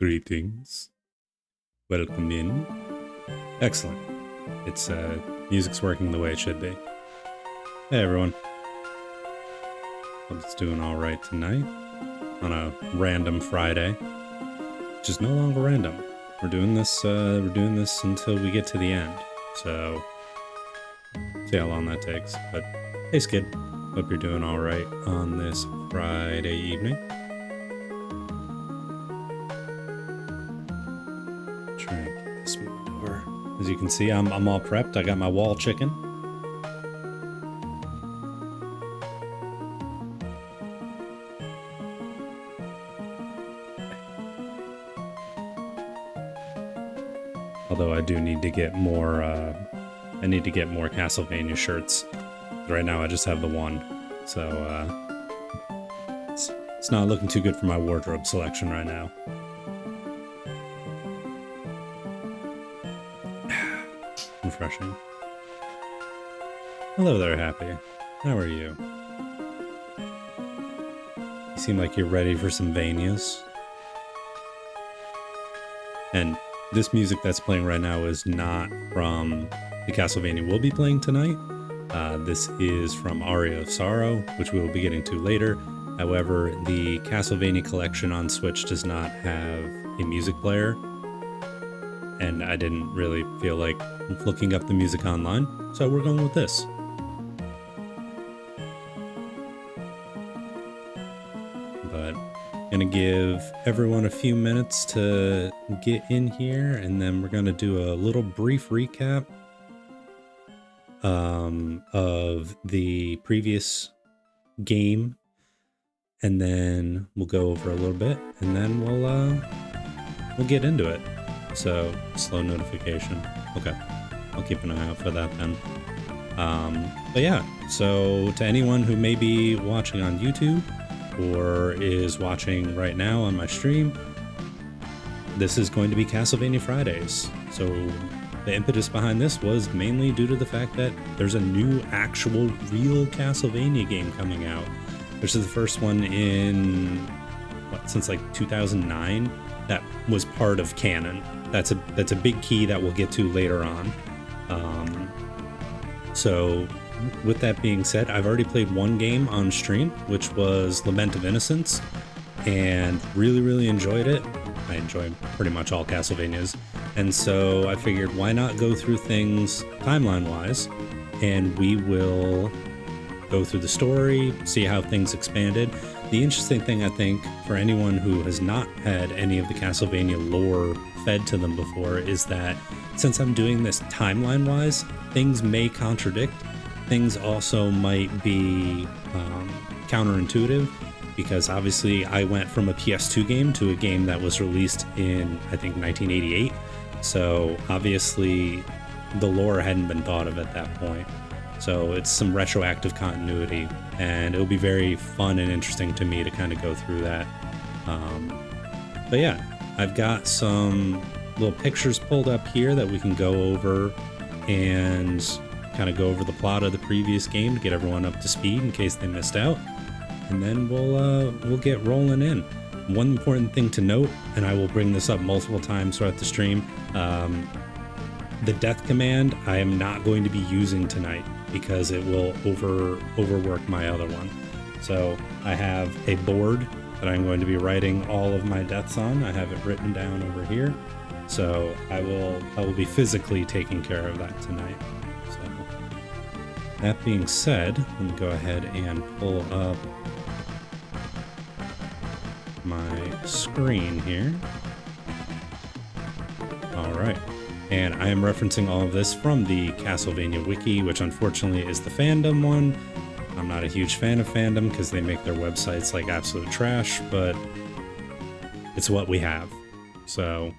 Greetings. Welcome in. Excellent. It's music's working the way it should be. Hey everyone. Hope it's doing alright tonight on a random Friday. Which is no longer random. We're doing this until we get to the end. So see how long that takes. But hey Skid. Hope you're doing alright on this Friday evening. Trying to get this door. As you can see, I'm all prepped. I got my wall chicken. Although I do need to get more. I need to get more Castlevania shirts. Right now, I just have the one, so it's not looking too good for my wardrobe selection right now. Refreshing. Hello there, Happy. How are you? You seem like you're ready for some Vanias. And this music that's playing right now is not from the Castlevania we'll be playing tonight. This is from Aria of Sorrow, which we will be getting to later. However, the Castlevania collection on Switch does not have a music player, and I didn't really feel like looking up the music online, so we're going with this. But gonna give everyone a few minutes to get in here, and then we're gonna do a little brief recap of the previous game, and then we'll go over a little bit, and then we'll get into it. So slow notification. Okay, I'll keep an eye out for that then. But yeah, so to anyone who may be watching on YouTube or is watching right now on my stream, this is going to be Castlevania Fridays. So the impetus behind this was mainly due to the fact that there's a new actual real Castlevania game coming out. This is the first one in since like 2009 that was part of canon. That's a big key that we'll get to later on. So with that being said, I've already played one game on stream, which was Lament of Innocence, and really enjoyed it. I enjoy pretty much all Castlevanias, and so I figured why not go through things timeline-wise, and we will go through the story, see how things expanded. The interesting thing, I think, for anyone who has not had any of the Castlevania lore fed to them before, is that since I'm doing this timeline-wise, things may contradict. Things also might be counterintuitive, because obviously I went from a PS2 game to a game that was released in, I think, 1988. So obviously the lore hadn't been thought of at that point. So it's some retroactive continuity, and it'll be very fun and interesting to me to kind of go through that. But yeah, I've got some little pictures pulled up here that we can go over and kind of go over the plot of the previous game to get everyone up to speed in case they missed out. And then we'll get rolling in. One important thing to note, and I will bring this up multiple times throughout the stream, the death command I am not going to be using tonight because it will overwork my other one. So I have a board that I'm going to be writing all of my deaths on. I have it written down over here. So I will be physically taking care of that tonight. So that being said, let me go ahead and pull up my screen here. All right. And I am referencing all of this from the Castlevania wiki, which unfortunately is the fandom one. I'm not a huge fan of fandom because they make their websites like absolute trash, but it's what we have. So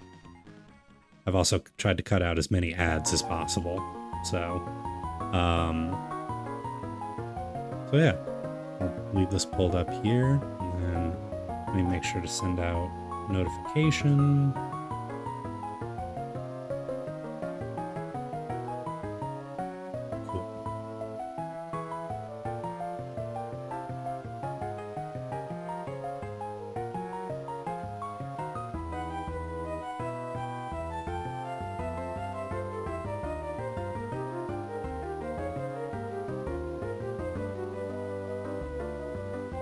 I've also tried to cut out as many ads as possible. So yeah, I'll leave this pulled up here, and then let me make sure to send out notification.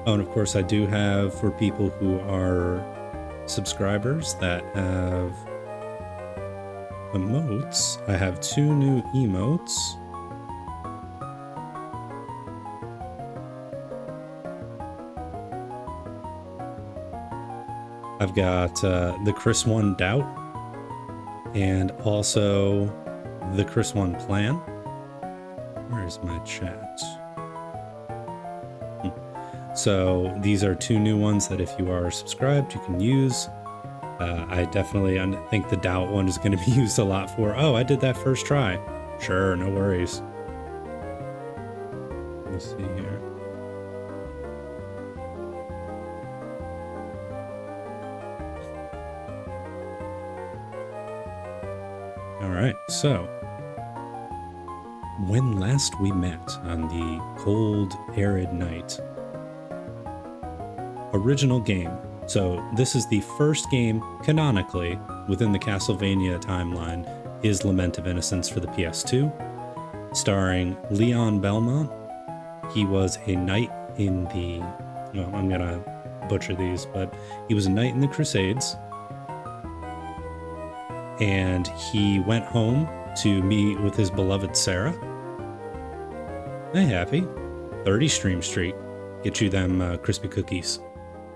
Oh, and of course, I do have, for people who are subscribers that have emotes, I have 2 new emotes. I've got the Chris 1 Doubt and also the Chris 1 Plan. Where's my chat? So these are 2 new ones that if you are subscribed, you can use. I definitely think the Doubt one is going to be used a lot for, oh, I did that first try. Sure, no worries. Let's see here. All right, so when last we met on the cold, arid night, original game. So this is the first game canonically within the Castlevania timeline is Lament of Innocence for the PS2, starring Leon Belmont. He was a knight in the, well, I'm gonna butcher these, but he was a knight in the Crusades, and he went home to meet with his beloved Sarah. Hey, Happy. 30 stream streak. Get you them crispy cookies.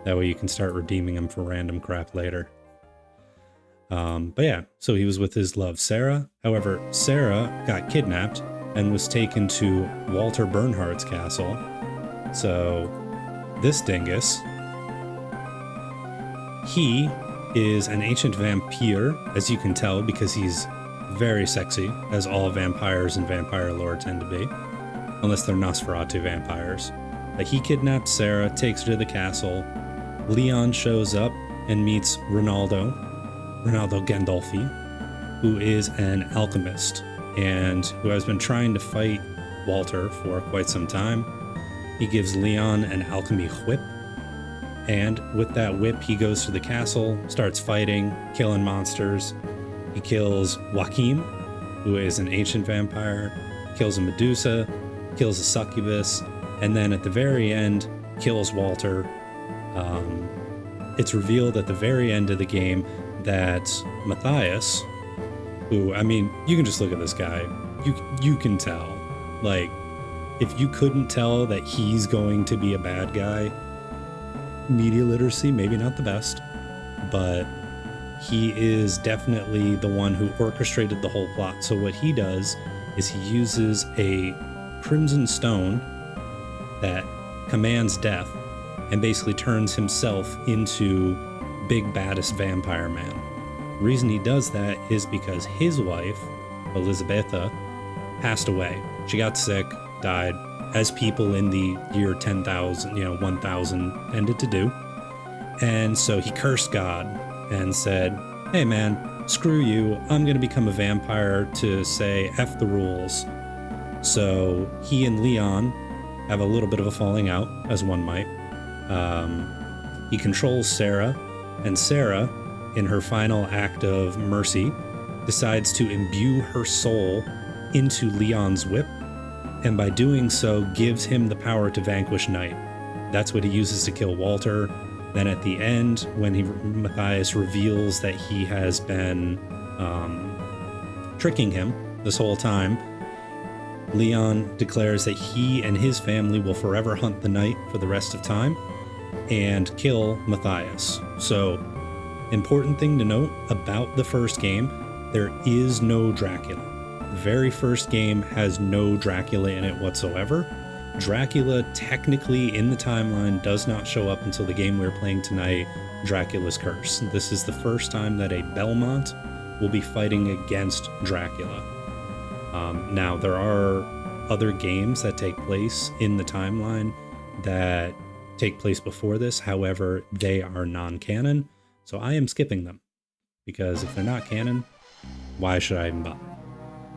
That way you can start redeeming them for random crap later. But yeah, so he was with his love, Sarah. However, Sarah got kidnapped and was taken to Walter Bernhardt's castle. So this dingus, he is an ancient vampire, as you can tell, because he's very sexy, as all vampires in vampire lore tend to be, unless they're Nosferatu vampires. But he kidnapped Sarah, takes her to the castle. Leon shows up and meets Ronaldo Gandolfi, who is an alchemist and who has been trying to fight Walter for quite some time. He gives Leon an alchemy whip, and with that whip he goes to the castle, starts fighting, killing monsters. He kills Joachim, who is an ancient vampire, kills a Medusa, kills a succubus, and then at the very end kills Walter. It's revealed at the very end of the game that Matthias, who, I mean, you can just look at this guy. You can tell. Like, if you couldn't tell that he's going to be a bad guy, media literacy, maybe not the best, but he is definitely the one who orchestrated the whole plot. So what he does is he uses a crimson stone that commands death and basically turns himself into big baddest vampire man. The reason he does that is because his wife, Elizabetha, passed away. She got sick, died, as people in the year 10,000, 1,000 tended to do. And so he cursed God and said, hey man, screw you, I'm gonna become a vampire to say F the rules. So he and Leon have a little bit of a falling out, as one might. He controls Sarah, and Sarah, in her final act of mercy, decides to imbue her soul into Leon's whip, and by doing so gives him the power to vanquish Night. That's what he uses to kill Walter. Then at the end, when Matthias reveals that he has been tricking him this whole time, Leon declares that he and his family will forever hunt the Night for the rest of time and kill Matthias. So, important thing to note about the first game, there is no Dracula. The very first game has no Dracula in it whatsoever. Dracula technically in the timeline does not show up until the game we're playing tonight, Dracula's Curse. This is the first time that a Belmont will be fighting against Dracula. Now, there are other games that take place in the timeline that take place before this. However, they are non-canon, so I am skipping them. Because if they're not canon, why should I even bother?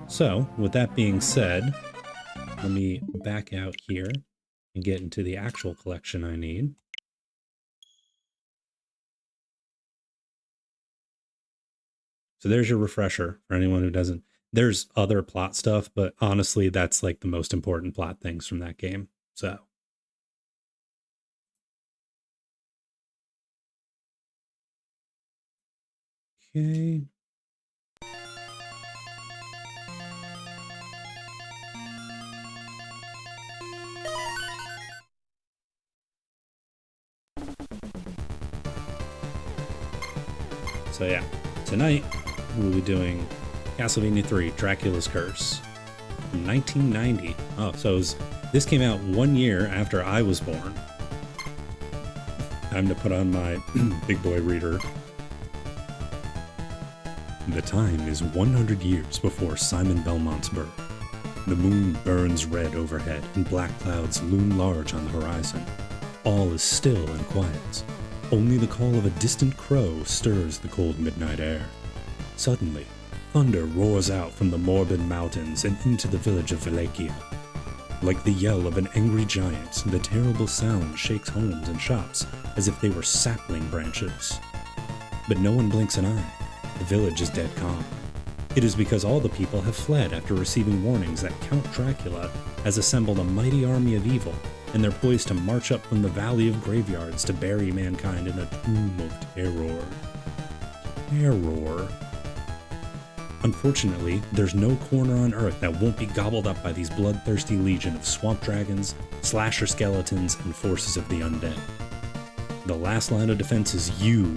So, with that being said, let me back out here and get into the actual collection I need. So there's your refresher for anyone who doesn't. There's other plot stuff, but honestly, that's like the most important plot things from that game. So Okay. So yeah, tonight we'll be doing Castlevania 3, Dracula's Curse, from 1990. Oh, so this came out 1 year after I was born. Time to put on my big boy reader. The time is 100 years before Simon Belmont's birth. The moon burns red overhead and black clouds loom large on the horizon. All is still and quiet. Only the call of a distant crow stirs the cold midnight air. Suddenly, thunder roars out from the Morbid Mountains and into the village of Wallachia. Like the yell of an angry giant, the terrible sound shakes homes and shops as if they were sapling branches. But no one blinks an eye. The village is dead calm. It is because all the people have fled after receiving warnings that Count Dracula has assembled a mighty army of evil, and they're poised to march up from the Valley of Graveyards to bury mankind in a tomb of terror. Terror. Unfortunately, there's no corner on Earth that won't be gobbled up by these bloodthirsty legion of swamp dragons, slasher skeletons, and forces of the undead. The last line of defense is you,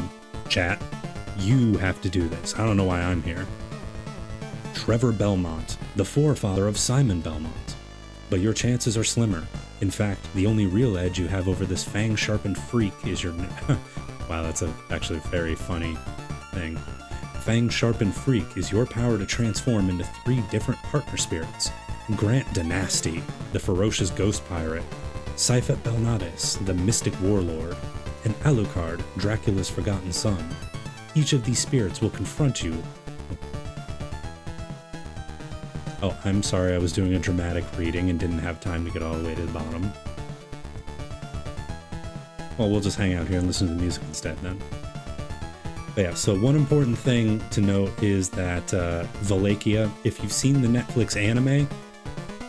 chat. You have to do this. I don't know why I'm here. Trevor Belmont, the forefather of Simon Belmont. But your chances are slimmer. In fact, the only real edge you have over this fang-sharpened freak is your... Wow, that's actually a very funny thing. Fang-sharpened freak is your power to transform into 3 different partner spirits. Grant Dynasty, the ferocious ghost pirate, Sifet Belnades, the mystic warlord, and Alucard, Dracula's forgotten son. Each of these spirits will confront you. Oh, I'm sorry, I was doing a dramatic reading and didn't have time to get all the way to the bottom. Well, we'll just hang out here and listen to the music instead then. But yeah, so one important thing to note is that Wallachia, if you've seen the Netflix anime,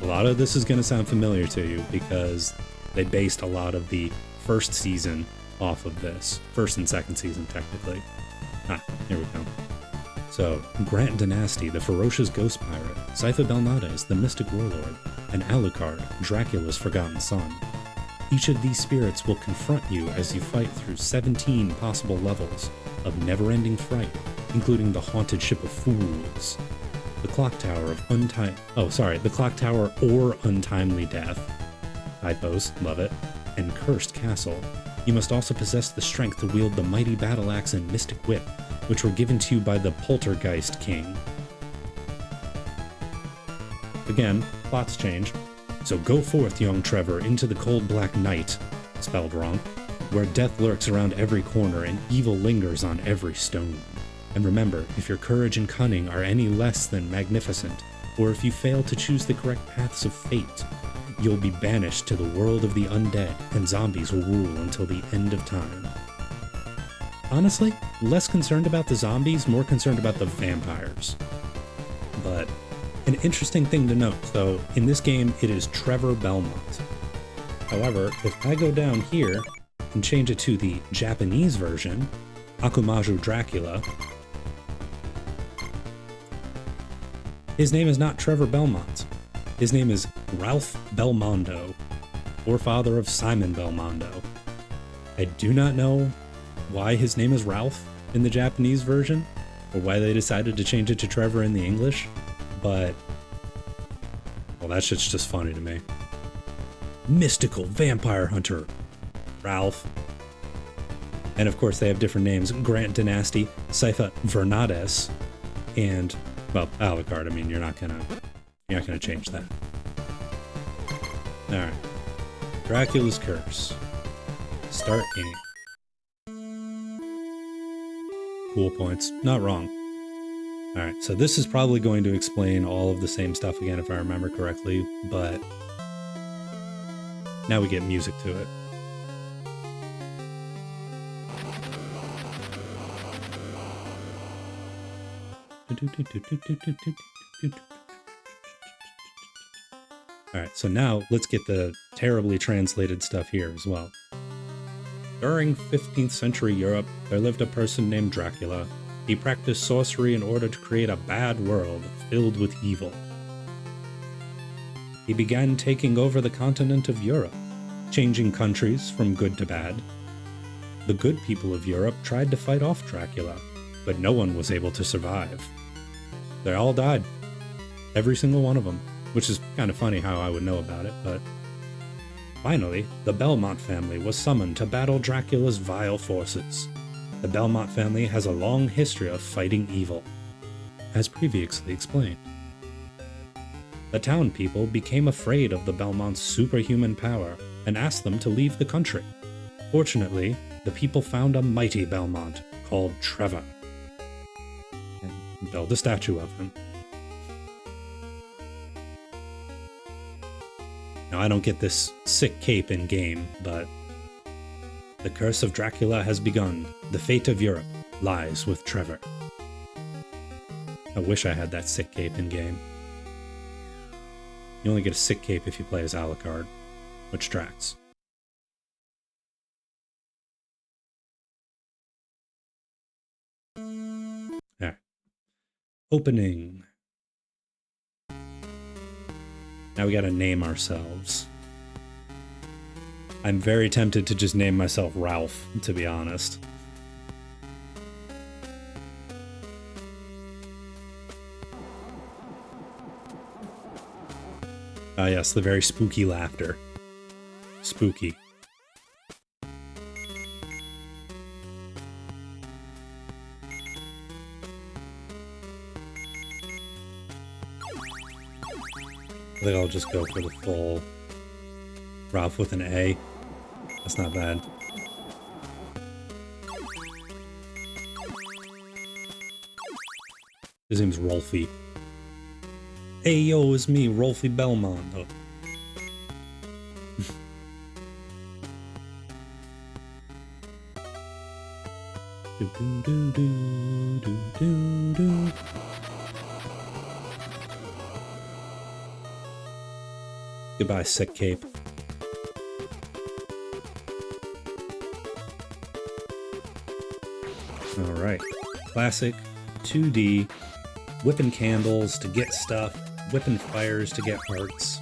a lot of this is going to sound familiar to you because they based a lot of the first season off of this. First and second season, technically. Here we go. So, Grant Dynasty, the ferocious ghost pirate, Sifet Belnades, the mystic warlord, and Alucard, Dracula's forgotten son. Each of these spirits will confront you as you fight through 17 possible levels of never-ending fright, including the haunted ship of fools, the clock tower of the clock tower or untimely death, typos, love it, and cursed castle. You must also possess the strength to wield the mighty battle axe and mystic whip, which were given to you by the Poltergeist King. Again, plots change. So go forth, young Trevor, into the cold black night, spelled wrong, where death lurks around every corner and evil lingers on every stone. And remember, if your courage and cunning are any less than magnificent, or if you fail to choose the correct paths of fate, you'll be banished to the world of the undead, and zombies will rule until the end of time. Honestly, less concerned about the zombies, more concerned about the vampires. But an interesting thing to note, though, in this game it is Trevor Belmont. However, if I go down here and change it to the Japanese version, Akumaju Dracula, his name is not Trevor Belmont. His name is Ralph Belmondo, forefather of Simon Belmondo. I do not know why his name is Ralph in the Japanese version, or why they decided to change it to Trevor in the English, but, well, that shit's just funny to me. Mystical vampire hunter, Ralph. And of course they have different names, Grant Dynasty, Sifet Vernades, and, well, Alucard. I mean, you're not gonna change that. Alright. Dracula's Curse. Start game. Cool points. Not wrong. Alright, so this is probably going to explain all of the same stuff again if I remember correctly, but now we get music to it. Alright, so now let's get the terribly translated stuff here as well. During 15th century Europe, there lived a person named Dracula, He practiced sorcery in order to create a bad world filled with evil. He began taking over the continent of Europe, changing countries from good to bad. The good people of Europe tried to fight off Dracula, but no one was able to survive. They all died. Every single one of them, which is kind of funny how I would know about it, but... Finally, the Belmont family was summoned to battle Dracula's vile forces. The Belmont family has a long history of fighting evil, as previously explained. The town people became afraid of the Belmont's superhuman power and asked them to leave the country. Fortunately, the people found a mighty Belmont called Trevor and built a statue of him. Now, I don't get this sick cape in game, but the curse of Dracula has begun. The fate of Europe lies with Trevor. I wish I had that sick cape in game. You only get a sick cape if you play as Alucard, which Drax. Alright. Opening. Now we gotta name ourselves. I'm very tempted to just name myself Ralph, to be honest. Ah yes, the very spooky laughter. Spooky. I think I'll just go for the full Ralph with an A. That's not bad. His name's Rolfie. Hey yo, it's me, Rolfie Belmont. Oh. do, do, do, do, do, do. Goodbye, sick cape. Alright. Classic 2D. Whipping candles to get stuff. Whipping fires to get hearts.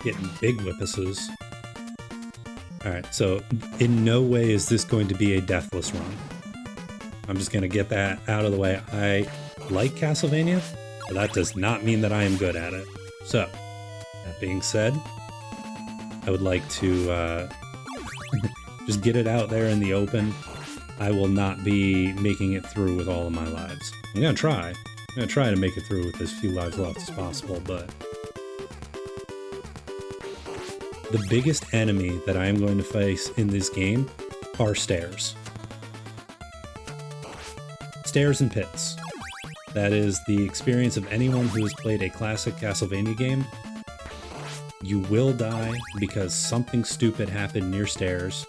Getting big whippuses. Alright, so in no way is this going to be a deathless run. I'm just going to get that out of the way. I like Castlevania, but that does not mean that I am good at it. So, that being said, I would like to just get it out there in the open. I will not be making it through with all of my lives. I'm going to try. I'm going to try to make it through with as few lives left as possible, but... The biggest enemy that I am going to face in this game are stairs. Stairs and pits. That is the experience of anyone who has played a classic Castlevania game. You will die because something stupid happened near stairs.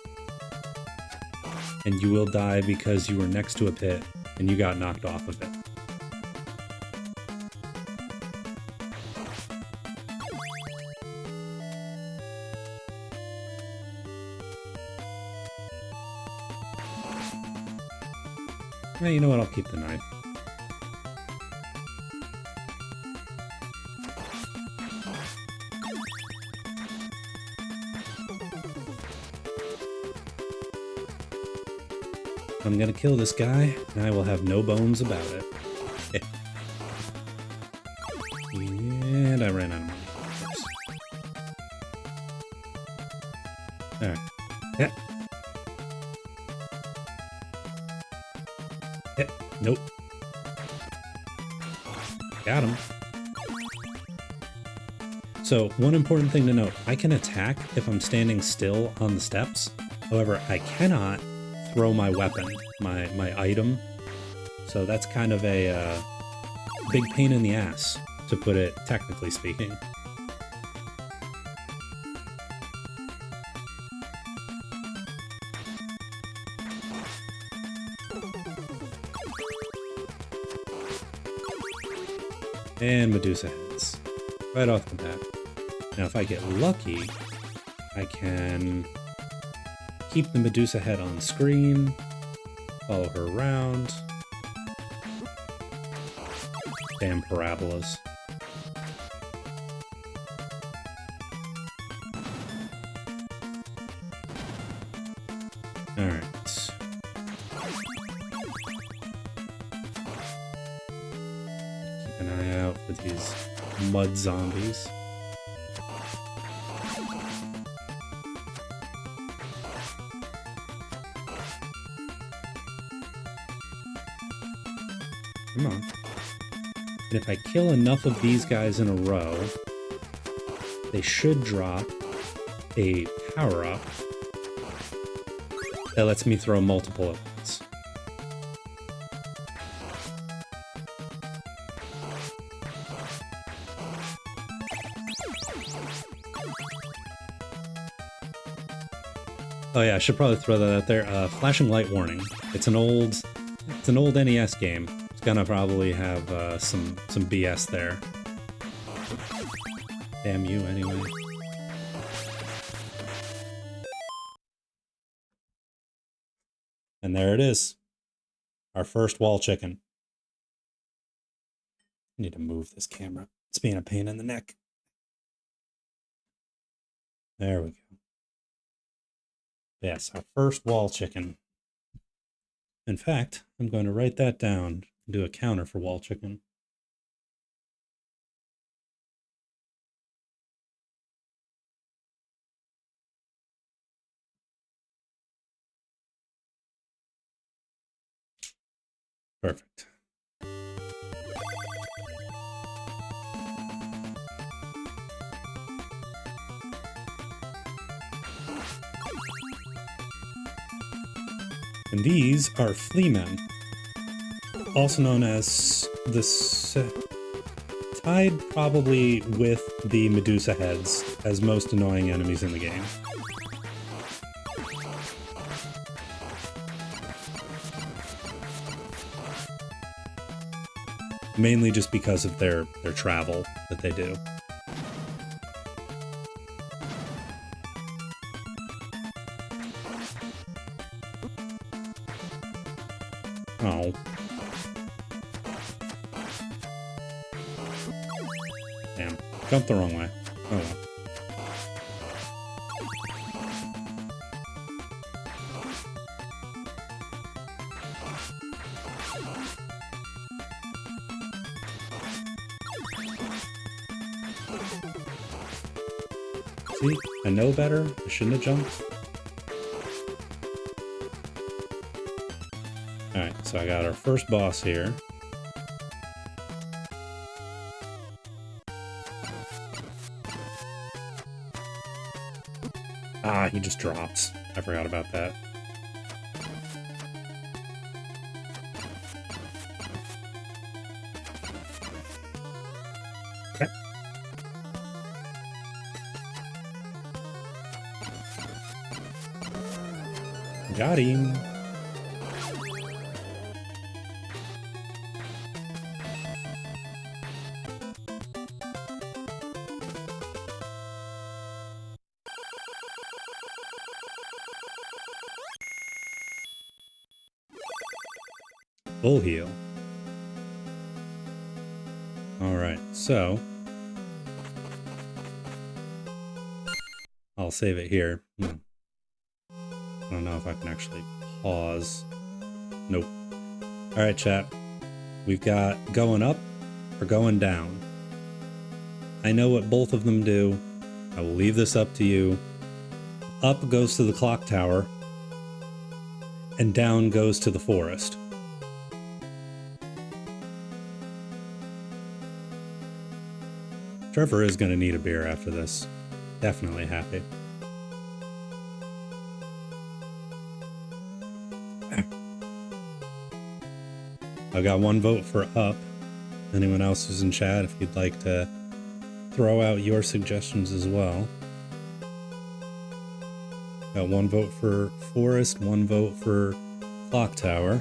And you will die because you were next to a pit and you got knocked off of it. Well, you know what? I'll keep the knife. I'm gonna kill this guy, and I will have no bones about it. And I ran out of money. Alright. Yeah. Nope. Got him. So, one important thing to note, I can attack if I'm standing still on the steps. However, I cannot throw my weapon, my item. So that's kind of a big pain in the ass, to put it technically speaking. And Medusa heads. Right off the bat. Now, if I get lucky, I can keep the Medusa head on screen, follow her around. Damn parabolas. Alright. Keep an eye out for these mud zombies. Come on. And if I kill enough of these guys in a row, they should drop a power-up that lets me throw multiple at once. Oh yeah, I should probably throw that out there. Flashing light warning. It's an old NES game. It's gonna probably have some BS there. Damn you, anyway. And there it is. Our first wall chicken. I need to move this camera. It's being a pain in the neck. There we go. Yes, our first wall chicken. In fact, I'm going to write that down and do a counter for wall chicken. Perfect. And these are flea men, also known as tied probably with the Medusa heads as most annoying enemies in the game. Mainly just because of their travel that they do. Oh. Damn. Jumped the wrong way. Oh well. See? I know better. I shouldn't have jumped. Alright, so I got our first boss here. Ah, he just drops. I forgot about that. Okay. Got him. Full heal. Alright, so I'll save it here. I don't know if I can actually pause. Nope. Alright, chat. We've got going up or going down. I know what both of them do. I will leave this up to you. Up goes to the clock tower, and down goes to the forest. Trevor is going to need a beer after this. Definitely happy. I got one vote for up. Anyone else who's in chat, if you'd like to throw out your suggestions as well. Got one vote for forest, one vote for clock tower.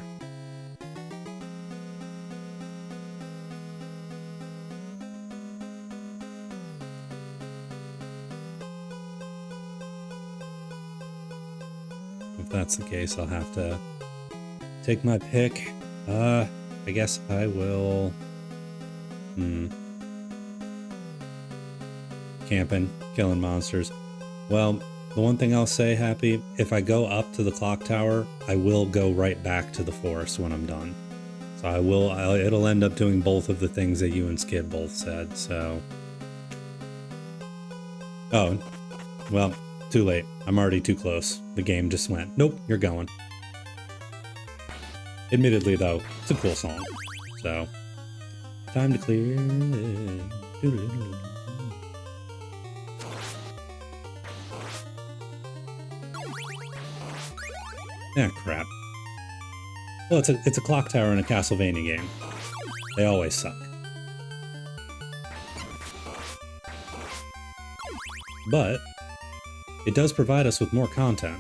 if that's the case, I'll have to take my pick. I guess I will... Camping, killing monsters. Well, the one thing I'll say, Happy, if I go up to the clock tower, I will go right back to the forest when I'm done. So it'll end up doing both of the things that you and Skid both said, so... Oh, well, too late. I'm already too close. The game just went, nope, you're going. Admittedly, though, it's a cool song. So, time to clear. Ah, crap. Well, it's a clock tower in a Castlevania game. They always suck. But it does provide us with more content,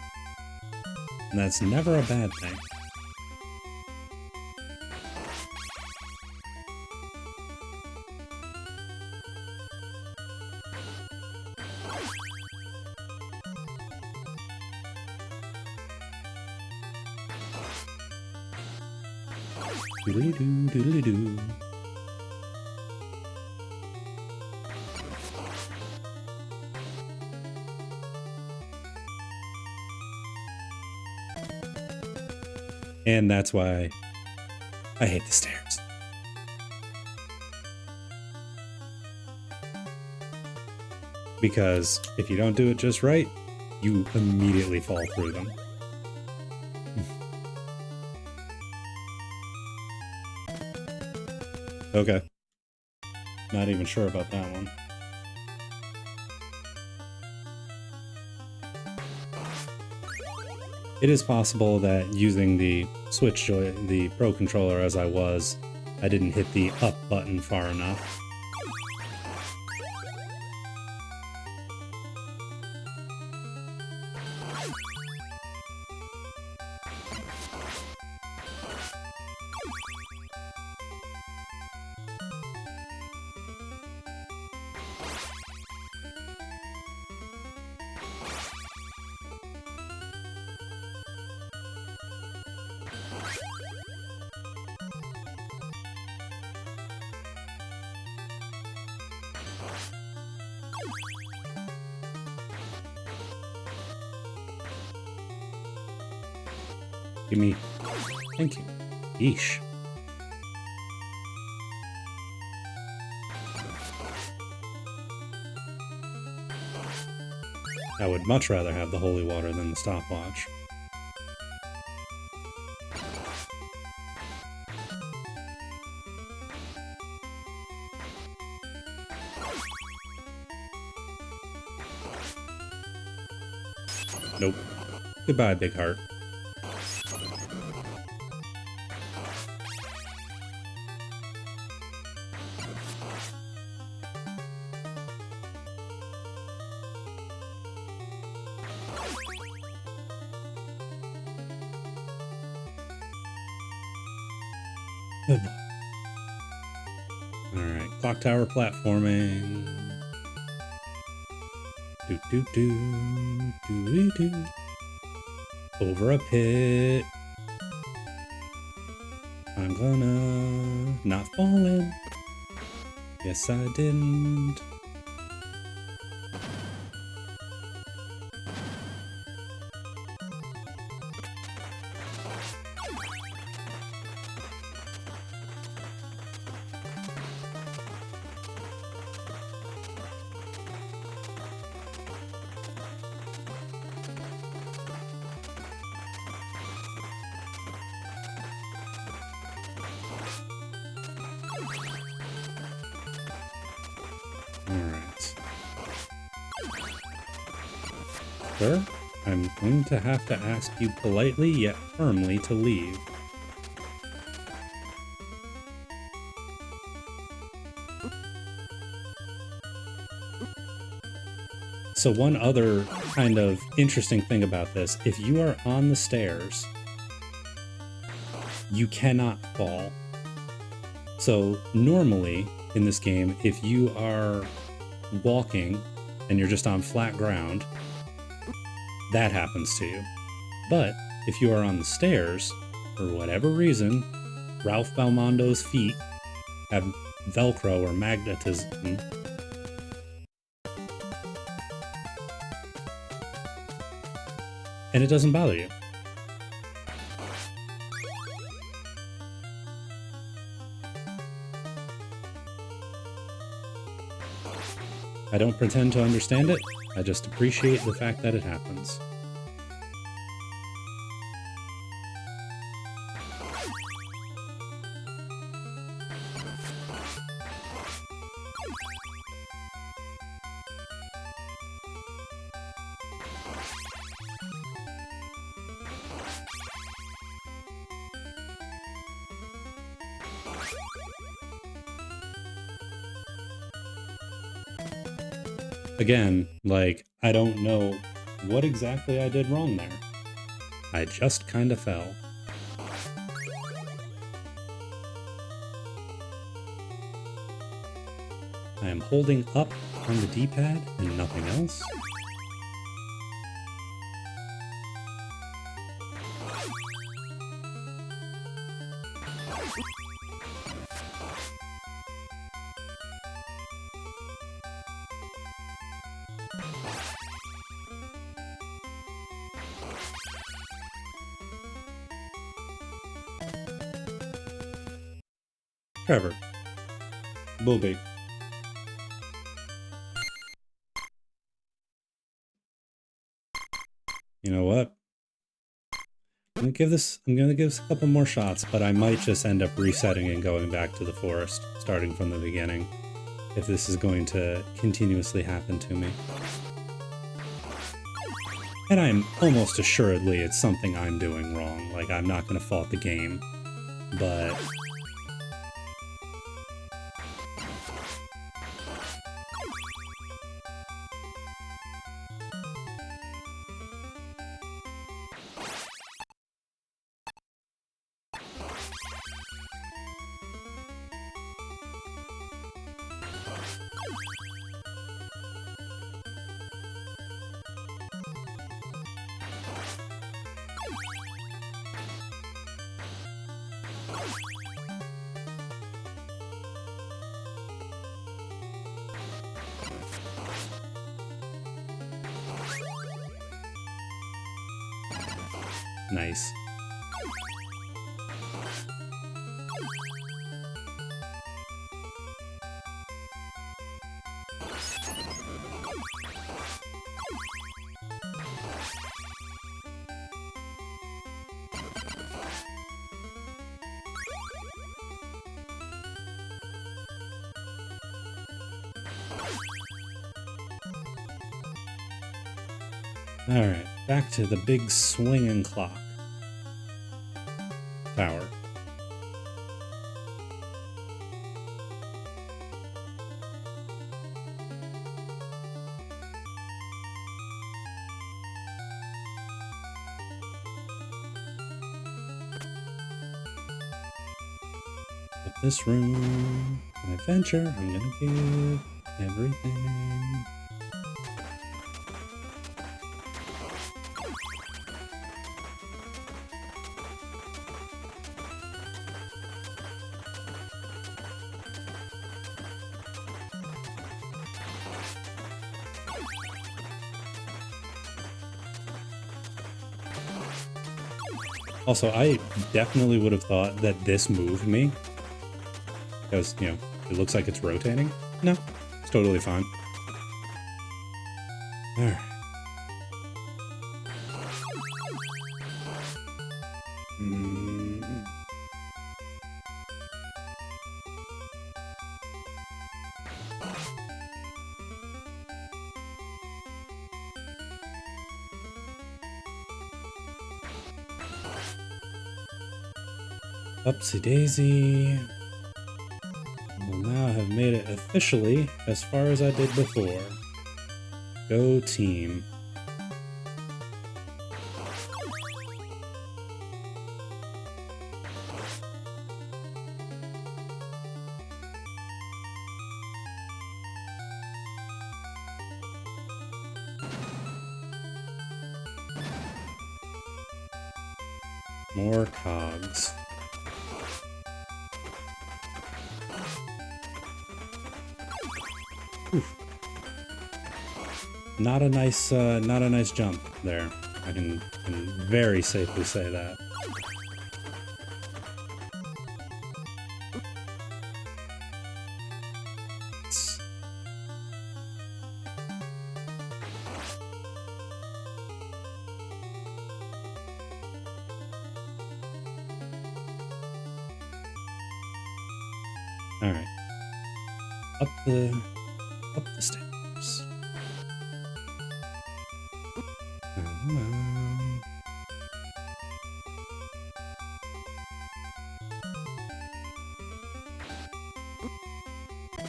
and that's never a bad thing. Doodly-doo, doodly-doo. And that's why I hate the stairs. Because if you don't do it just right, you immediately fall through them. Okay. Not even sure about that one. It is possible that using the the Pro Controller as I was, I didn't hit the up button far enough. Give me... Thank you. Yeesh. I would much rather have the holy water than the stopwatch. Nope. Goodbye, big heart. Alright, clock tower platforming. Do do do do do. Over a pit. I'm gonna not fall in. Yes, I didn't. Sir, I'm going to have to ask you politely yet firmly to leave. So one other kind of interesting thing about this, if you are on the stairs, you cannot fall. So normally in this game, if you are walking and you're just on flat ground, that happens to you. But if you are on the stairs, for whatever reason, Ralph Balmondo's feet have Velcro or magnetism. And it doesn't bother you. I don't pretend to understand it, I just appreciate the fact that it happens. Again, like, I don't know what exactly I did wrong there. I just kinda fell. I am holding up on the D-pad and nothing else. Trevor. Booby. You know what? I'm gonna give this a couple more shots, but I might just end up resetting and going back to the forest, starting from the beginning, if this is going to continuously happen to me. And I'm almost assuredly it's something I'm doing wrong, like I'm not gonna fault the game, but nice. Alright, back to the big swinging clock. Tower. But this room, an adventure, I'm gonna give everything. Also, I definitely would have thought that this moved me. Because, you know, it looks like it's rotating. No, it's totally fine. Alright. Upsy daisy. Well, now I have made it officially as far as I did before. Go team. More cogs. Oof. Not a nice jump there. I can very safely say that. All right, up the stairs.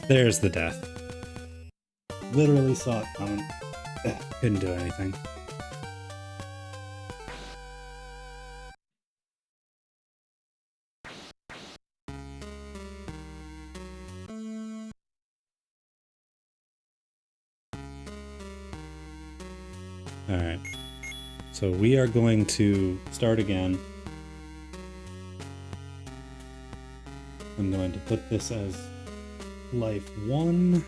There's the death. Literally saw it coming. Couldn't do anything. Alright, so we are going to start again. I'm going to put this as life 1.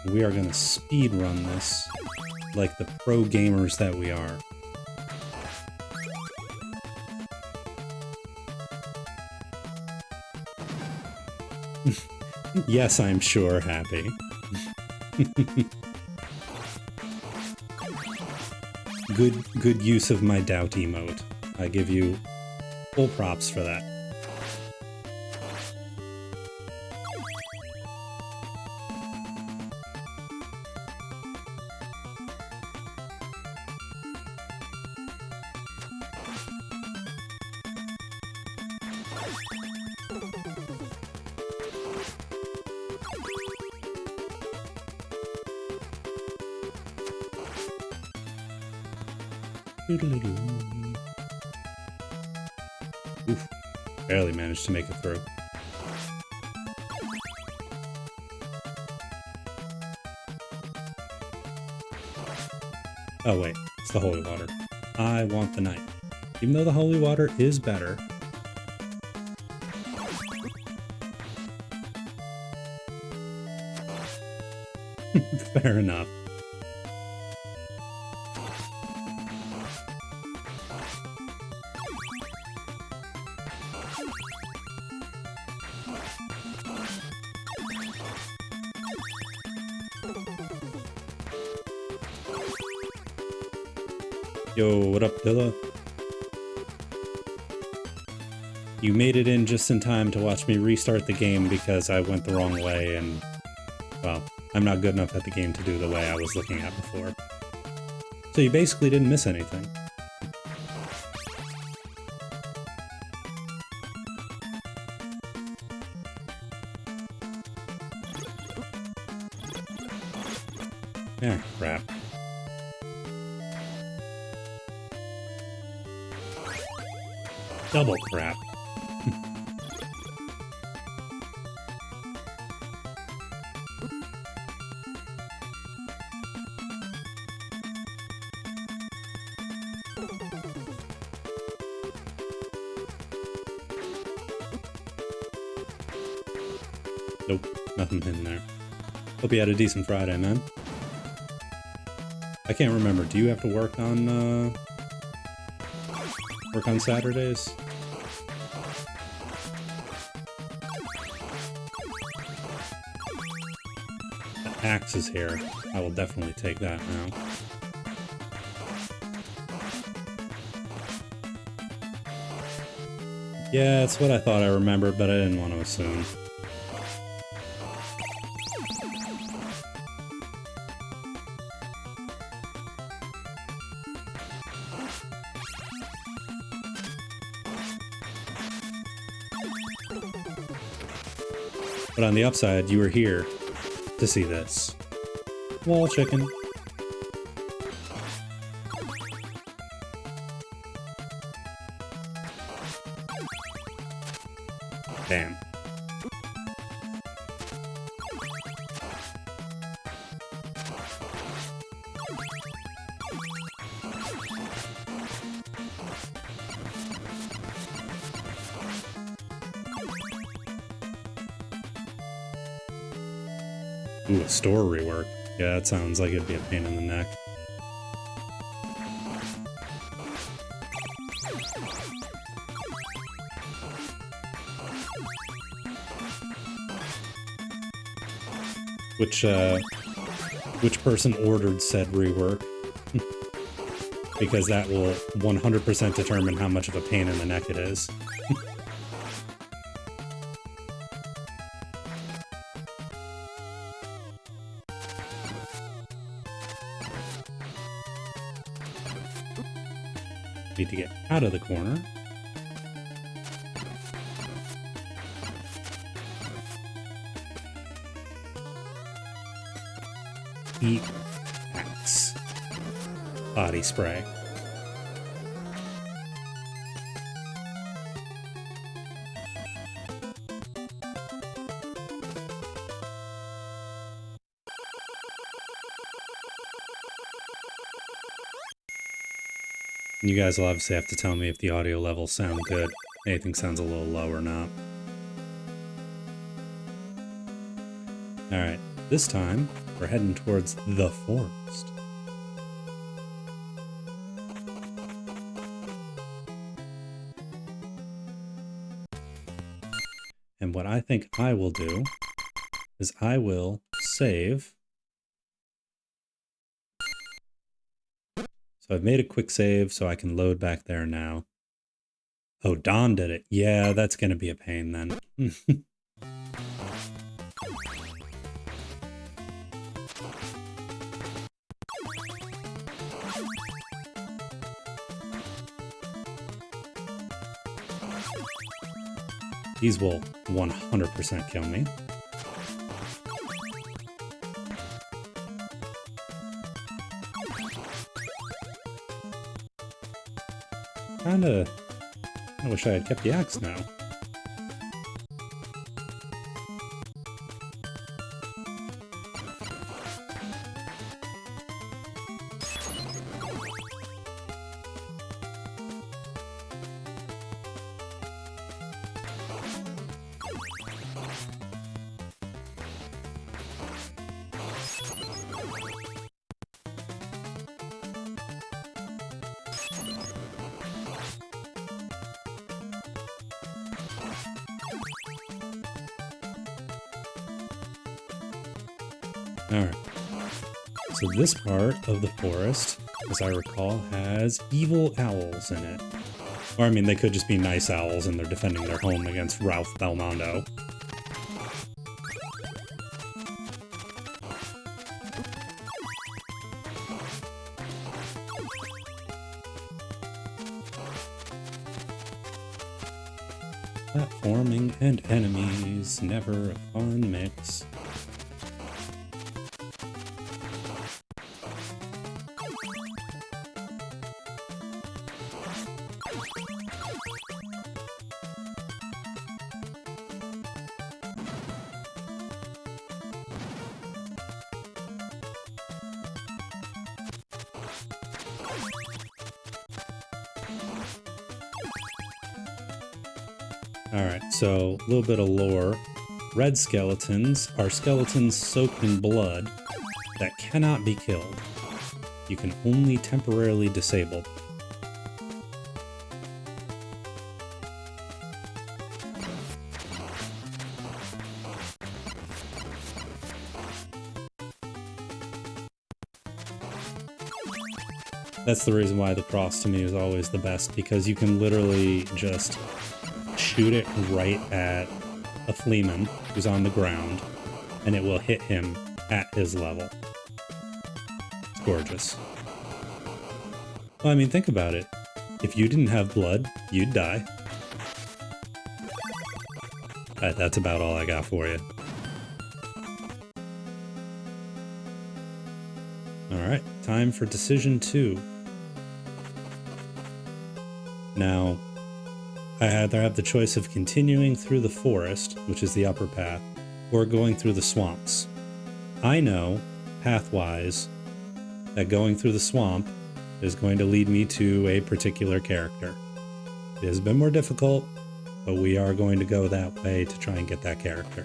We are going to speed run this like the pro gamers that we are. Yes, I'm sure, Happy. Good use of my doubt emote. I give you full props for that. Oof, barely managed to make it through. Oh wait, it's the holy water. I want the knight. Even though the holy water is better. Fair enough. Yo, what up, Dilla? You made it in just in time to watch me restart the game because I went the wrong way and, well, I'm not good enough at the game to do the way I was looking at before. So you basically didn't miss anything. Ah, crap. Double crap. Nope, nothing in there. Hope you had a decent Friday, man. I can't remember. Do you have to work on Saturdays? The axe is here. I will definitely take that now. Yeah, it's what I thought I remembered, but I didn't want to assume. But on the upside, you were here to see this. Wall chicken. Bam. Ooh, a store rework. Yeah, that sounds like it'd be a pain in the neck. Which person ordered said rework? Because that will 100% determine how much of a pain in the neck it is. Need to get out of the corner. Eat axe. Body spray. You guys will obviously have to tell me if the audio levels sound good. Anything sounds a little low or not. Alright, this time we're heading towards the forest. And what I think I will do is I will save. So I've made a quick save so I can load back there now. Oh, Dawn did it. Yeah, that's going to be a pain then. These will 100% kill me. I wish I had kept the axe now. Alright, so this part of the forest, as I recall, has evil owls in it. Or I mean, they could just be nice owls and they're defending their home against Ralph Belmondo. Platforming and enemies, never a fun mix. Alright, so a little bit of lore. Red skeletons are skeletons soaked in blood that cannot be killed. You can only temporarily disable them. That's the reason why the cross to me is always the best, because you can literally just shoot it right at a fleaman who's on the ground, and it will hit him at his level. It's gorgeous. Well, I mean, think about it. If you didn't have blood, you'd die. Alright, that's about all I got for you. Alright, time for decision 2. Now, I either have the choice of continuing through the forest, which is the upper path, or going through the swamps. I know, path-wise, that going through the swamp is going to lead me to a particular character. It has been more difficult, but we are going to go that way to try and get that character.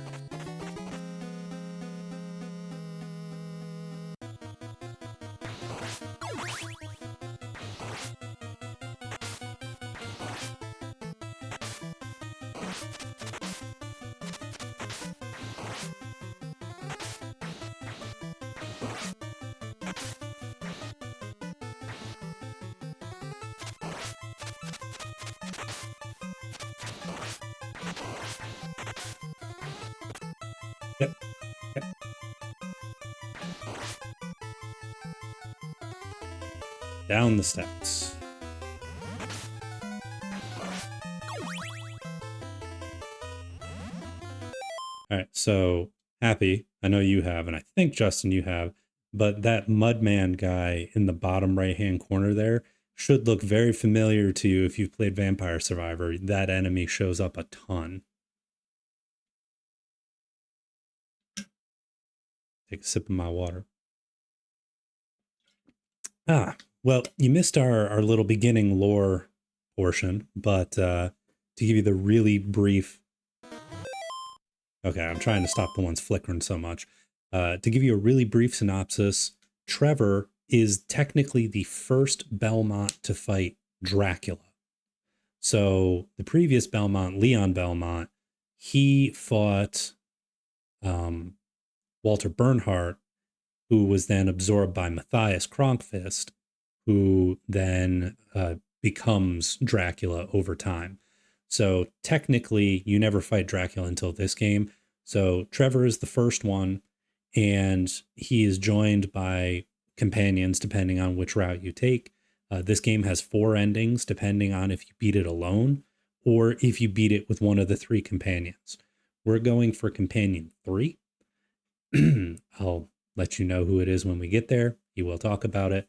Yep. Yep. Down the steps. All right, so Happy, I know you have, and I think Justin you have, but that Mudman guy in the bottom right-hand corner there should look very familiar to you if you've played Vampire Survivor. That enemy shows up a ton. Take a sip of my water. Well, you missed our little beginning lore portion, but to give you the really brief... Okay, I'm trying to stop the ones flickering so much. To give you a really brief synopsis, Trevor is technically the first Belmont to fight Dracula. So the previous Belmont, Leon Belmont, he fought Walter Bernhardt, who was then absorbed by Matthias Kronkfist, who then becomes Dracula over time. So technically, you never fight Dracula until this game. So Trevor is the first one, and he is joined by companions depending on which route you take. This game has 4 endings depending on if you beat it alone or if you beat it with one of the 3 companions. We're going for companion 3. I'll let you know who it is when we get there. He will talk about it.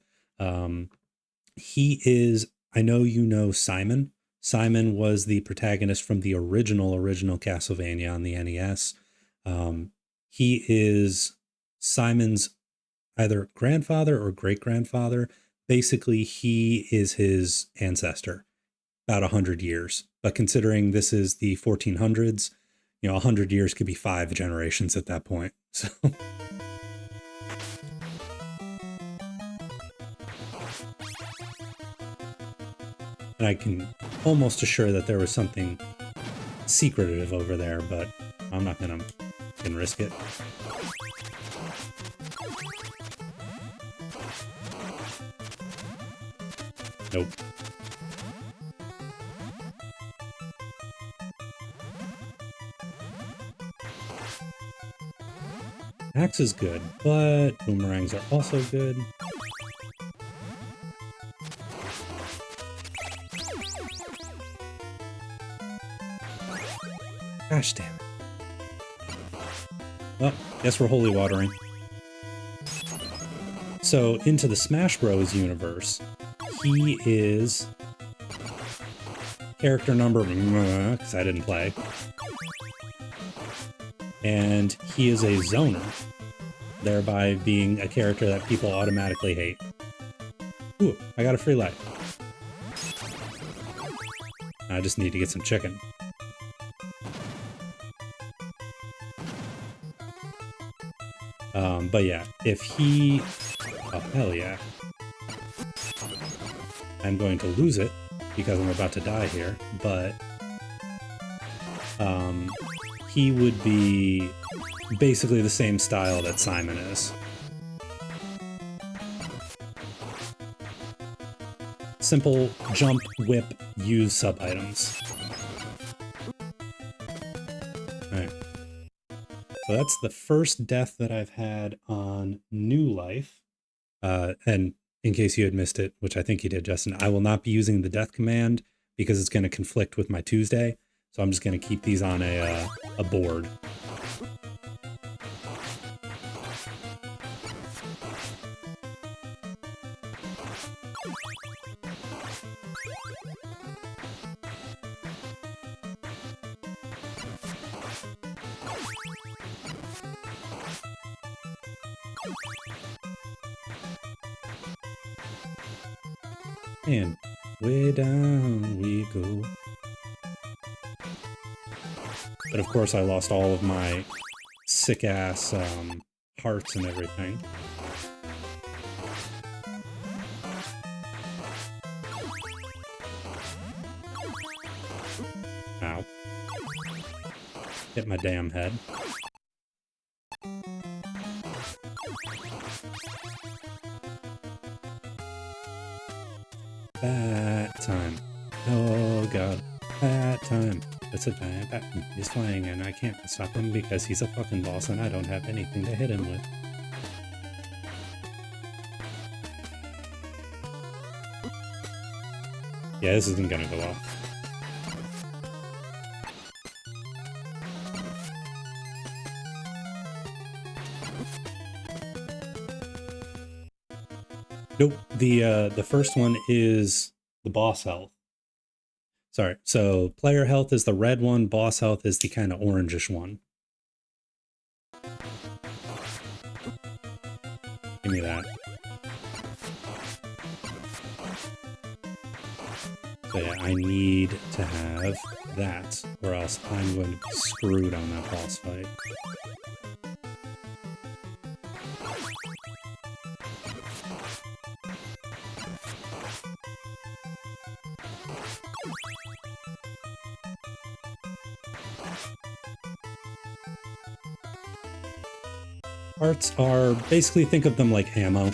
He is, I know you know Simon. Simon was the protagonist from the original Castlevania on the NES. He is Simon's either grandfather or great-grandfather. Basically, he is his ancestor, about 100 years. But considering this is the 1400s, 100 years could be 5 generations at that point. So... And I can almost assure that there was something secretive over there, but I'm not gonna risk it. Nope. Axe is good, but boomerangs are also good. Gosh damn it. Well, guess we're holy watering. So, into the Smash Bros. Universe, he is character number, because I didn't play. And he is a zoner, thereby being a character that people automatically hate. Ooh, I got a free life. I just need to get some chicken. But yeah, if he... Oh, hell yeah. I'm going to lose it because I'm about to die here, but... he would be basically the same style that Simon is. Simple jump, whip, use sub-items. Alright. So that's the first death that I've had on New Life. And in case you had missed it, which I think you did, Justin, I will not be using the death command because it's going to conflict with my Tuesday. So I'm just going to keep these on a board. And way down we go. But of course I lost all of my sick-ass hearts and everything. Ow. Hit my damn head. Bat time. Oh god. Bat time. That's a bat. He's flying and I can't stop him because he's a fucking boss and I don't have anything to hit him with. Yeah, this isn't gonna go well. Nope. The first one is the boss health. Sorry. So player health is the red one, boss health is the kind of orangish one. Give me that. So yeah, I need to have that, or else I'm going to be screwed on that boss fight. Hearts are, basically think of them like ammo.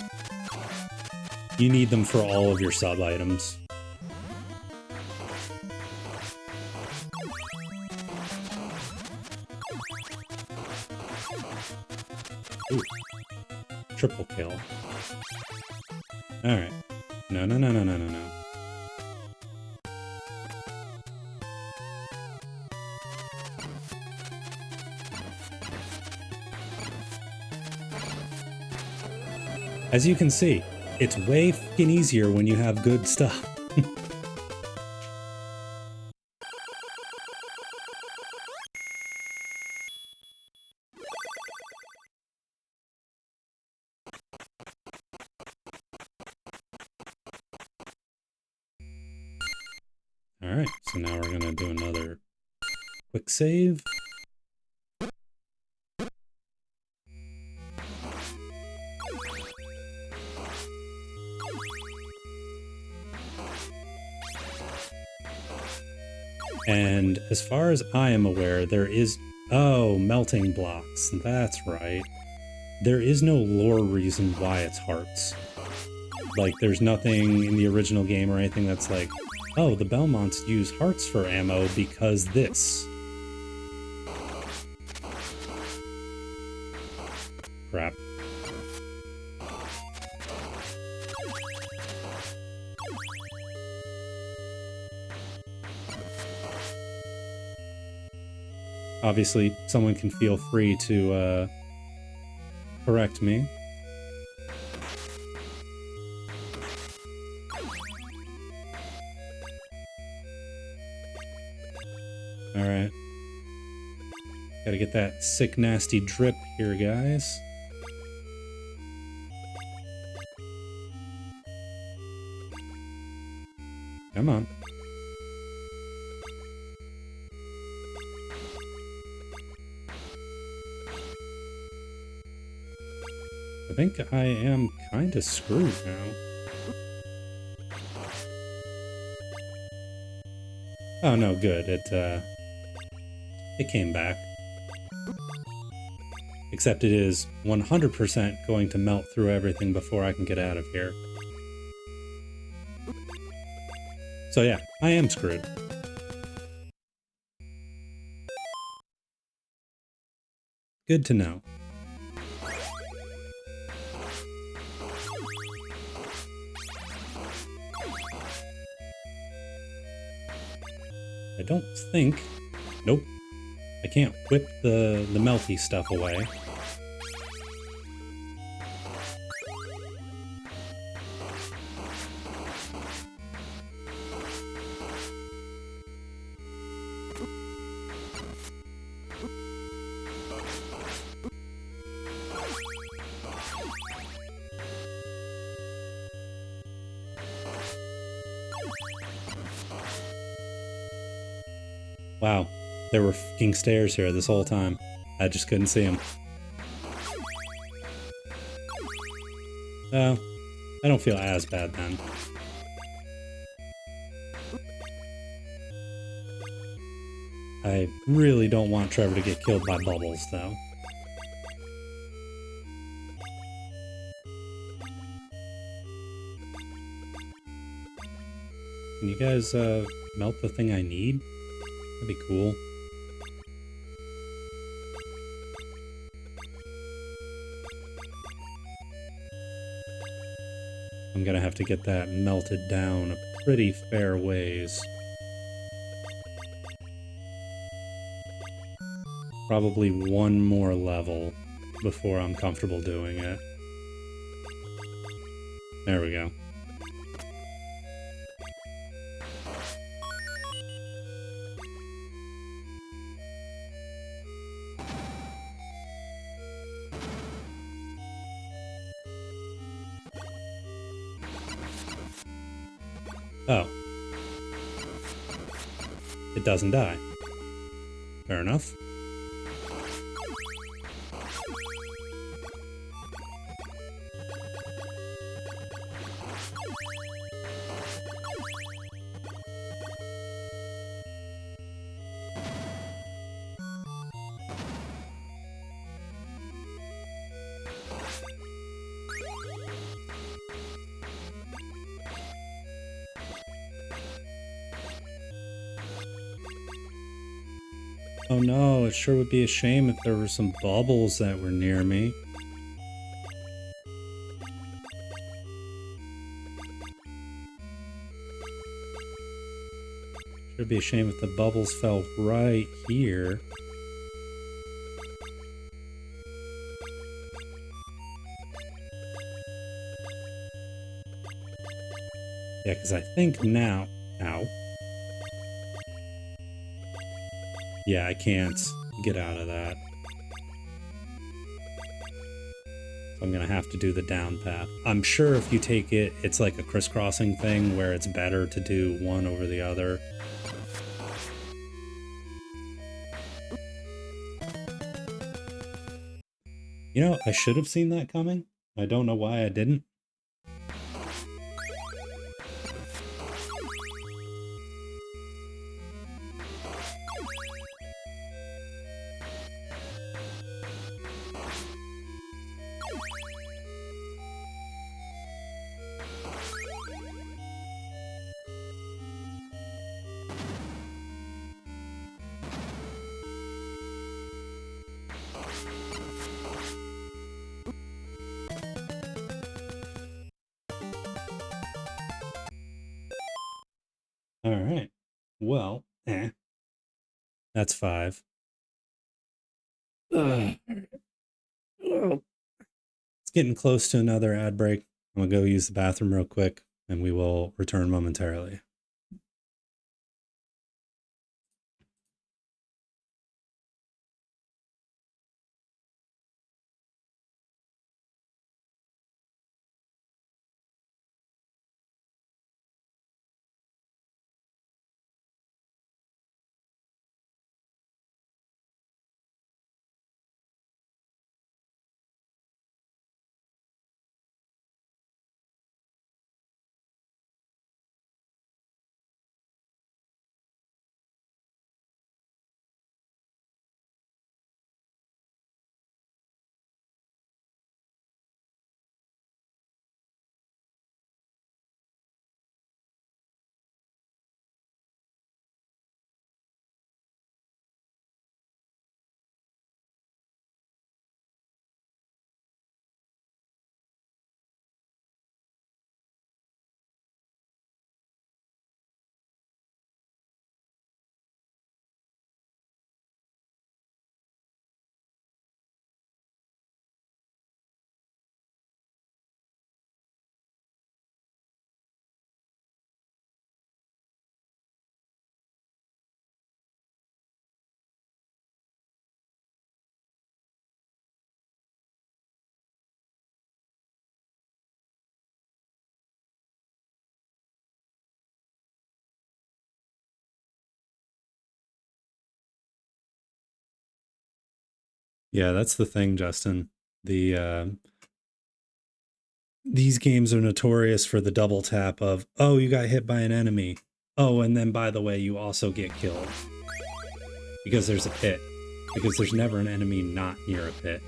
You need them for all of your sub-items. Ooh. Triple kill. Alright. No, no, no, no, no, no, no. As you can see, it's way fucking easier when you have good stuff. Alright, so now we're gonna do another quick save. And as far as I am aware, there is... Oh, melting blocks. That's right. There is no lore reason why it's hearts. Like, there's nothing in the original game or anything that's like, oh, the Belmonts use hearts for ammo because this. Crap. Obviously, someone can feel free to correct me. Alright. Gotta get that sick, nasty drip here, guys. Come on. I think I am kind of screwed now. Oh no, good. It came back. Except it is 100% going to melt through everything before I can get out of here. So yeah, I am screwed. Good to know. I don't think... Nope. I can't whip the melty stuff away. Wow, there were fucking stairs here this whole time. I just couldn't see them. Oh, I don't feel as bad then. I really don't want Trevor to get killed by bubbles, though. Can you guys, melt the thing I need? That'd be cool. I'm gonna have to get that melted down a pretty fair ways. Probably one more level before I'm comfortable doing it. There we go. Oh. It doesn't die. Fair enough. Oh no, it sure would be a shame if there were some bubbles that were near me. Sure would be a shame if the bubbles fell right here. Yeah, because I think now... Ow. Yeah, I can't get out of that. So I'm gonna have to do the down path. I'm sure if you take it, it's like a crisscrossing thing where it's better to do one over the other. You know, I should have seen that coming. I don't know why I didn't. Alright. Well, that's 5. Ugh. It's getting close to another ad break. I'm gonna go use the bathroom real quick, and we will return momentarily. Yeah, that's the thing, Justin. The these games are notorious for the double tap of, oh, you got hit by an enemy. Oh, and then by the way, you also get killed. Because there's a pit. Because there's never an enemy not near a pit.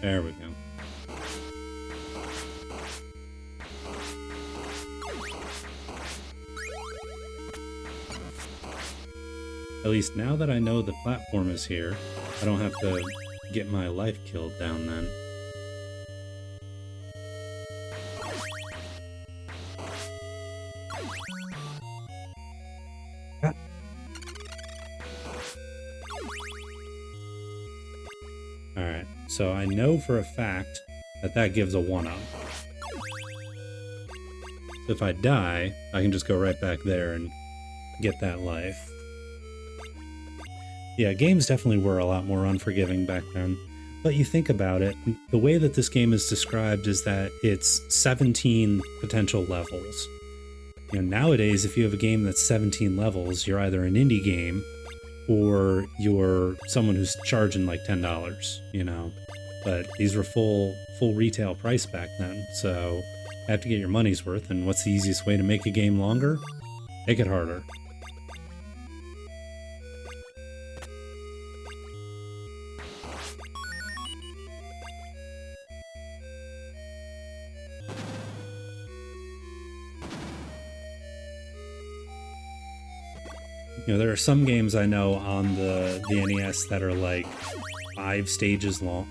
There we go. At least now that I know the platform is here, I don't have to get my life killed down then. Ah. Alright, so I know for a fact that that gives a 1-up. So if I die, I can just go right back there and get that life. Yeah, games definitely were a lot more unforgiving back then. But you think about it, the way that this game is described is that it's 17 potential levels. You know, nowadays, if you have a game that's 17 levels, you're either an indie game or you're someone who's charging like $10, you know? But these were full retail price back then, so you have to get your money's worth, and what's the easiest way to make a game longer? Make it harder. You know, there are some games I know on the NES that are like 5 stages long,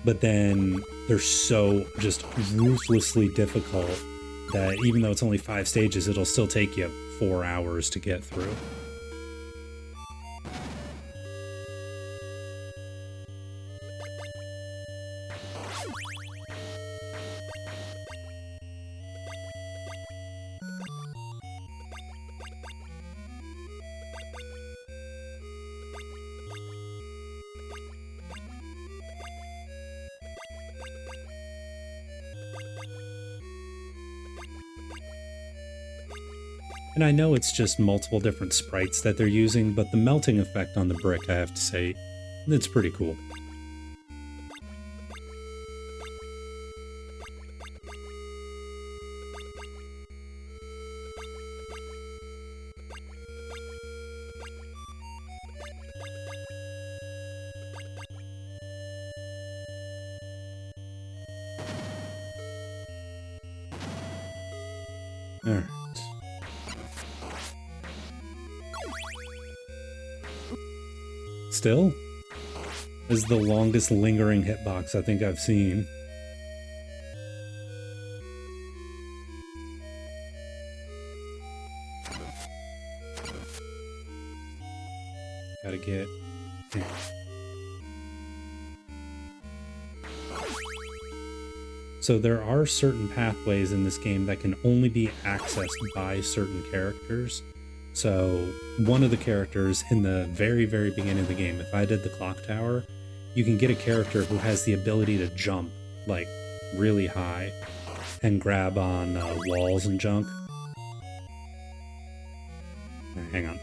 but then they're so just ruthlessly difficult that even though it's only 5 stages, it'll still take you 4 hours to get through. And I know it's just multiple different sprites that they're using, but the melting effect on the brick, I have to say, it's pretty cool. Alright. Still? This is the longest lingering hitbox I think I've seen. Gotta get... Yeah. So there are certain pathways in this game that can only be accessed by certain characters. So one of the characters in the very, very beginning of the game, if I did the clock tower, you can get a character who has the ability to jump like really high and grab on walls and junk. Right, hang on.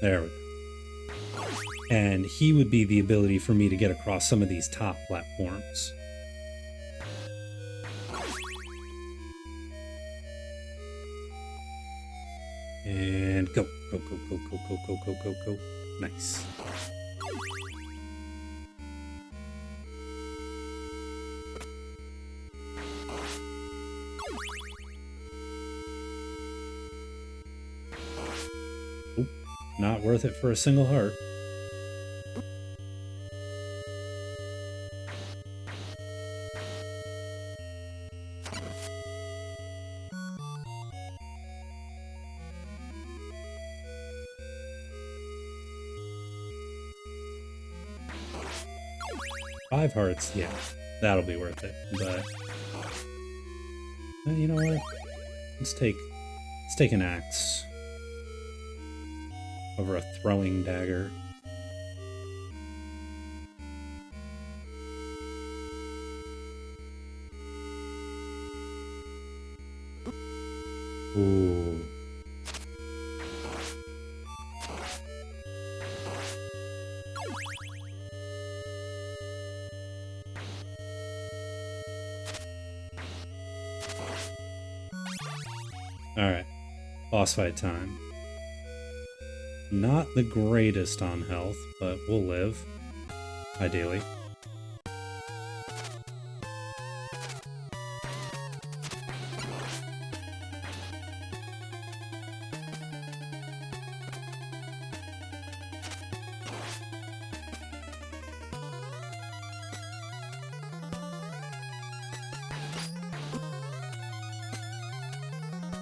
There we go. And he would be the ability for me to get across some of these top platforms. And go, go, go, go, go, go, go, go, go, go. Nice. Oop, not worth it for a single heart. Five hearts, yeah, that'll be worth it. But you know what? Let's take an axe over a throwing dagger. Alright, boss fight time. Not the greatest on health, but we'll live. Ideally.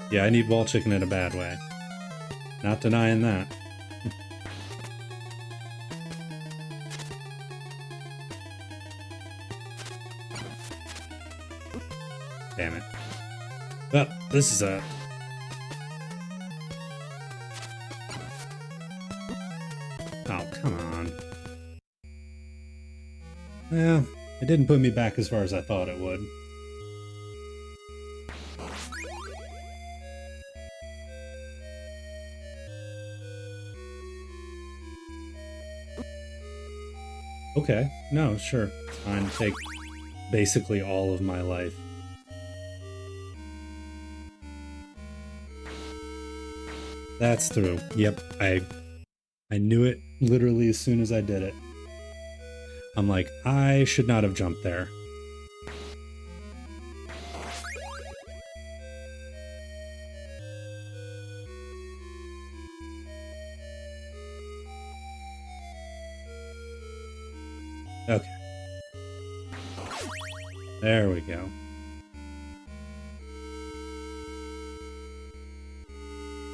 Yeah, I need wall chicken in a bad way. Not denying that. Damn it. Well, this is a... Oh, come on. Well, it didn't put me back as far as I thought it would. Okay, no, sure. It's fine. Take basically all of my life. That's through. Yep, I knew it literally as soon as I did it. I'm like, I should not have jumped there. Okay. There we go.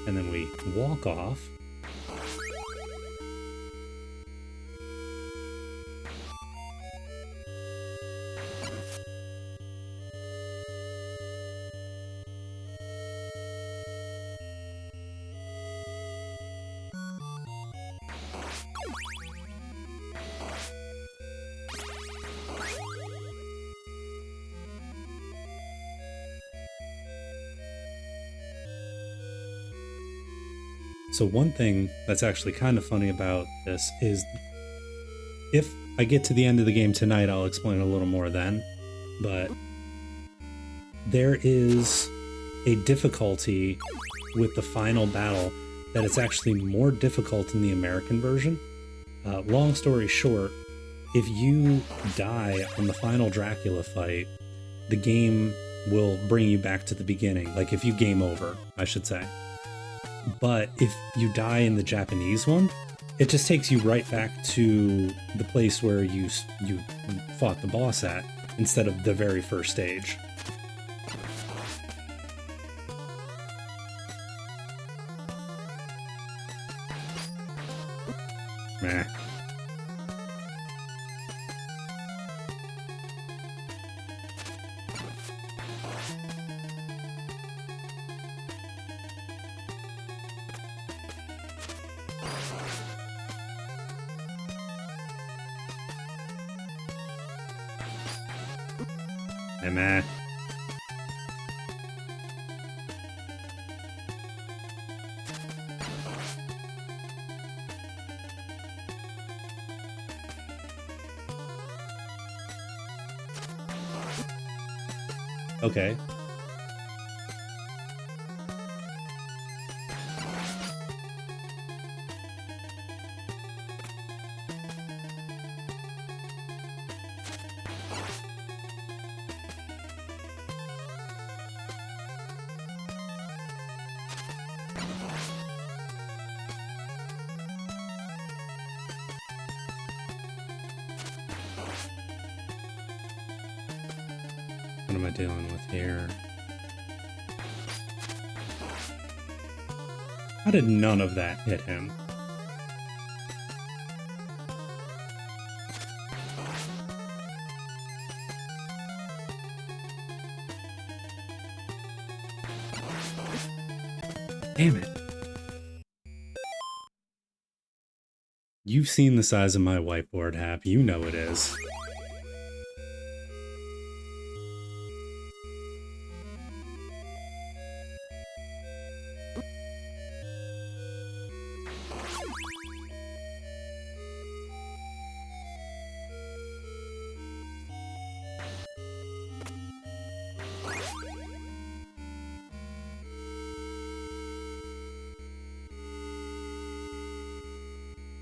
And then we walk off. So one thing that's actually kind of funny about this is if I get to the end of the game tonight, I'll explain a little more then, but there is a difficulty with the final battle that it's actually more difficult in the American version. Long story short, if you die on the final Dracula fight, the game will bring you back to the beginning. Like if you game over, I should say. But if you die in the Japanese one, it just takes you right back to the place where you fought the boss at, instead of the very first stage. Meh. Meh. Okay. What am I dealing with here? How did none of that hit him? Damn it. You've seen the size of my whiteboard, Hap. You know it is.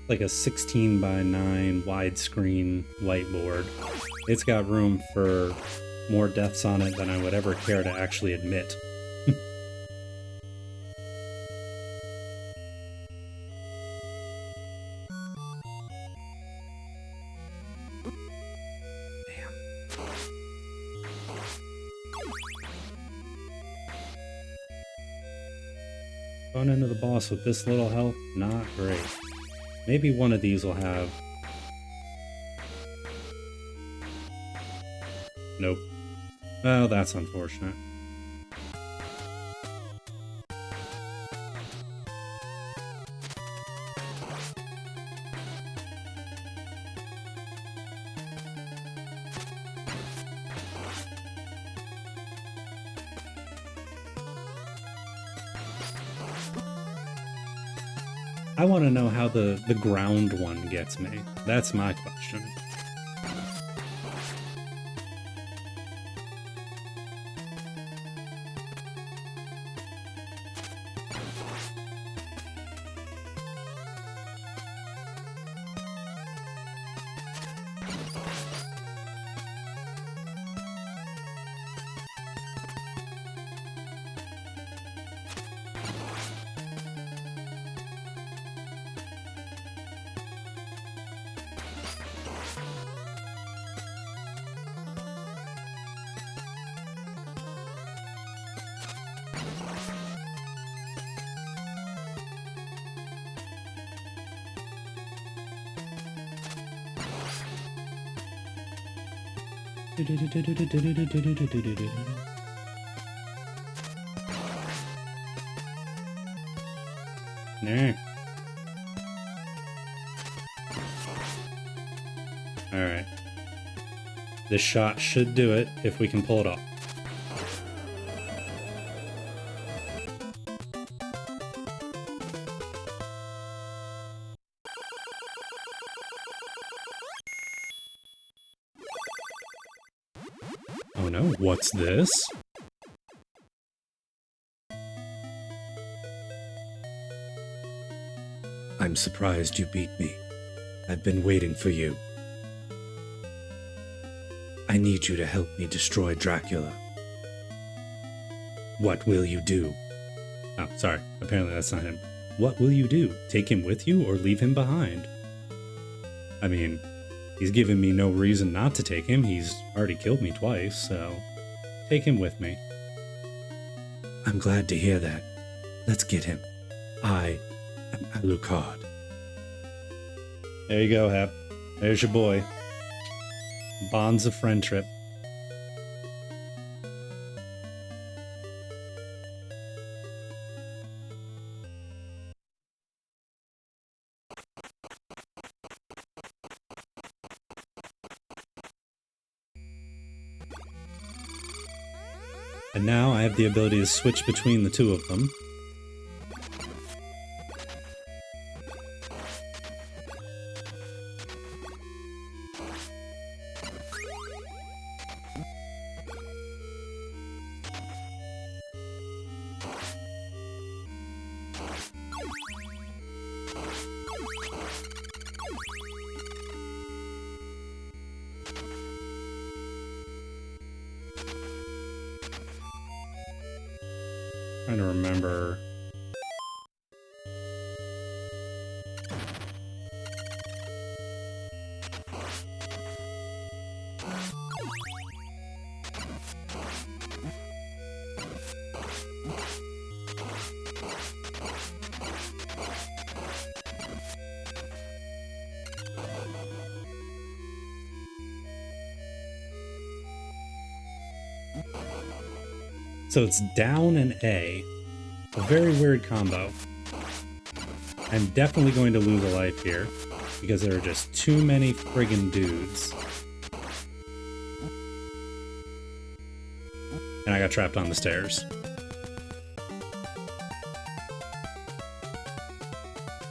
like a 16 by 9 widescreen whiteboard. It's got room for more deaths on it than I would ever care to actually admit. Going into the boss with this little health, not great. Maybe one of these will have... Nope. Oh, that's unfortunate. I want to know how the ground one gets me. That's my question. Nah. Alright. This shot should do it if we can pull it off. Oh no, what's this? I'm surprised you beat me. I've been waiting for you. I need you to help me destroy Dracula. What will you do? Oh, sorry. Apparently that's not him. What will you do? Take him with you or leave him behind? I mean, he's given me no reason not to take him. He's already killed me twice, so take him with me. I'm glad to hear that. Let's get him. I am Alucard. There you go, Hap. There's your boy. Bonds of friendship. And now I have the ability to switch between the two of them. Trying to remember. So it's down and A. A very weird combo. I'm definitely going to lose a life here because there are just too many friggin' dudes. And I got trapped on the stairs.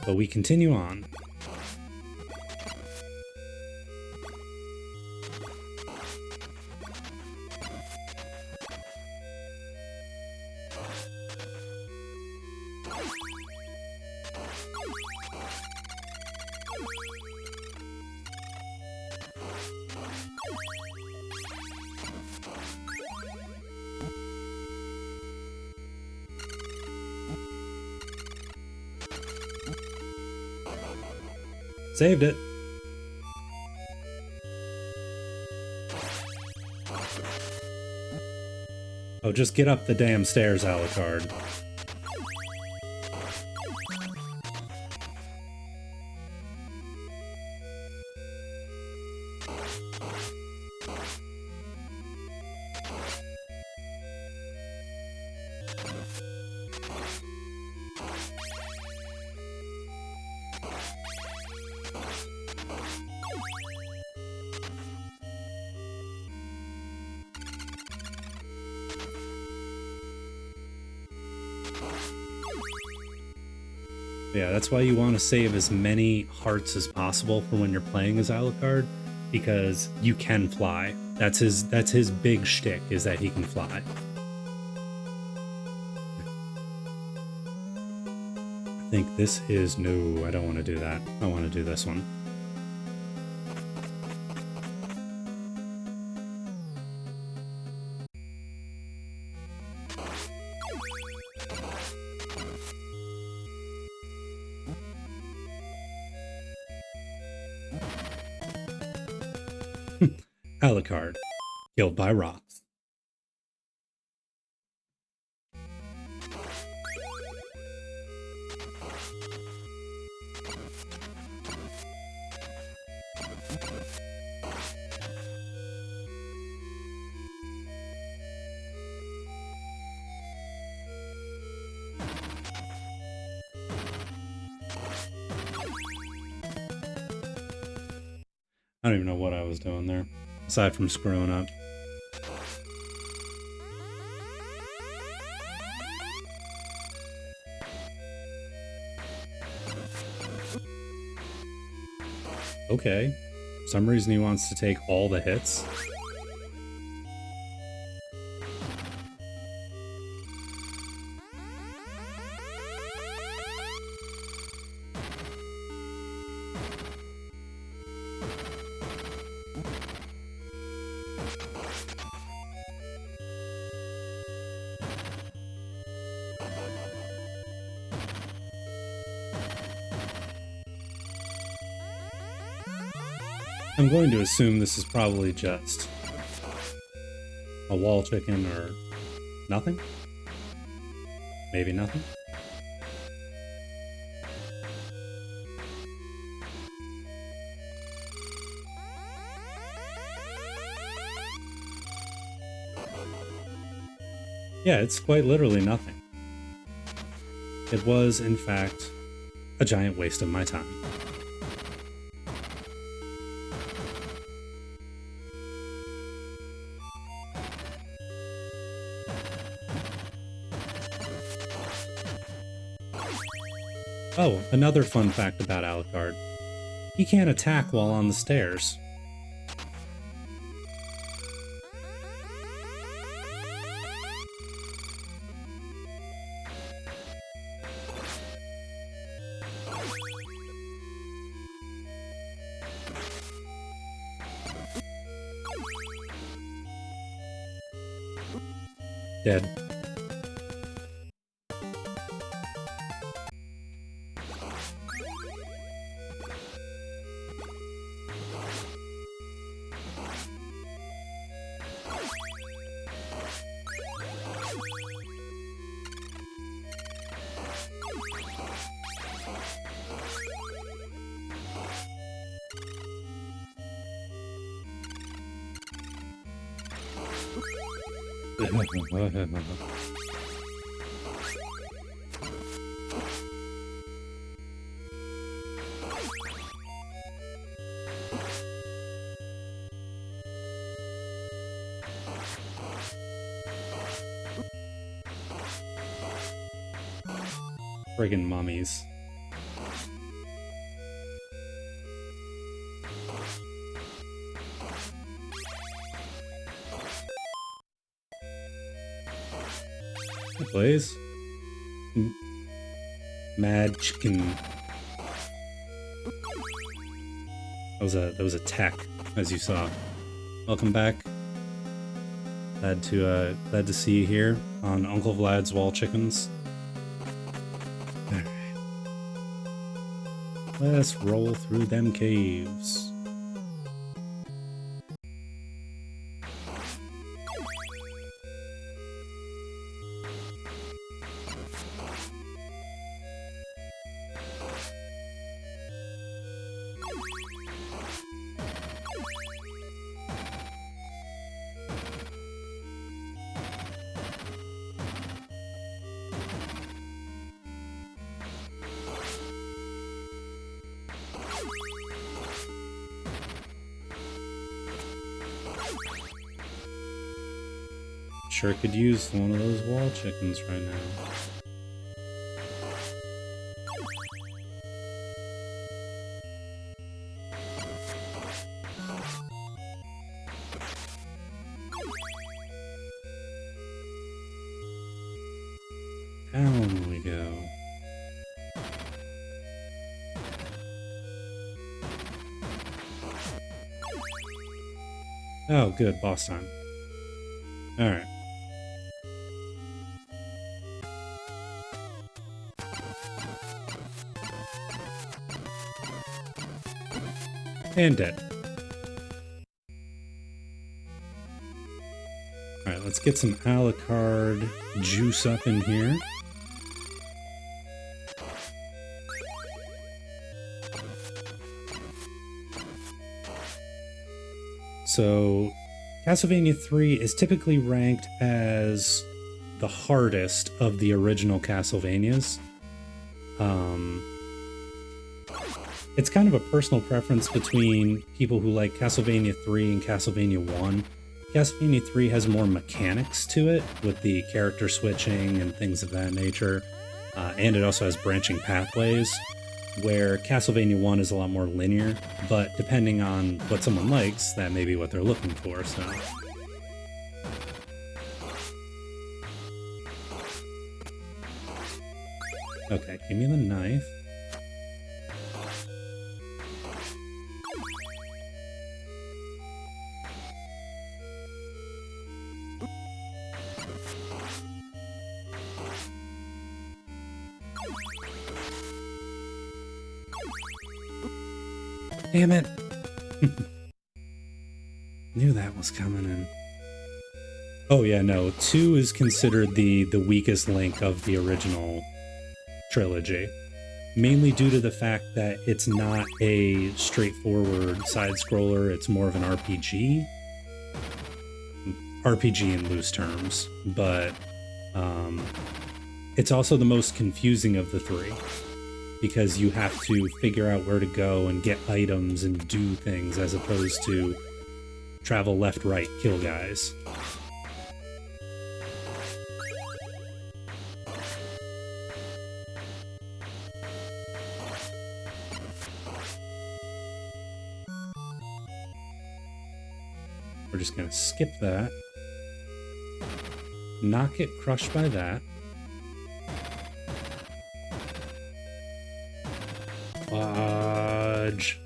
But we continue on. Saved it. Oh, just get up the damn stairs, Alucard. Yeah, that's why you want to save as many hearts as possible for when you're playing as Alucard, because you can fly. That's his big shtick, is that he can fly. I think this is... no, I don't want to do that. I want to do this one. Alucard, killed by rocks. I don't even know what I was doing there, aside from screwing up. Okay. For some reason he wants to take all the hits. I'm going to assume this is probably just a wall chicken or nothing. Maybe nothing. Yeah, it's quite literally nothing. It was, in fact, a giant waste of my time. Oh, another fun fact about Alucard. He can't attack while on the stairs. Dead. Friggin' mummies. Please. Mad chicken. That was a tech, as you saw. Welcome back. Glad to see you here on Uncle Vlad's Wall Chickens. Alright. Let's roll through them caves. Sure could use one of those wall chickens right now. Down we go. Oh, good, boss time. Alright. And dead. Alright, let's get some Alucard juice up in here. So, Castlevania 3 is typically ranked as the hardest of the original Castlevanias. It's kind of a personal preference between people who like Castlevania 3 and Castlevania 1. Castlevania 3 has more mechanics to it, with the character switching and things of that nature, and it also has branching pathways, where Castlevania 1 is a lot more linear, but depending on what someone likes, that may be what they're looking for, so... Okay, give me the knife. Damn it! Knew that was coming in. Oh yeah, no. 2 is considered the weakest link of the original trilogy. Mainly due to the fact that it's not a straightforward side-scroller, it's more of an RPG. RPG in loose terms, but it's also the most confusing of the 3. Because you have to figure out where to go and get items and do things as opposed to travel left, right, kill guys. We're just gonna skip that. Not get crushed by that. Fudge.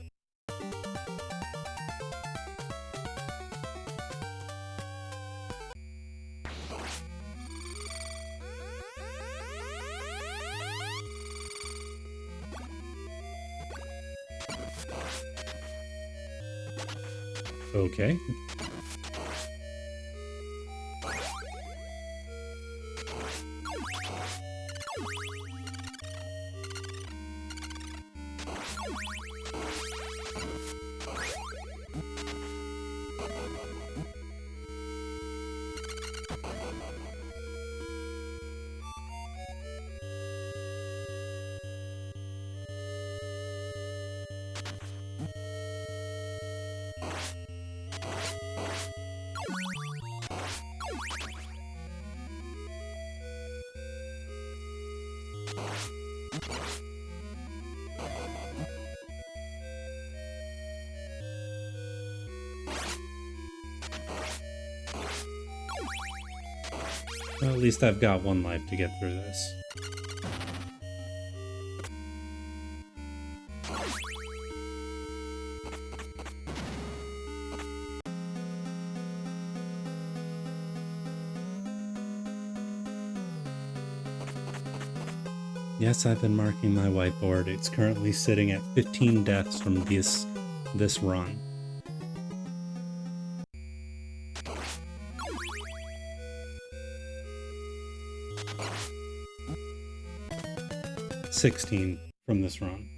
Okay. Well, at least I've got one life to get through this. Yes, I've been marking my whiteboard. It's currently sitting at 15 deaths from this run. $16 from this run.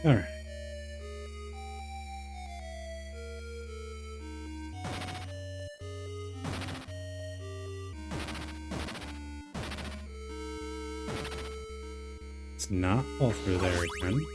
All right. Let's not fall through there again.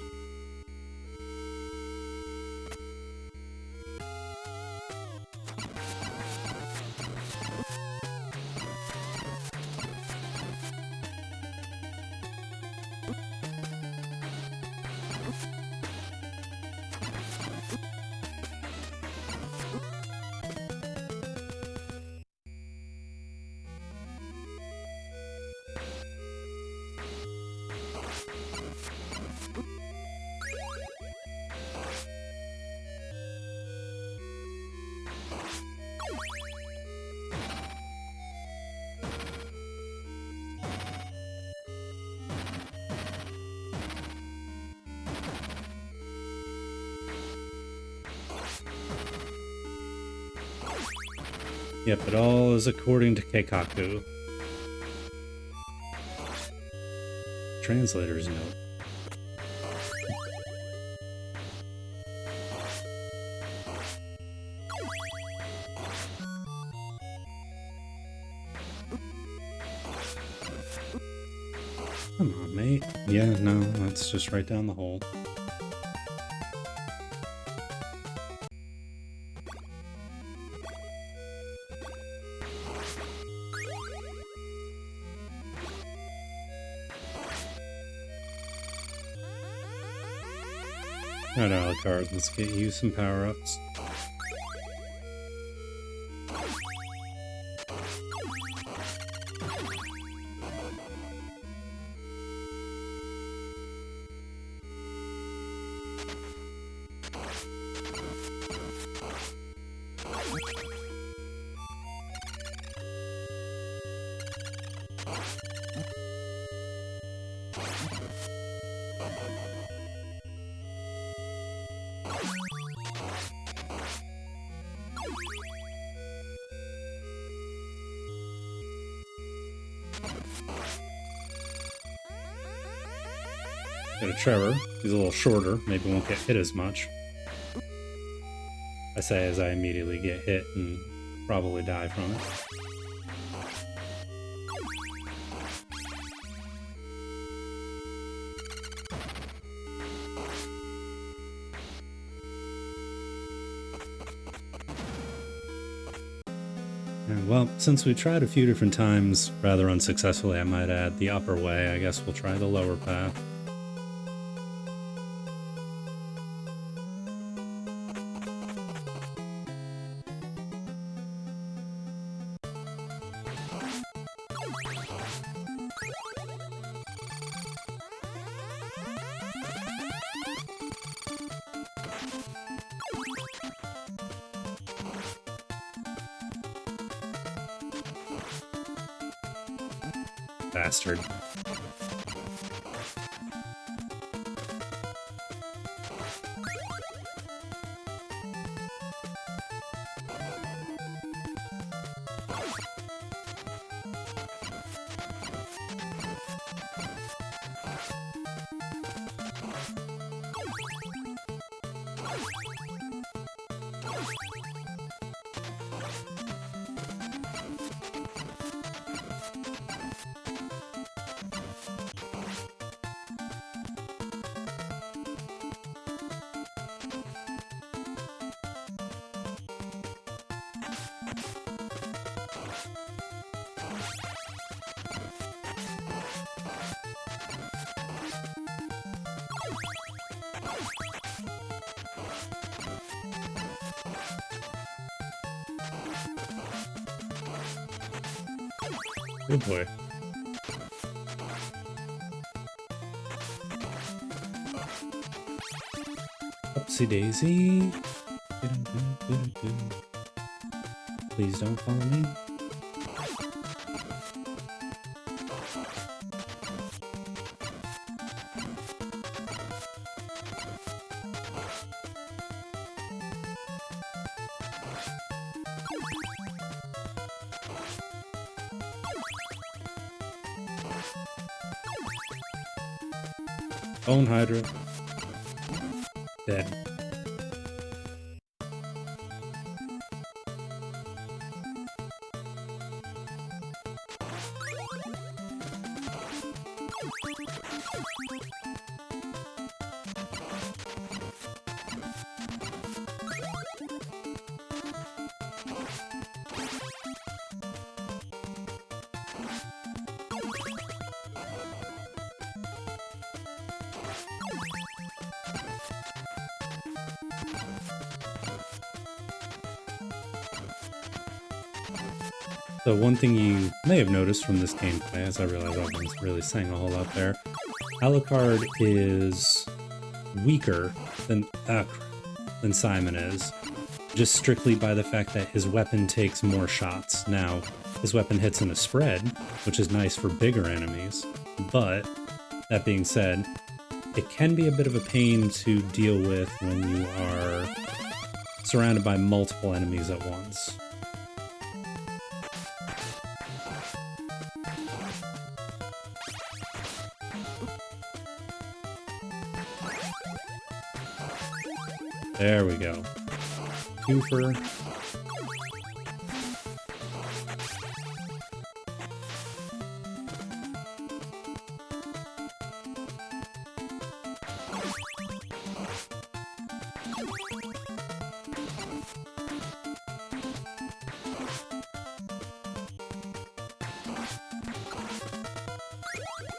Yep, it all is according to Keikaku. Translator's note. Come on, mate. Yeah, no, that's just right down the hole. Alright, Alucard, let's get you some power-ups. Got a Trevor. He's a little shorter. Maybe won't get hit as much. I say as I immediately get hit and probably die from it. Well, since we tried a few different times, rather unsuccessfully I might add, the upper way, I guess we'll try the lower path. Bastard. Oh boy. Upsy daisy. Please don't follow me. Bone Hydra. Dead. So one thing you may have noticed from this gameplay, as I realize I've been really saying a whole lot there, Alucard is weaker than Simon is, just strictly by the fact that his weapon takes more shots. Now, his weapon hits in a spread, which is nice for bigger enemies, but that being said, it can be a bit of a pain to deal with when you are surrounded by multiple enemies at once. There we go. Twofer.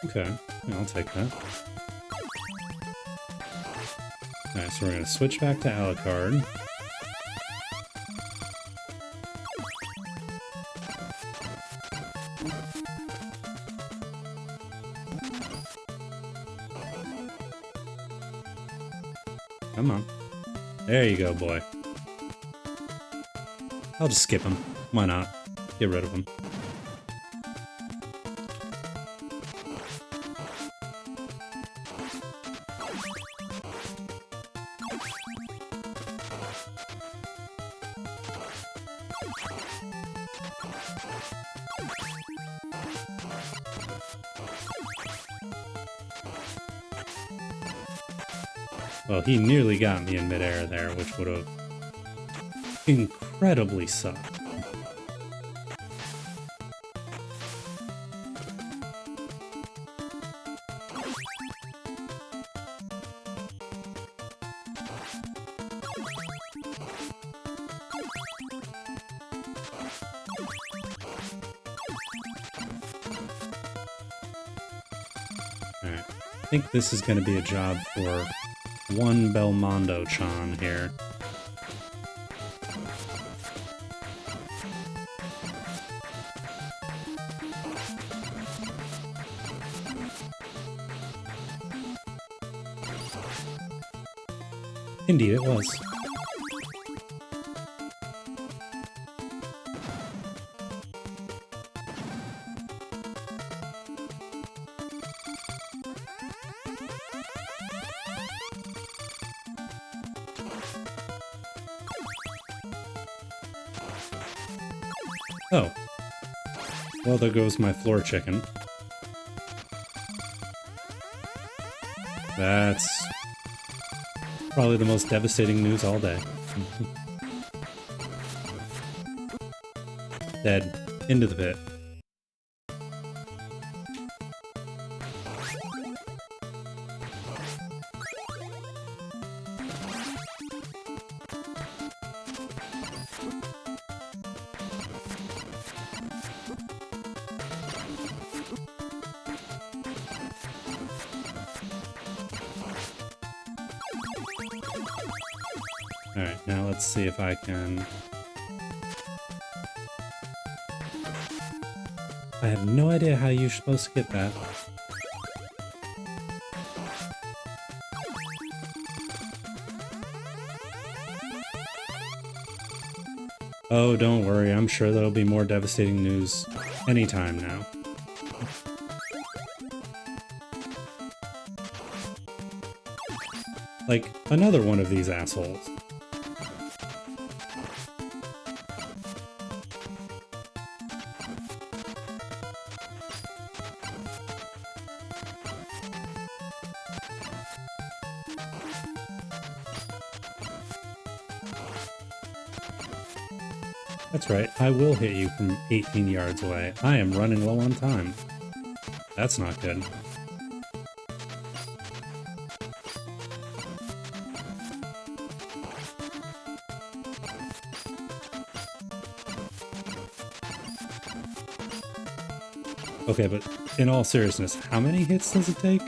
Okay, yeah, I'll take that. Alright, so we're going to switch back to Alucard. Come on. There you go, boy. I'll just skip him. Why not? Get rid of him. Well, he nearly got me in midair there, which would have incredibly sucked. Alright, I think this is going to be a job for one Belmondo-chan here. Indeed, it was. Oh. Well, there goes my floor chicken. That's probably the most devastating news all day. Dead. Into the pit. Alright, now let's see if I can... I have no idea how you're supposed to get that. Oh, don't worry. I'm sure there'll be more devastating news anytime now. Like, another one of these assholes. That's right, I will hit you from 18 yards away. I am running low on time. That's not good. Okay, but in all seriousness, how many hits does it take?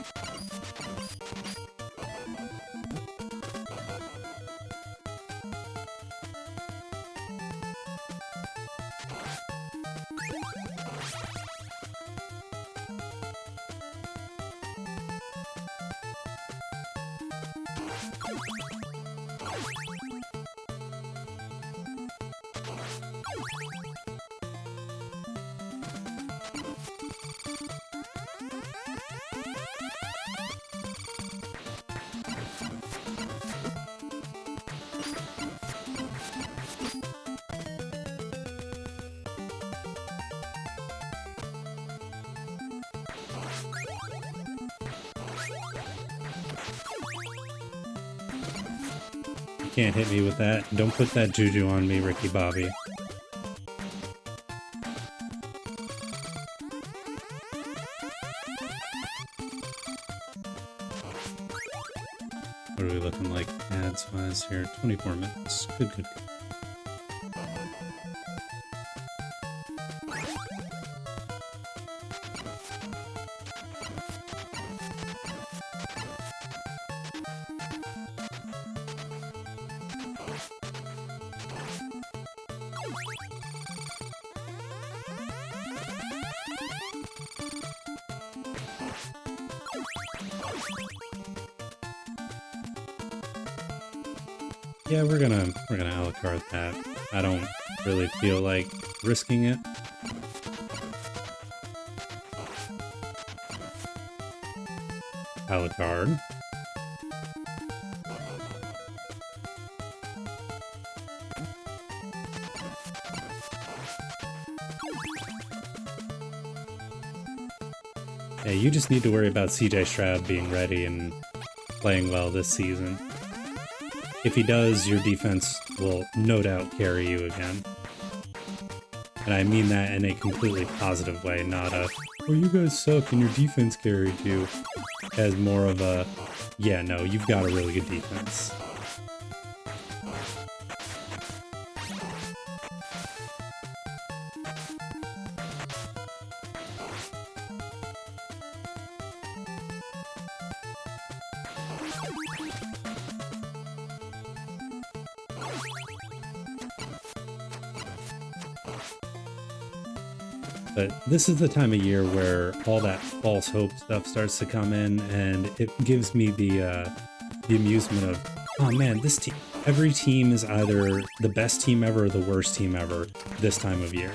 You can't hit me with that. Don't put that juju on me, Ricky Bobby. What are we looking like ads-wise here? 24 minutes. Good, good, good. Yeah, we're gonna a la carte that. I don't really feel like risking it. A la carte. Yeah, you just need to worry about CJ Stroud being ready and playing well this season. If he does, your defense will no doubt carry you again. And I mean that in a completely positive way, not a, oh, you guys suck and your defense carried you, as more of a, yeah, no, you've got a really good defense. But this is the time of year where all that false hope stuff starts to come in, and it gives me the amusement of, oh man, this team, every team is either the best team ever or the worst team ever this time of year.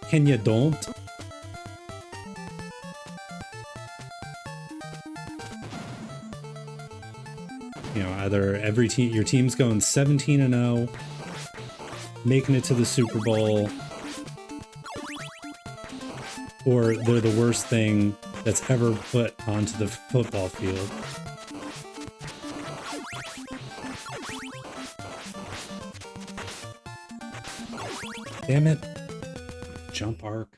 Can you don't? You know, either every team, your team's going 17-0, making it to the Super Bowl, or they're the worst thing that's ever put onto the football field. Damn it. Jump arc.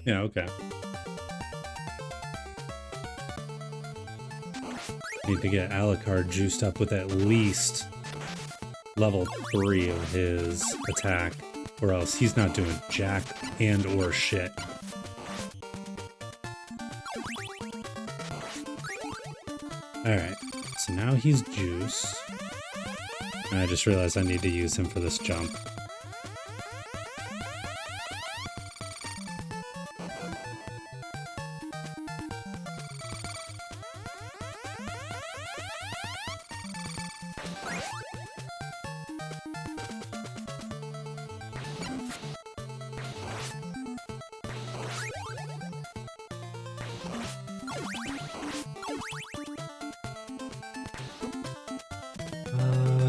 Yeah, okay. Need to get Alucard juiced up with at least level 3 of his attack, or else he's not doing jack and or shit. Alright, so now he's juiced. And I just realized I need to use him for this jump.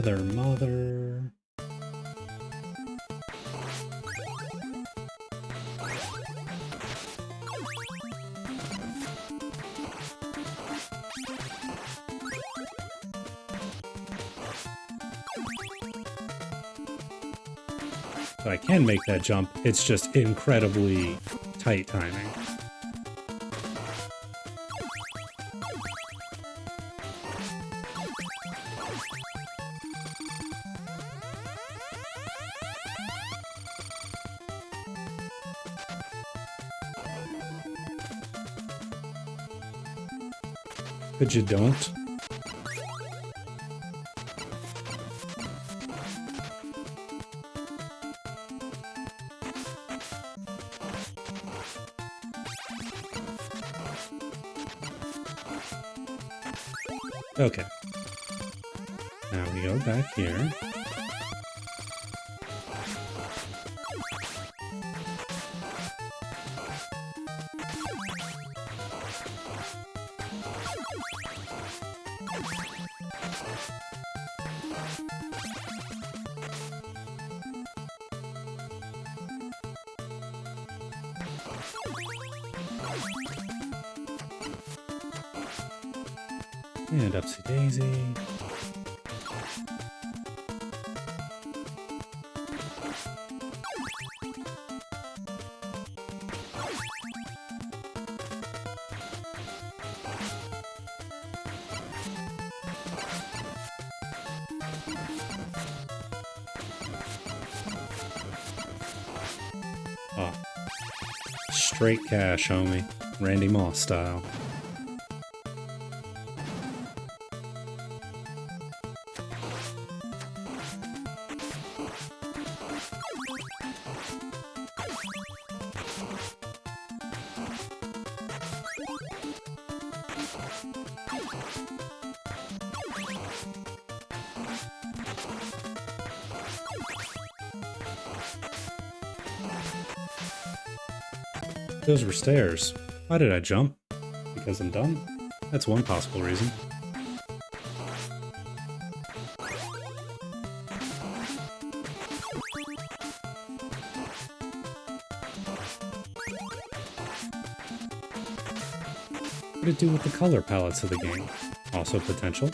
Their mother. So I can make that jump, it's just incredibly tight timing. But you don't? Okay. Now we go back here. And upsy daisy. Oh. Straight cash, homie. Randy Moss style. Those were stairs. Why did I jump? Because I'm dumb? That's one possible reason. What did it do with the color palettes of the game? Also potential.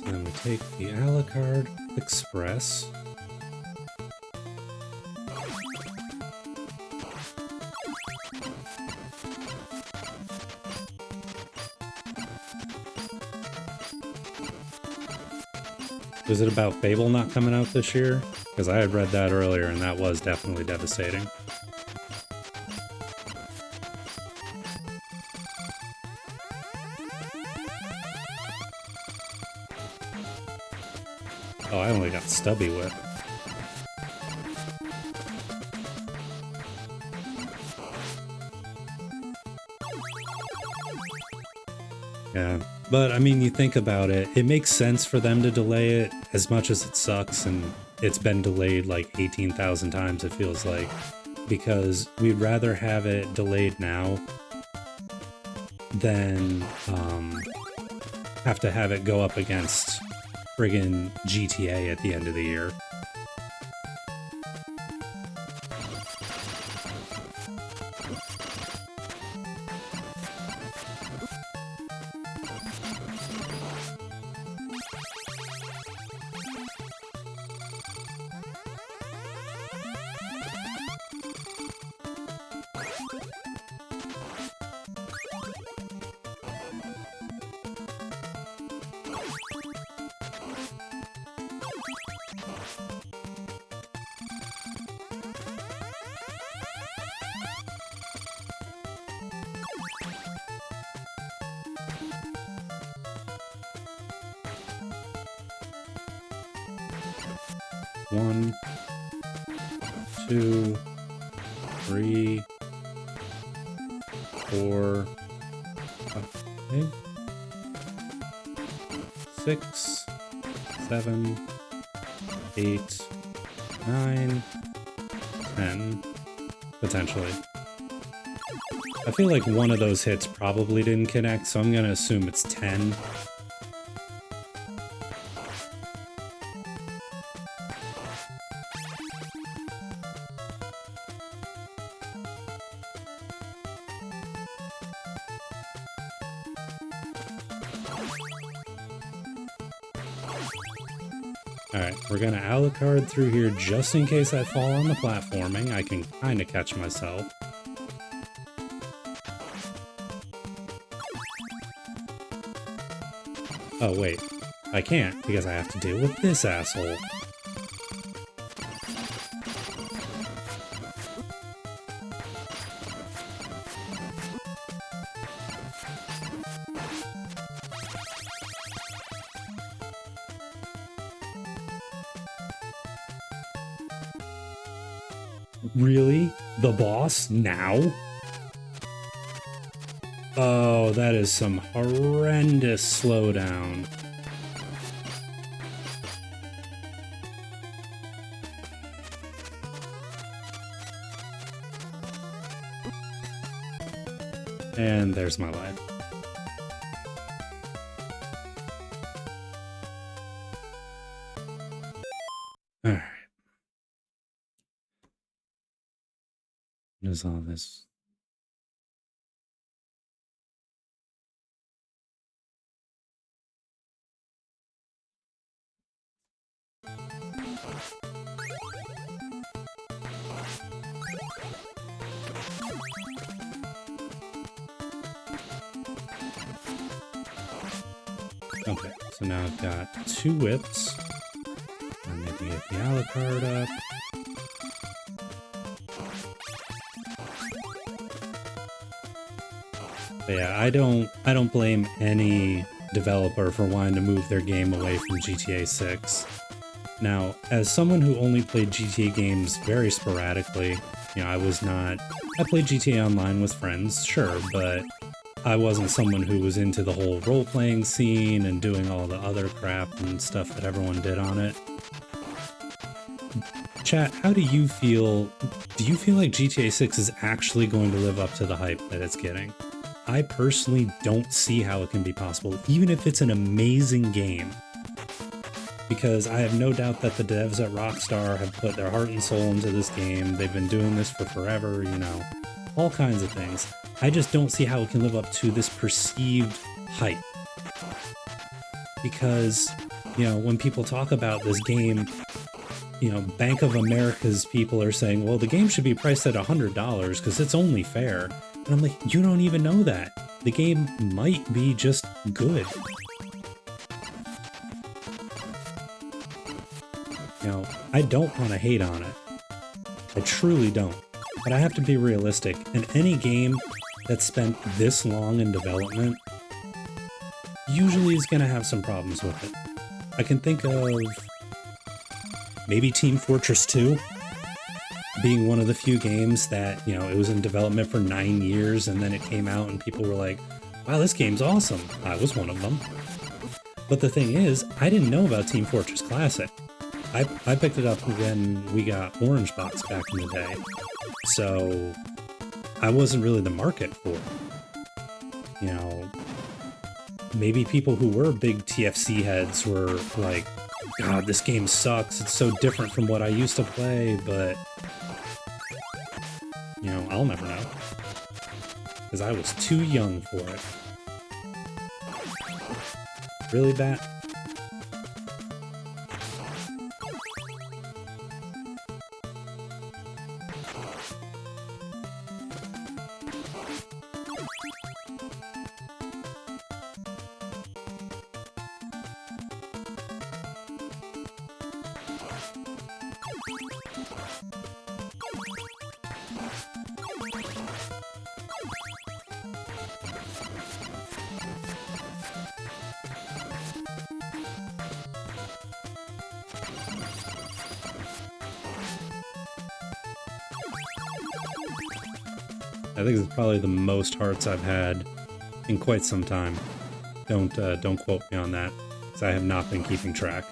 Then we take the Alucard Express. Was it about Fable not coming out this year? Because I had read that earlier and that was definitely devastating. Oh, I only got Stubby Whip. Yeah, but I mean, you think about it, it makes sense for them to delay it as much as it sucks, and it's been delayed like 18,000 times, it feels like, because we'd rather have it delayed now than have to have it go up against friggin' GTA at the end of the year. 1, 2, 3, 4, 5, 6, 7, 8, 9, 10, potentially. I feel like one of those hits probably didn't connect, so I'm gonna assume it's 10. Alright, we're gonna Alucard through here just in case I fall on the platforming. I can kinda catch myself. Oh wait, I can't because I have to deal with this asshole. Really? The boss? Now? Oh, that is some horrendous slowdown. And there's my life. Alright. What is all this? Okay, so now I've got 2 whips. And maybe get the Alucard up. But yeah, I don't blame any developer for wanting to move their game away from GTA 6. Now, as someone who only played GTA games very sporadically, you know, I played GTA Online with friends, sure, but I wasn't someone who was into the whole role-playing scene and doing all the other crap and stuff that everyone did on it. Chat, how do you feel? Do you feel like GTA 6 is actually going to live up to the hype that it's getting? I personally don't see how it can be possible, even if it's an amazing game. Because I have no doubt that the devs at Rockstar have put their heart and soul into this game. They've been doing this for forever, you know, all kinds of things. I just don't see how it can live up to this perceived hype. Because, you know, when people talk about this game, you know, Bank of America's people are saying, well, the game should be priced at $100 because it's only fair. And I'm like, you don't even know that. The game might be just good. You know, I don't want to hate on it. I truly don't. But I have to be realistic. And any game that's spent this long in development usually is going to have some problems with it. I can think of maybe Team Fortress 2 being one of the few games that, you know, it was in development for 9 years and then it came out and people were like, wow, this game's awesome. I was one of them. But the thing is, I didn't know about Team Fortress Classic. I picked it up when we got Orange Box back in the day. So I wasn't really the market for it. You know, maybe people who were big TFC heads were like, God, this game sucks. It's so different from what I used to play, but you know, I'll never know. Because I was too young for it. Really, Bat? I think it's probably the most hearts I've had in quite some time. Don't quote me on that, because I have not been keeping track.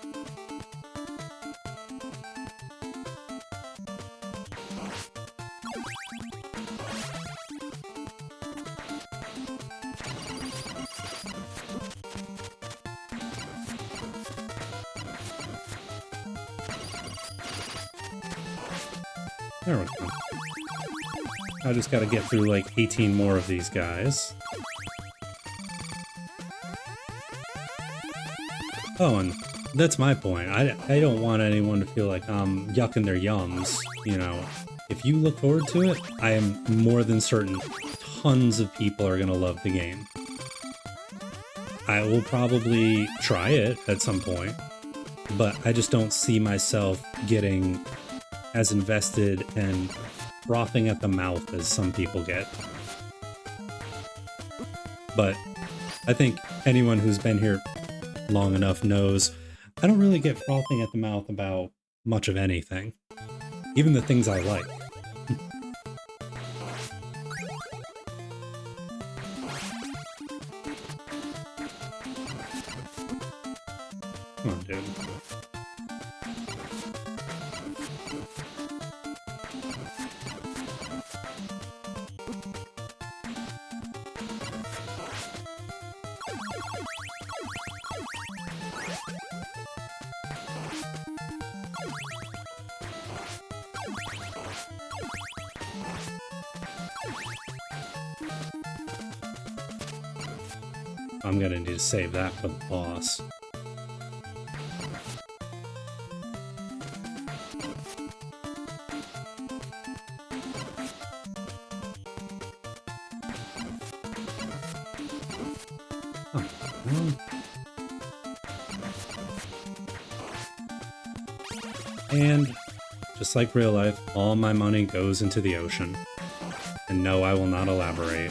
There we go. I just gotta get through like 18 more of these guys. Oh, and that's my point. I don't want anyone to feel like I'm yucking their yums, you know. If you look forward to it, I am more than certain tons of people are gonna love the game. I will probably try it at some point, but I just don't see myself getting as invested and frothing at the mouth as some people get. But I think anyone who's been here long enough knows I don't really get frothing at the mouth about much of anything. Even the things I like. Come on, dude. I'm gonna need to save that for the boss. Oh, well. And just like real life, all my money goes into the ocean. And no, I will not elaborate.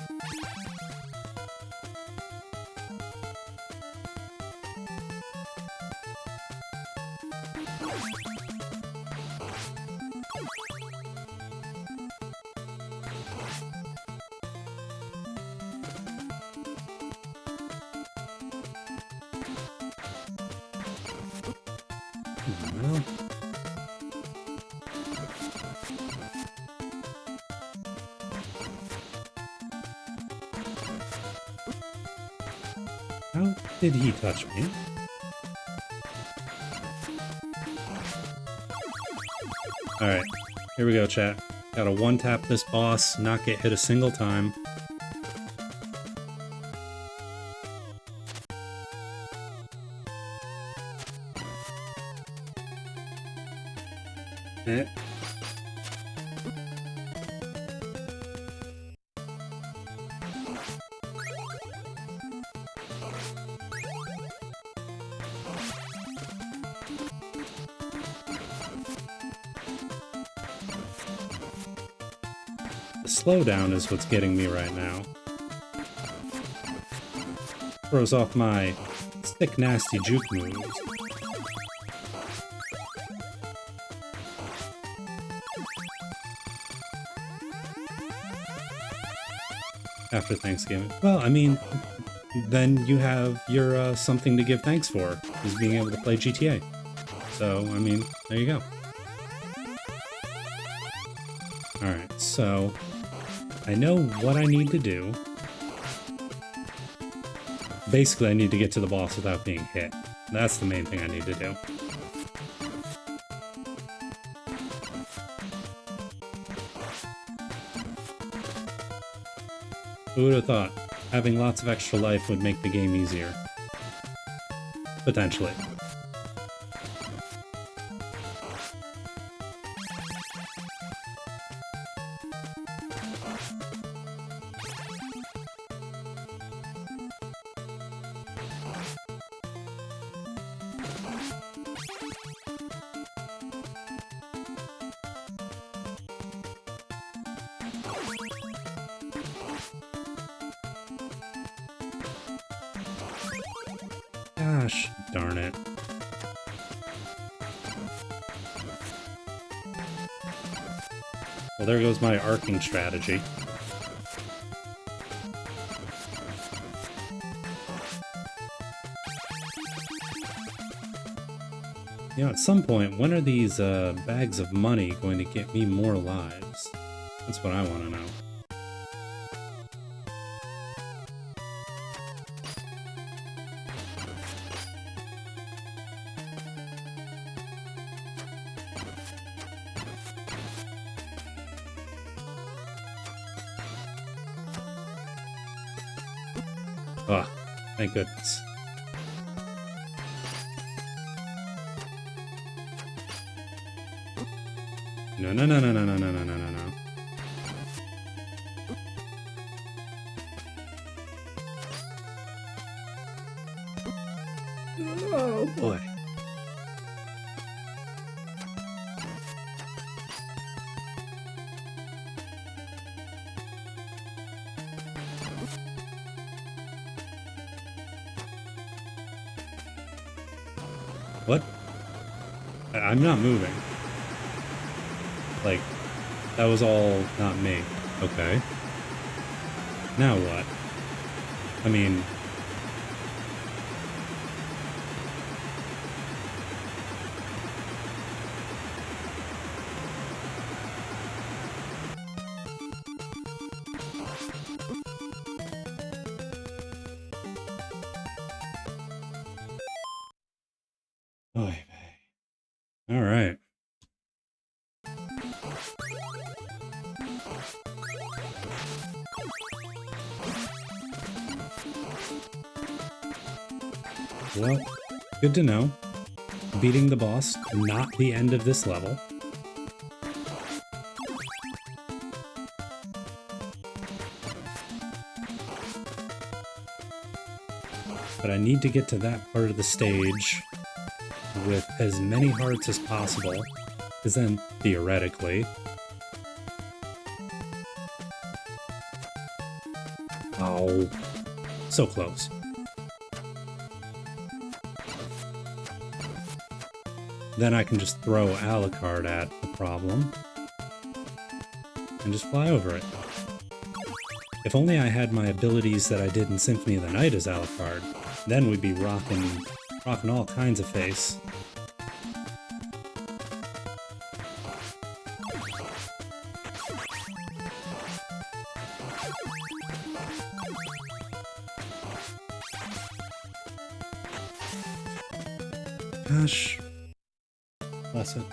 Well. How did he touch me? Alright, here we go, chat. Gotta one-tap this boss, not get hit a single time. Eh. The slowdown is what's getting me right now. Throws off my sick, nasty juke moves. After Thanksgiving. Well, I mean, then you have your something to give thanks for, is being able to play GTA. So, I mean, there you go. Alright, so I know what I need to do. Basically, I need to get to the boss without being hit. That's the main thing I need to do. Who would have thought having lots of extra life would make the game easier? Potentially. Gosh darn it. Well, there goes my arcing strategy. You know, at some point, when are these bags of money going to get me more lives? That's what I want to know. Oh, thank goodness. No, no, no, no, no, no, no, no, no, no, no. Oh, boy. What? I'm not moving. Like, that was all not me. Okay. Now what? I mean... Oy vey. All right. Well, good to know. Beating the boss, not the end of this level. But I need to get to that part of the stage with as many hearts as possible, because then, theoretically... Oh, so close. Then I can just throw Alucard at the problem and just fly over it. If only I had my abilities that I did in Symphony of the Night as Alucard, then we'd be rocking all kinds of face. Gosh. Bless it.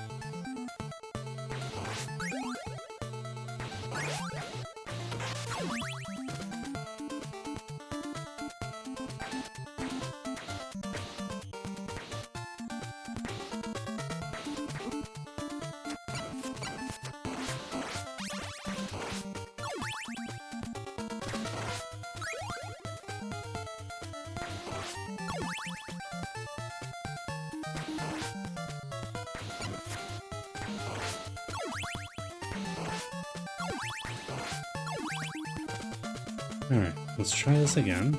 Alright, let's try this again.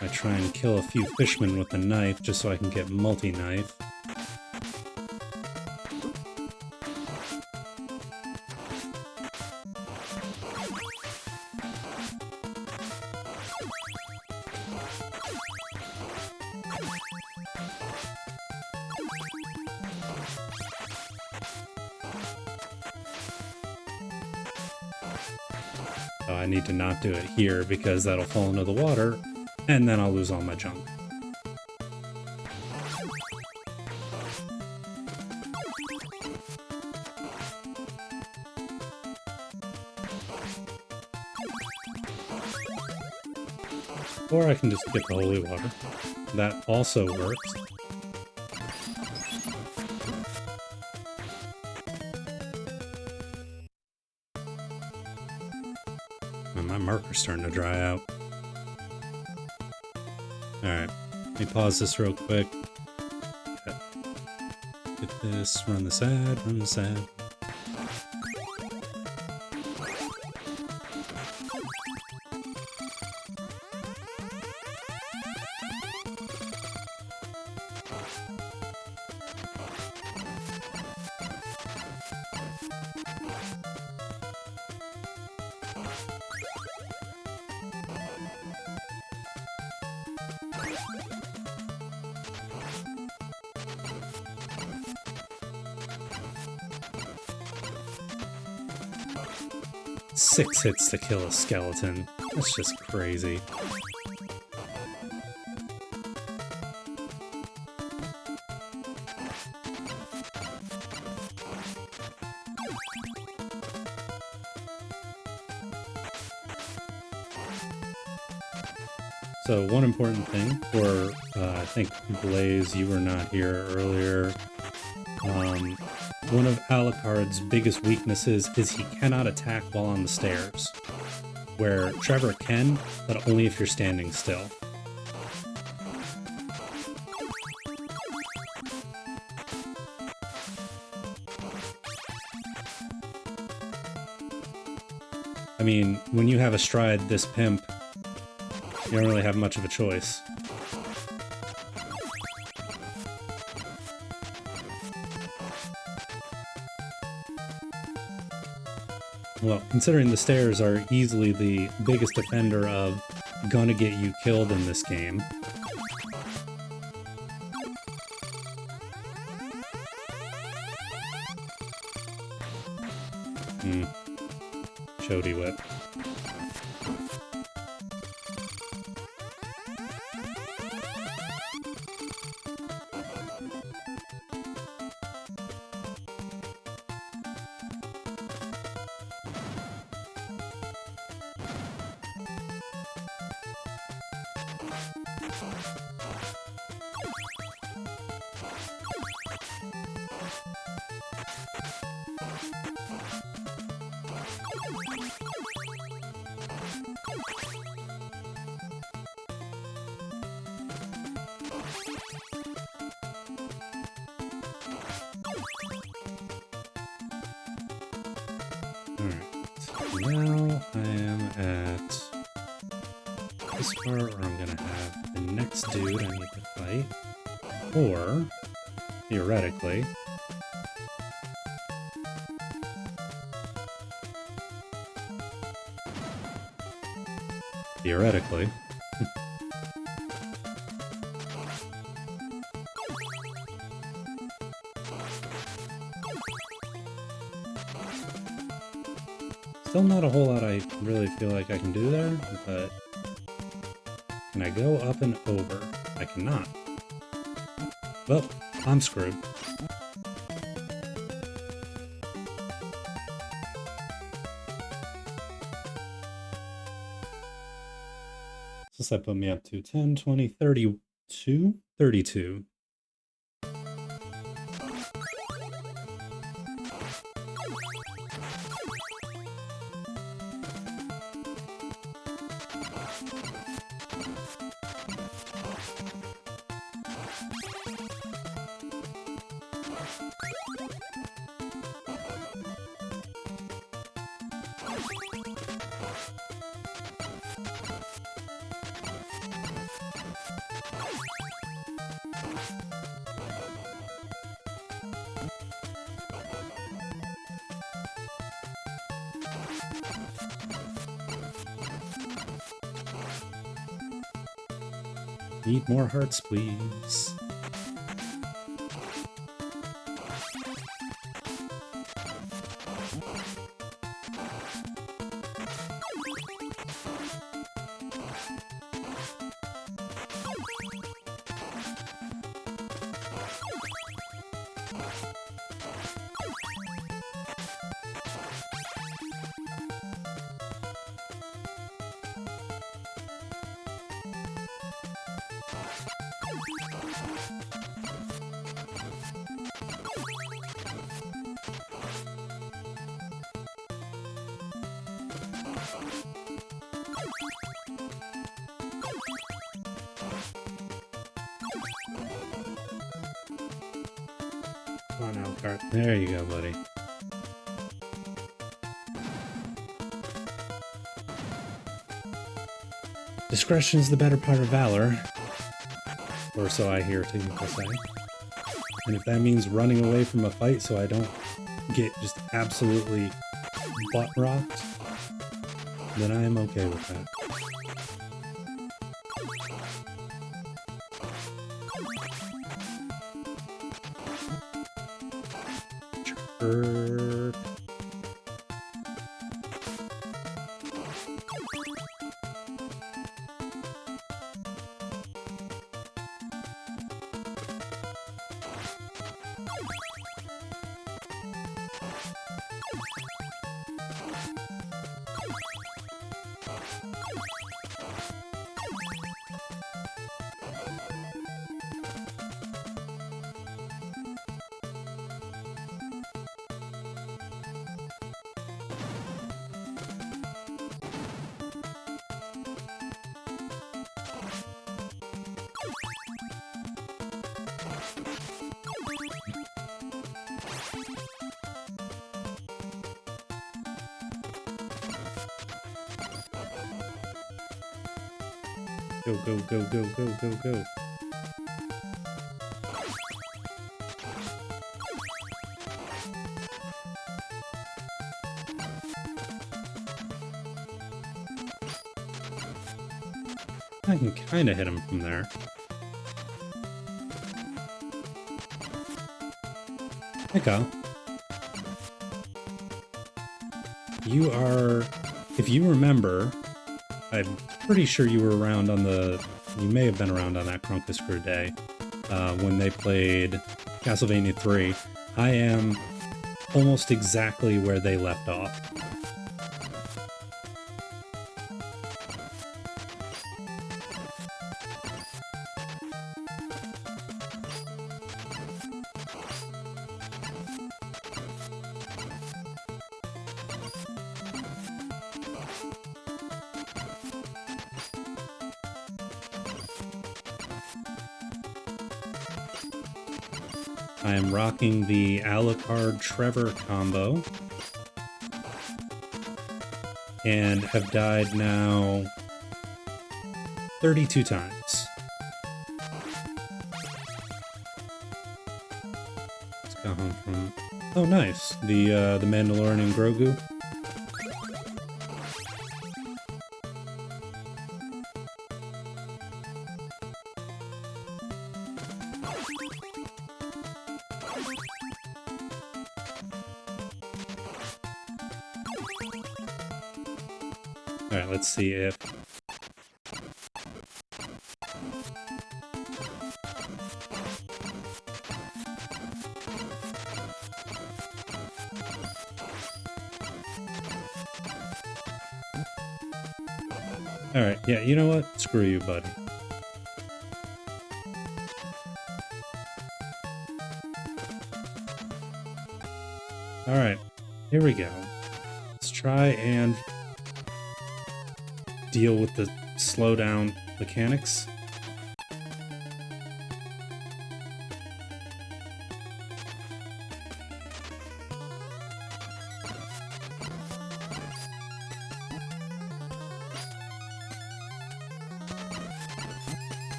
I try and kill a few fishmen with a knife just so I can get multi-knife. So I need to not do it here because that'll fall into the water, and then I'll lose all my junk. Or I can just get the holy water. That also works. And my marker's starting to dry out. Alright, let me pause this real quick. Get this, run this ad, run this ad. 6 hits to kill a skeleton. That's just crazy. So one important thing for, I think, Blaze, you were not here earlier. One of Alucard's biggest weaknesses is he cannot attack while on the stairs, where Trevor can, but only if you're standing still. I mean, when you have astride this pimp, you don't really have much of a choice. Well, considering the stairs are easily the biggest offender of gonna get you killed in this game. Chody whip. Now I am at this part where I'm gonna have the next dude I need to fight, or theoretically, still not a whole lot I really feel like I can do there, but can I go up and over? I cannot. Well, I'm screwed. So that put me up to 10, 20, 32? 32. Need more hearts, please. Come on, Alucard. There you go, buddy. Discretion is the better part of valor. Or so I hear people say. And if that means running away from a fight so I don't get just absolutely butt rocked, then I am okay with that. Jerk. Go, go, go, go, go, go, go. I can kind of hit him from there. Hey, Kyle. You are, if you remember, I'm pretty sure you were around on you may have been around on that Crunkus Crew day when they played Castlevania 3. I am almost exactly where they left off. I am rocking the Alucard Trevor combo and have died now 32 times. Let's go home from... Oh, nice. The Mandalorian and Grogu. Alright, let's see if... Alright, yeah, you know what? Screw you, buddy. Alright, here we go. Let's try and deal with the slowdown mechanics.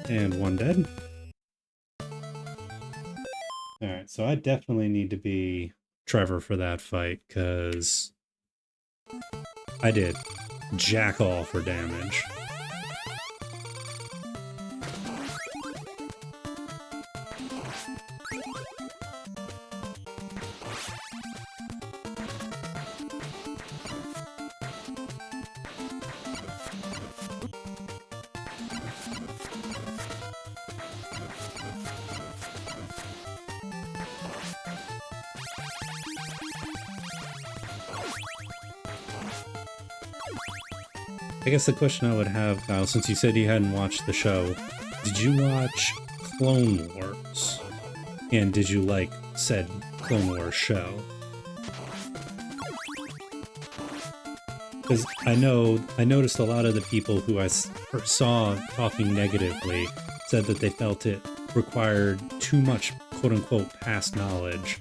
And one dead. Alright, so I definitely need to be Trevor for that fight, because I did jack all for damage. I guess the question I would have, Kyle, since you said you hadn't watched the show, did you watch Clone Wars? And did you like said Clone Wars show? Because I noticed a lot of the people who I saw talking negatively said that they felt it required too much quote-unquote past knowledge.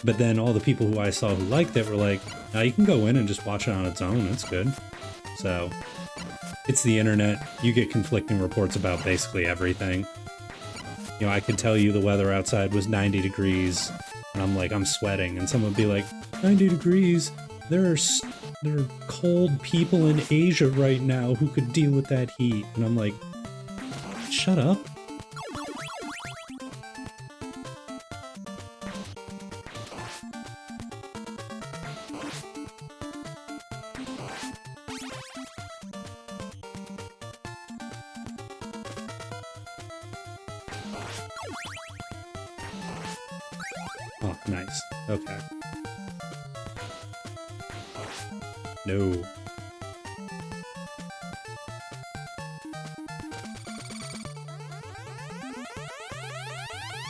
But then all the people who I saw who liked it were like, now you can go in and just watch it on its own, it's good. So, it's the internet. You get conflicting reports about basically everything. You know, I could tell you the weather outside was 90 degrees, and I'm like, I'm sweating, and someone would be like, 90 degrees? There are cold people in Asia right now who could deal with that heat. And I'm like, shut up. Oh, nice. Okay. No.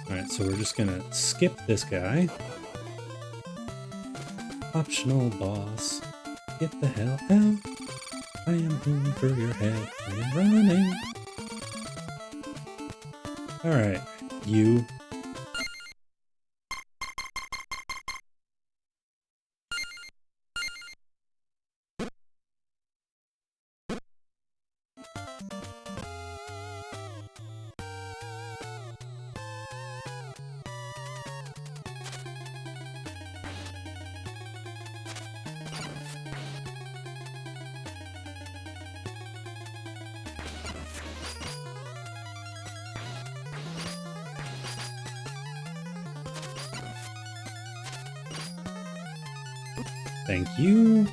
Alright, so we're just gonna skip this guy. Optional boss. Get the hell out. I am over your head. I am running. Alright, you. Thank you.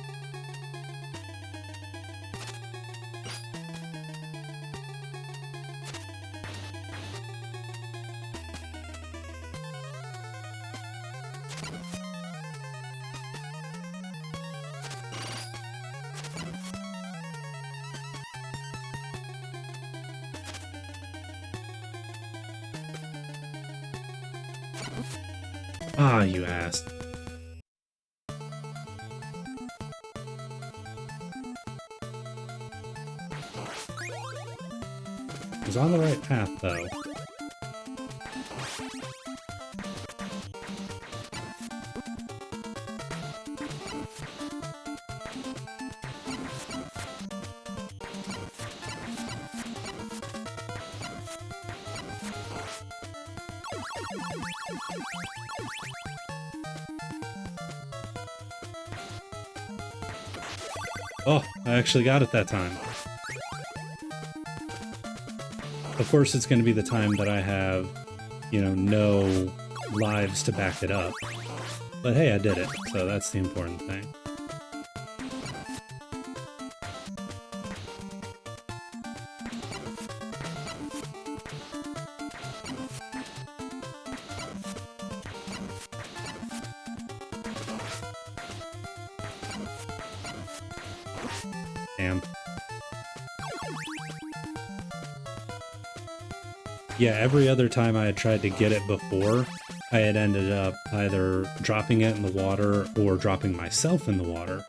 Ah, you asked. I was on the right path, though. Oh, I actually got it that time. Of course, it's going to be the time that I have, you know, no lives to back it up. But hey, I did it, so that's the important thing. Damn. Yeah, every other time I had tried to get it before, I had ended up either dropping it in the water or dropping myself in the water.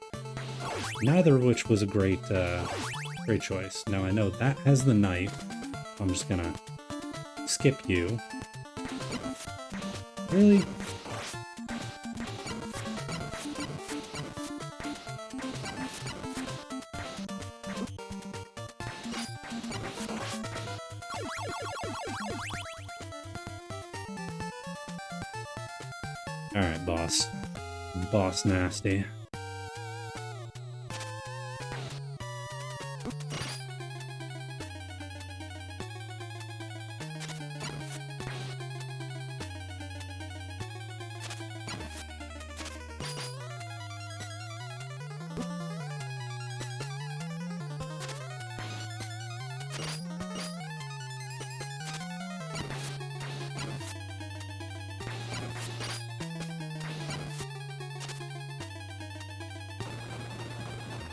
Neither of which was a great choice. Now I know that has the knife. I'm just gonna skip you. Really? Alright, boss. Boss nasty.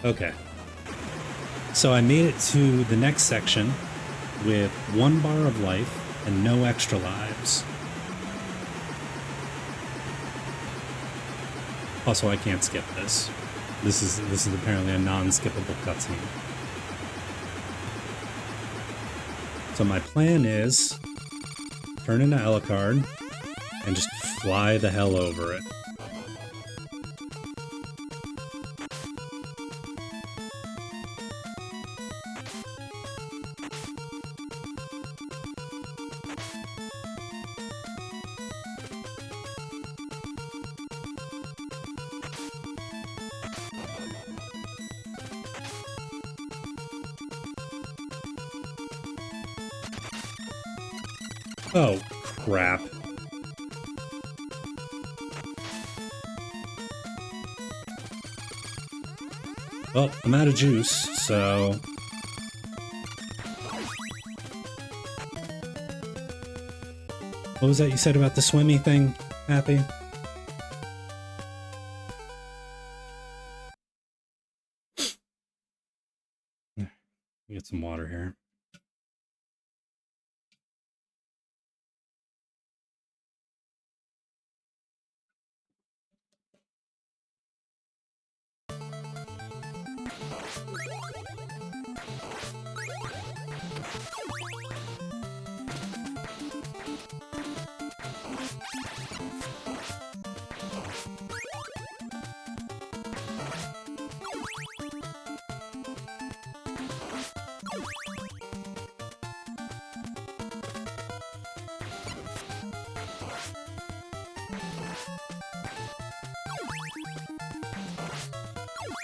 Okay. So I made it to the next section with 1 bar of life and no extra lives. Also, I can't skip this. This is apparently a non-skippable cutscene. So my plan is turn into Alucard and just fly the hell over it. Oh, crap. Well, I'm out of juice, so... What was that you said about the swimmy thing, Happy? Get some water here.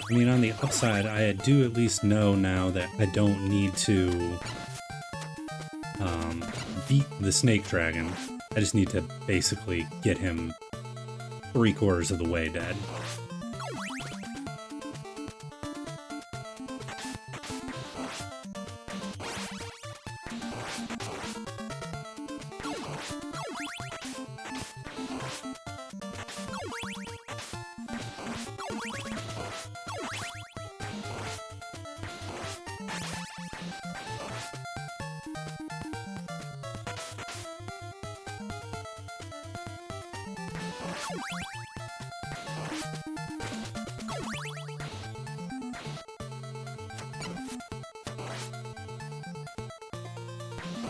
I mean, on the upside, I do at least know now that I don't need to beat the snake dragon. I just need to basically get him 3/4 of the way dead.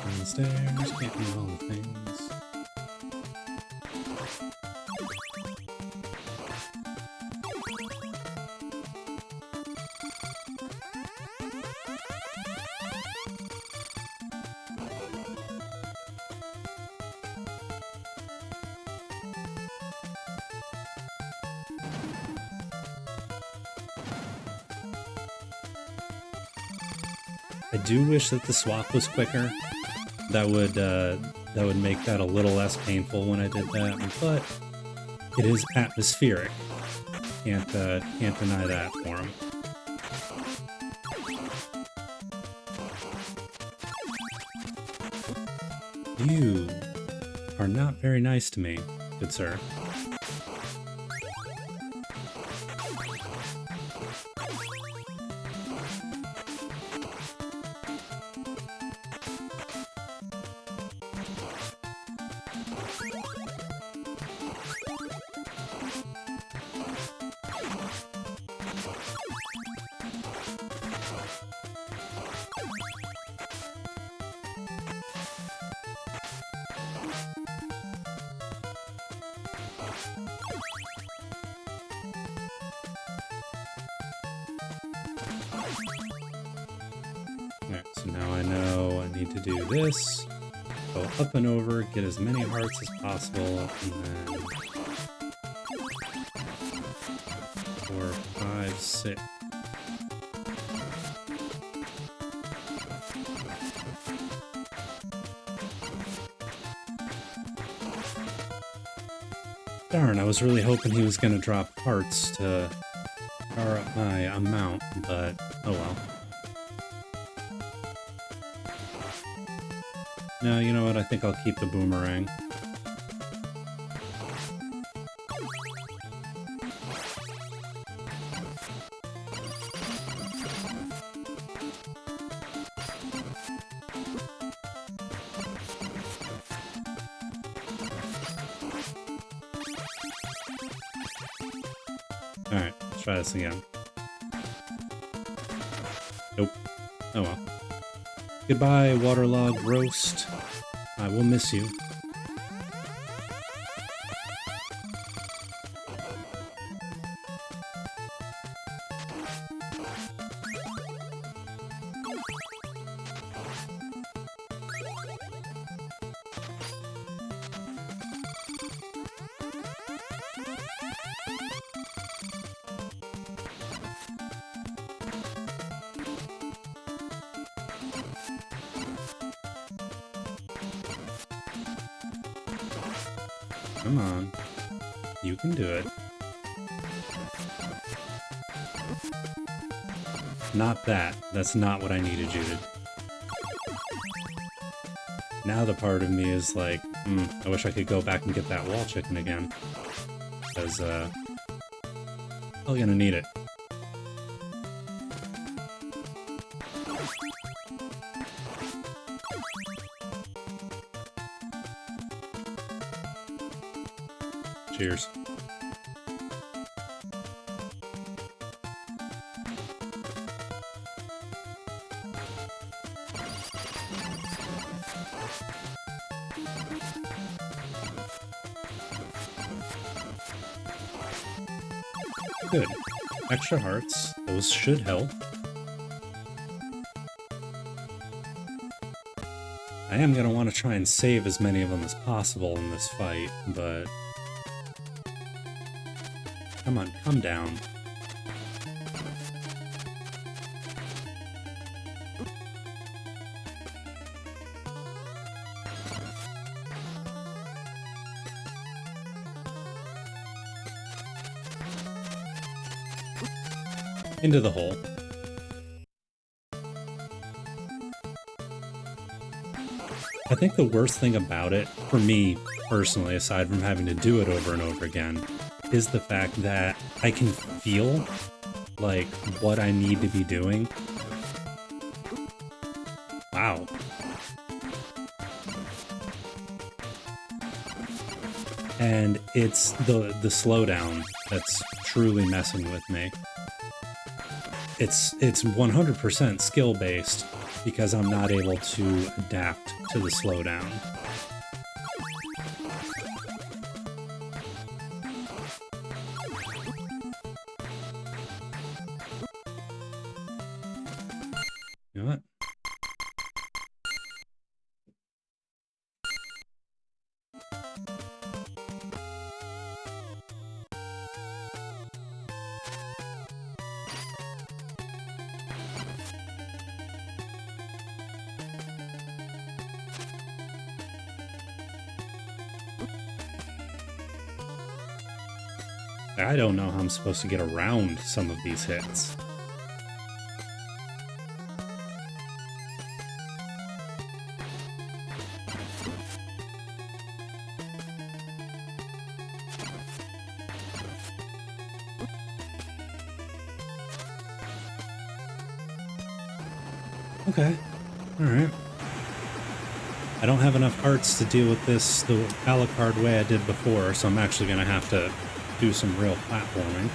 Downstairs, getting all the things. I do wish that the swap was quicker. That would make that a little less painful when I did that, but it is atmospheric. Can't deny that for him. You are not very nice to me, good sir. Alright, so now I know I need to do this. Go up and over, get as many hearts as possible, and then 4, 5, 6. Darn, I was really hoping he was going to drop hearts to power up my amount, but oh well. No, you know what? I think I'll keep the boomerang. Alright, let's try this again. Nope. Oh well. Goodbye, waterlogged roast. I will miss you. Come on. You can do it. Not that. That's not what I needed you to. Now the part of me is like, I wish I could go back and get that wall chicken again. Because, I'm gonna need it. Cheers. Good. Extra hearts. Those should help. I am going to want to try and save as many of them as possible in this fight, but... Come on, come down. Into the hole. I think the worst thing about it, for me personally, aside from having to do it over and over again, is the fact that I can feel, like, what I need to be doing. Wow. And it's the slowdown that's truly messing with me. It's 100% skill based because I'm not able to adapt to the slowdown. You know what? I don't know how I'm supposed to get around some of these hits. Okay, alright. I don't have enough hearts to deal with this the Alucard way I did before, so I'm actually going to have to do some real platforming.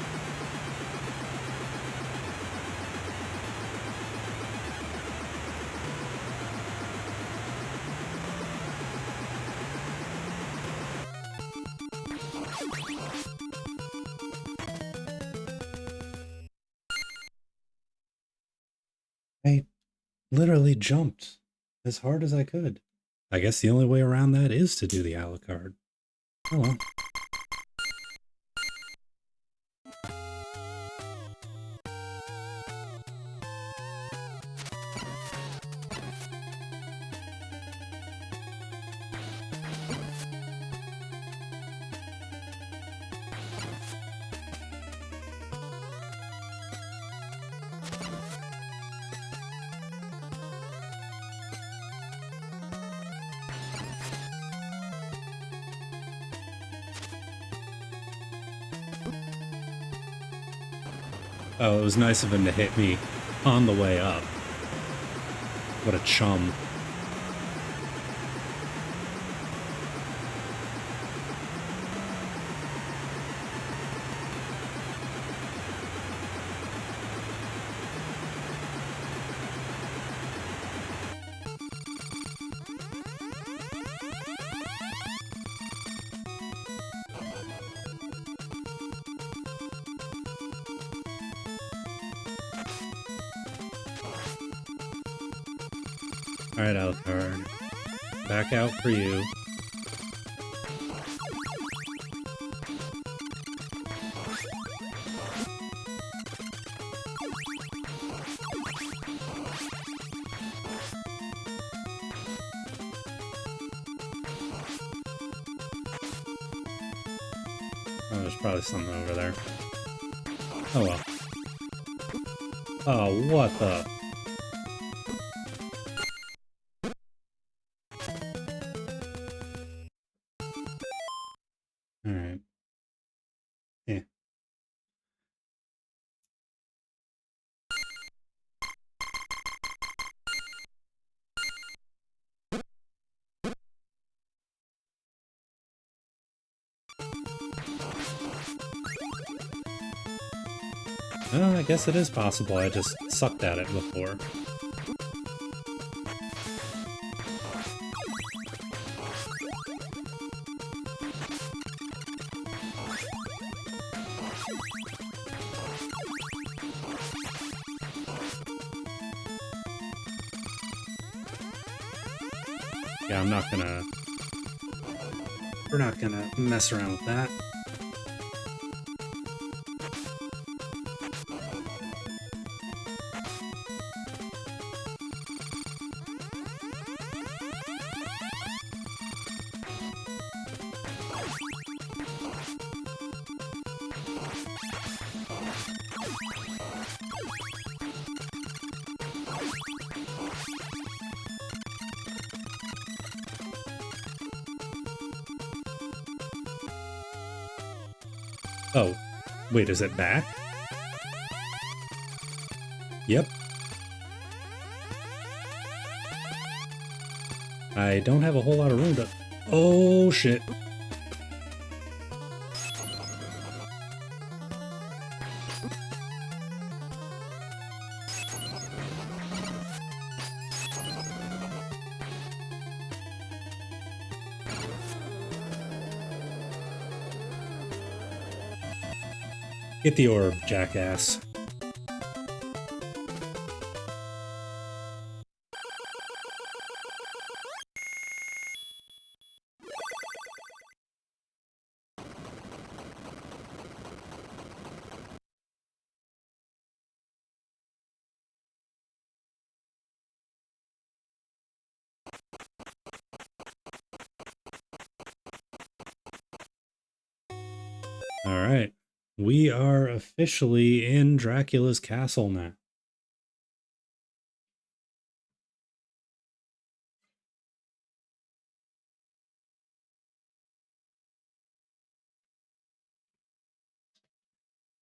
I literally jumped as hard as I could. I guess the only way around that is to do the Alucard. Oh well. Oh, it was nice of him to hit me on the way up. What a chum. Alright, Alucard. Back out for you. Oh, there's probably something over there. Oh well. Oh, what the... Alright. Yeah. Well, I guess it is possible. I just sucked at it before. Yeah, I'm not gonna... We're not gonna mess around with that. Oh, wait, is it back? Yep. I don't have a whole lot of room to... Oh, shit. Get the orb, jackass. All right. We are officially in Dracula's castle now.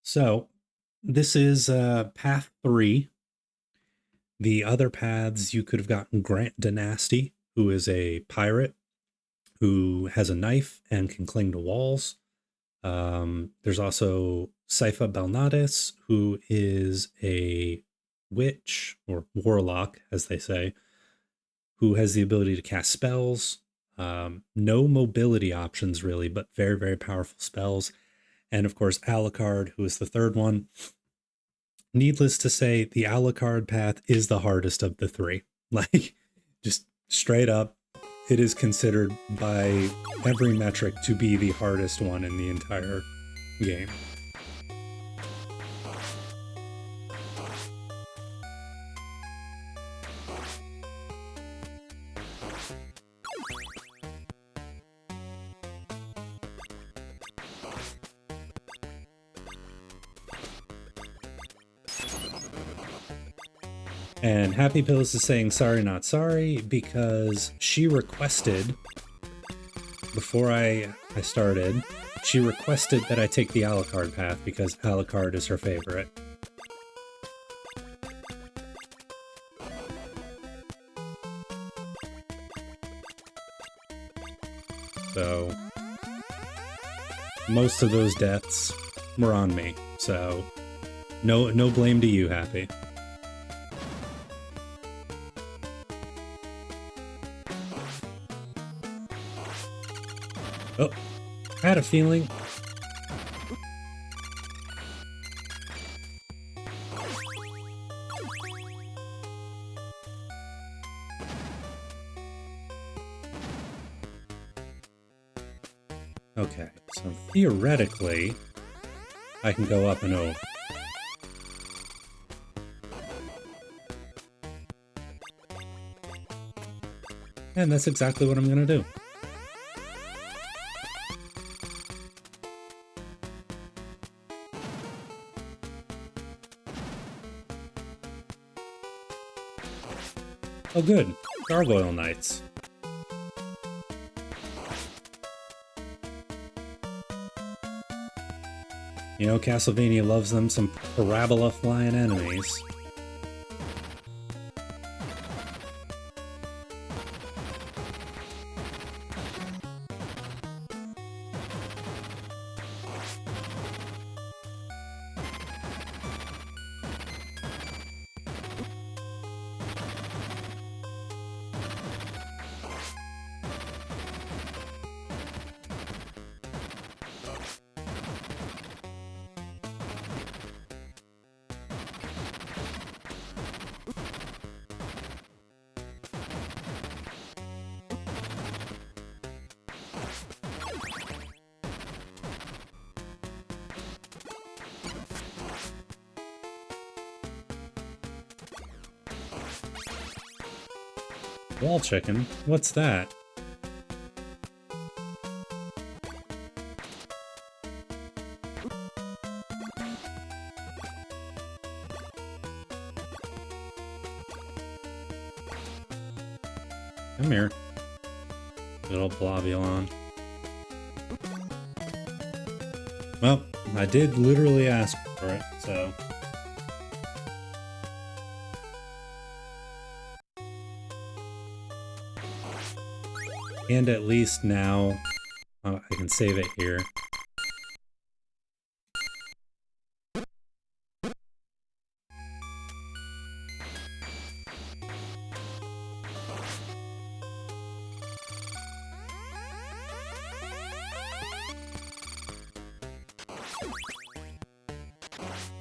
So, this is path 3. The other paths you could have gotten Grant Dynasty, who is a pirate who has a knife and can cling to walls. There's also Saifa Balnadis, who is a witch or warlock, as they say, who has the ability to cast spells. No mobility options really, but very, very powerful spells. And of course, Alucard, who is the third one. Needless to say, the Alucard path is the hardest of the 3. Like, just straight up, it is considered by every metric to be the hardest one in the entire game. And Happy Pills is saying sorry, not sorry, because she requested, before I started, she requested that I take the Alucard path because Alucard is her favorite. So, most of those deaths were on me, so no blame to you, Happy. Oh, I had a feeling. Okay, so theoretically, I can go up and over. And that's exactly what I'm gonna do. Oh good, Gargoyle Knights. You know, Castlevania loves them some parabola flying enemies. Wall chicken? What's that? Come here, little Blobulon. Well, I did literally ask for it, so... And at least now, I can save it here.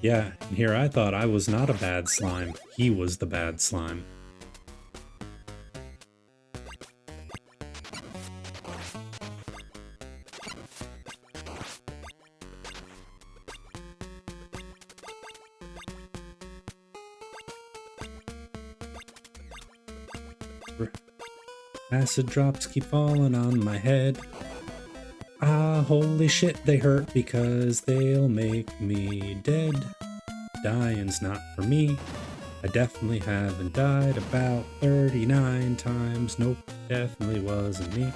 Yeah, and here I thought I was not a bad slime. He was the bad slime. Acid drops keep falling on my head. Ah, holy shit, they hurt because they'll make me dead. Dying's not for me. I definitely haven't died about 39 times. Nope, definitely wasn't me.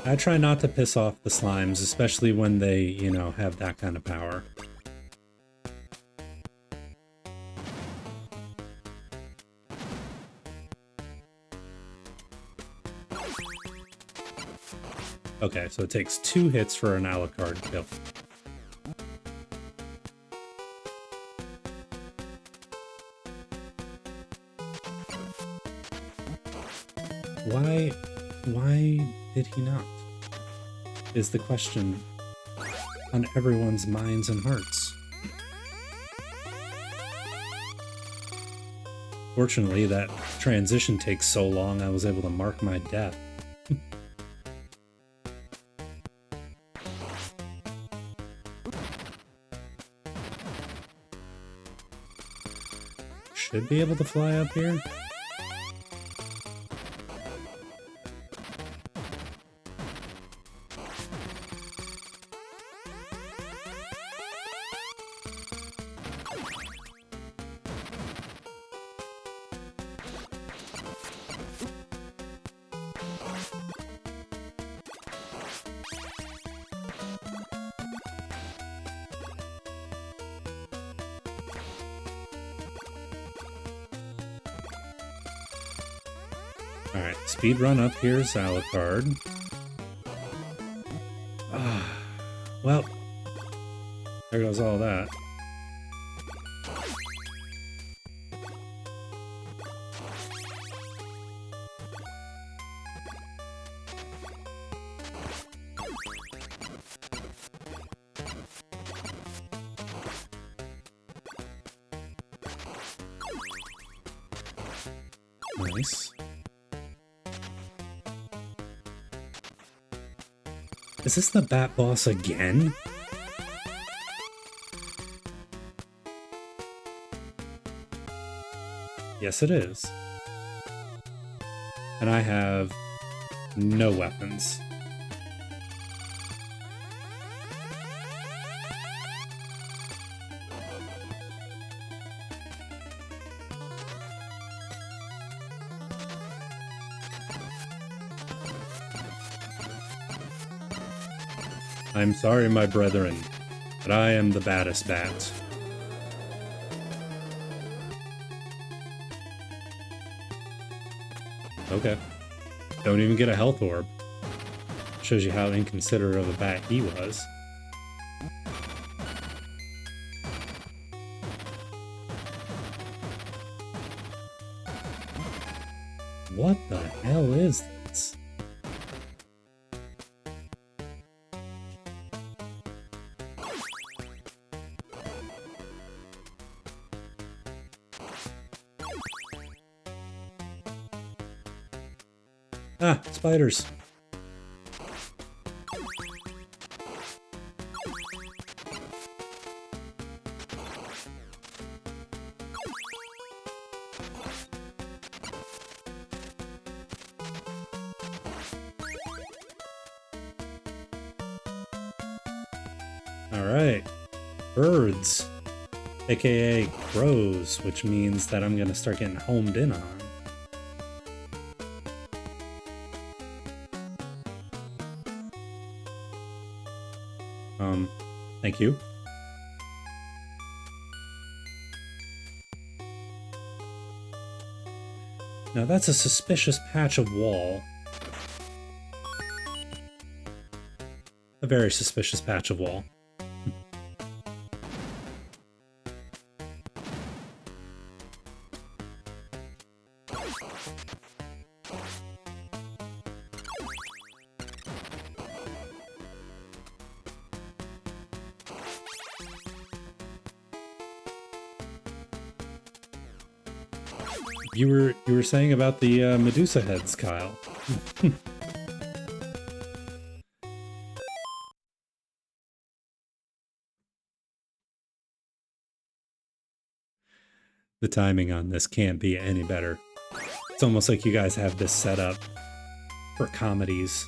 I try not to piss off the slimes, especially when they, you know, have that kind of power. Okay, so it takes 2 hits for an Alucard kill. Why did he not? Is the question on everyone's minds and hearts. Fortunately, that transition takes so long I was able to mark my death. Should be able to fly up here. Alright, speed run up here's Alucard. Well, there goes all that. Nice. Is this the Bat Boss again? Yes, it is. And I have no weapons. I'm sorry, my brethren, but I am the baddest bat. Okay. Don't even get a health orb. Shows you how inconsiderate of a bat he was. What the hell is this? Ah, spiders. All right, birds, aka crows, which means that I'm gonna start getting homed in on. Thank you. Now that's a suspicious patch of wall. A very suspicious patch of wall. You were saying about the Medusa heads, Kyle. The timing on this can't be any better. It's almost like you guys have this set up for comedies.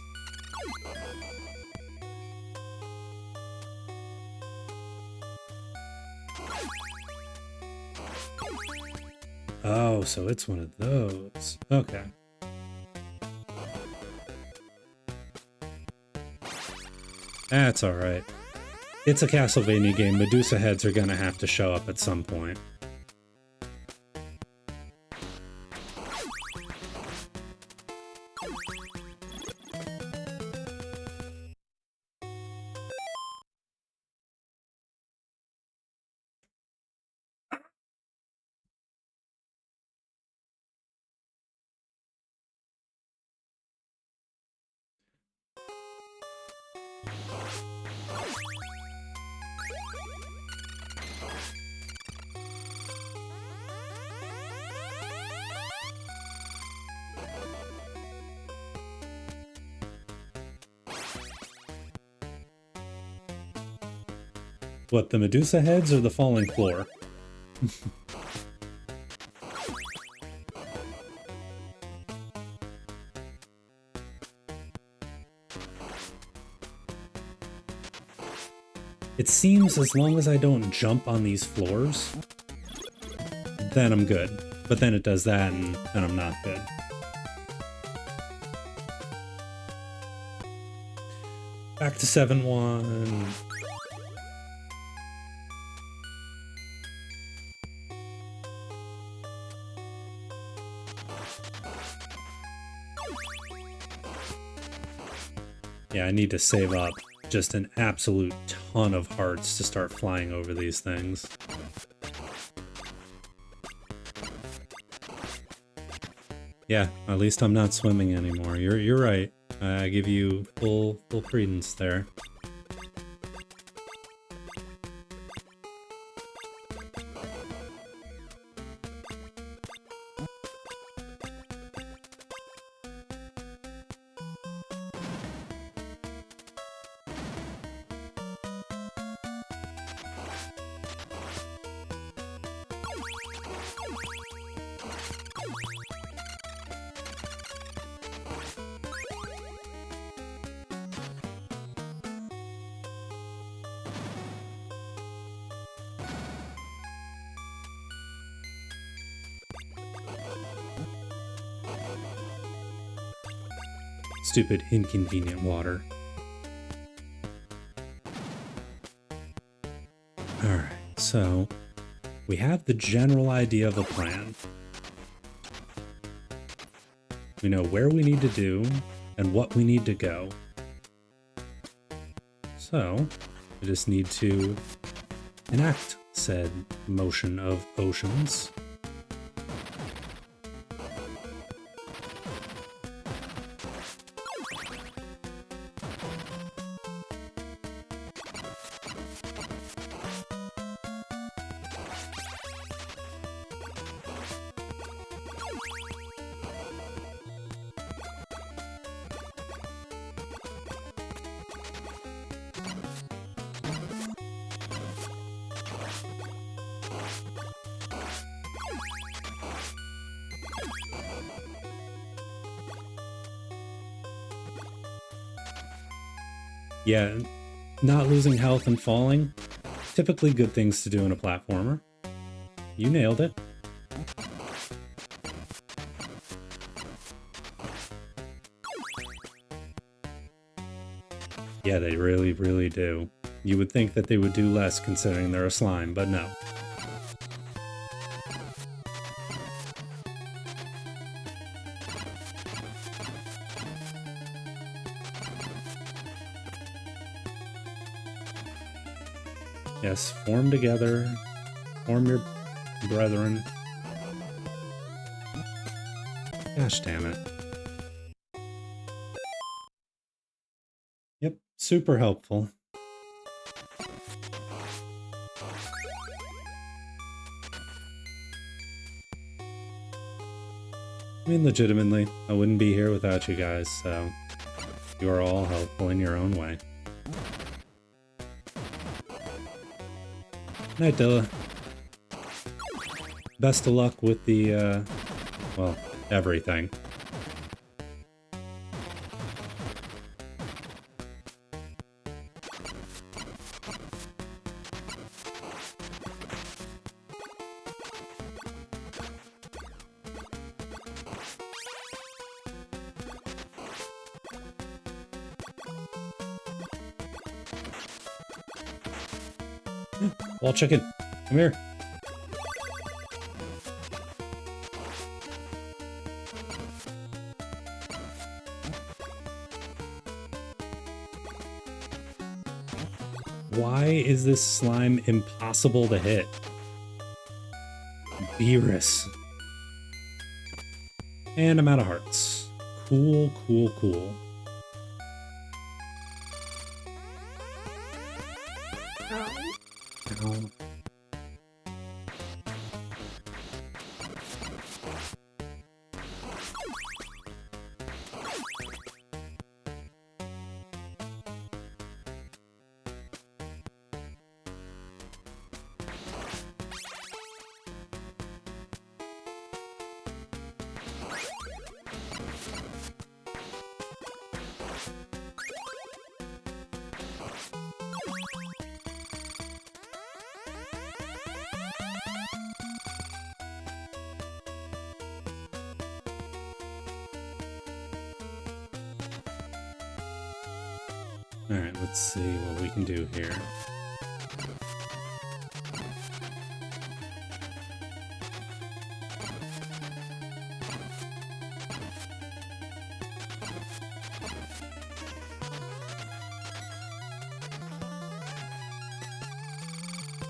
Oh, so it's one of those. Okay. That's alright. It's a Castlevania game. Medusa heads are gonna have to show up at some point. What, the Medusa heads or the falling floor? It seems as long as I don't jump on these floors, then I'm good. But then it does that and then I'm not good. Back to 7-1. Yeah, I need to save up just an absolute ton of hearts to start flying over these things. Yeah, at least I'm not swimming anymore. You're right. I give you full credence there. Stupid, inconvenient water. Alright, so we have the general idea of a plan. We know where we need to do and what we need to go. So we just need to enact said motion of oceans. Yeah, not losing health and falling, typically good things to do in a platformer. You nailed it. Yeah, they really, really do. You would think that they would do less considering they're a slime, but no. Yes, form together. Form your brethren. Gosh damn it. Yep, super helpful. I mean, legitimately, I wouldn't be here without you guys, so you are all helpful in your own way. Night, Dilla. Best of luck with the, well, everything. Wall chicken, come here. Why is this slime impossible to hit? Beerus. And I'm out of hearts. Cool, cool, cool. Ow. Alright, let's see what we can do here.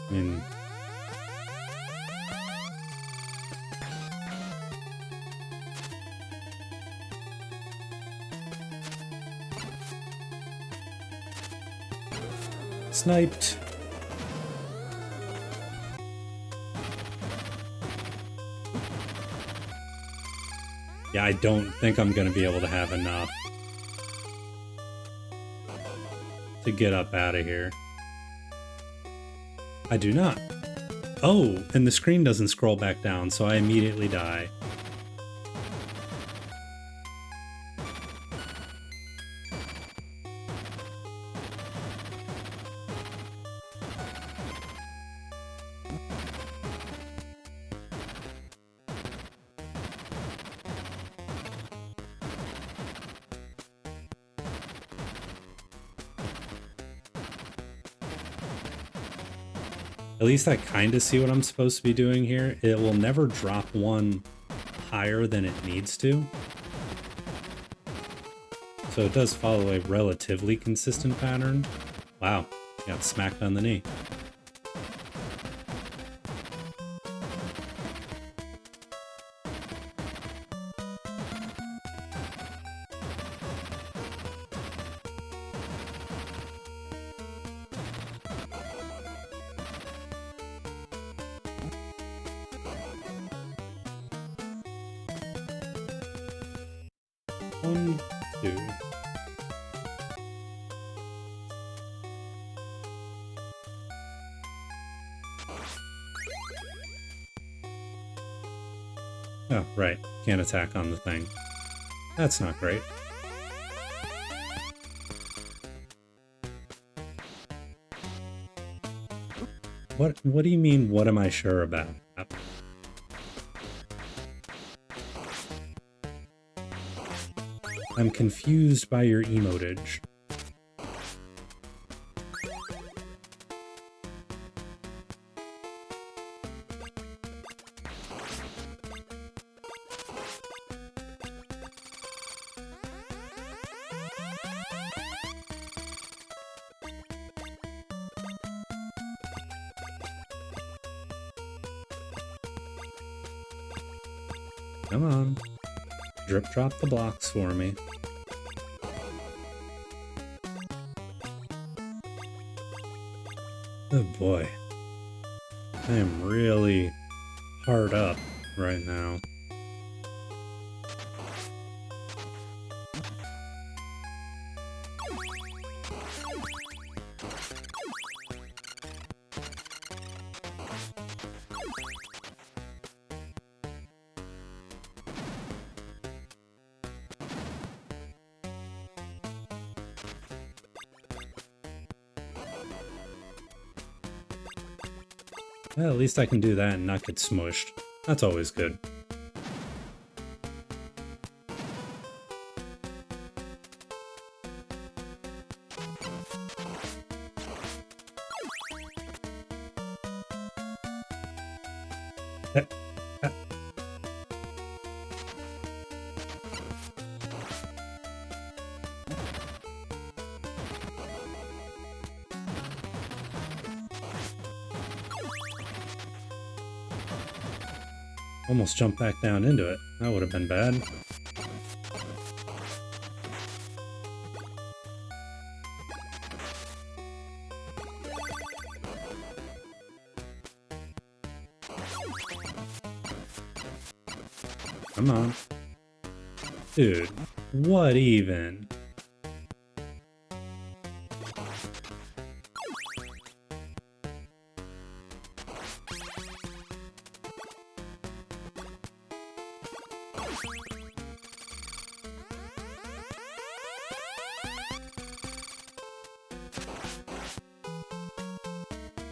I mean, sniped. Yeah, I don't think I'm going to be able to have enough to get up out of here. I do not. Oh, and the screen doesn't scroll back down, so I immediately die. At least I kind of see what I'm supposed to be doing here. It will never drop one higher than it needs to. So it does follow a relatively consistent pattern. Wow, got smacked on the knee. One, two. Oh, right. Can't attack on the thing. That's not great. What do you mean, what am I sure about? I'm confused by your emotage. Come on. Drip drop the blocks for me. Oh boy. I am really hard up right now. Well, at least I can do that and not get smushed. That's always good. Almost jumped back down into it. That would have been bad. Come on. Dude, what even?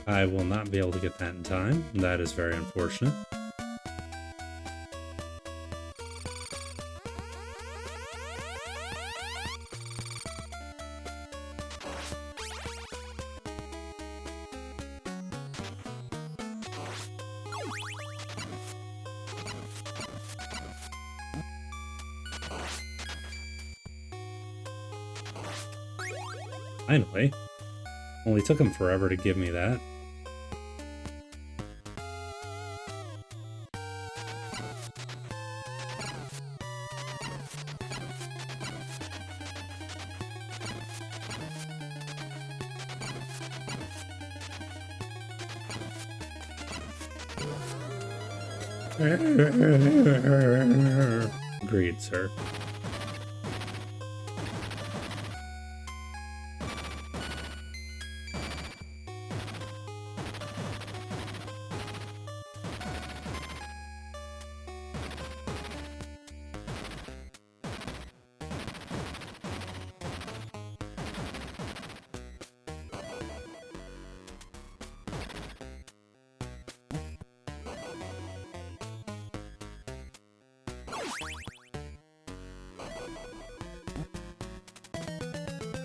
I will not be able to get that in time. That is very unfortunate. Finally. Only took him forever to give me that. Agreed, sir.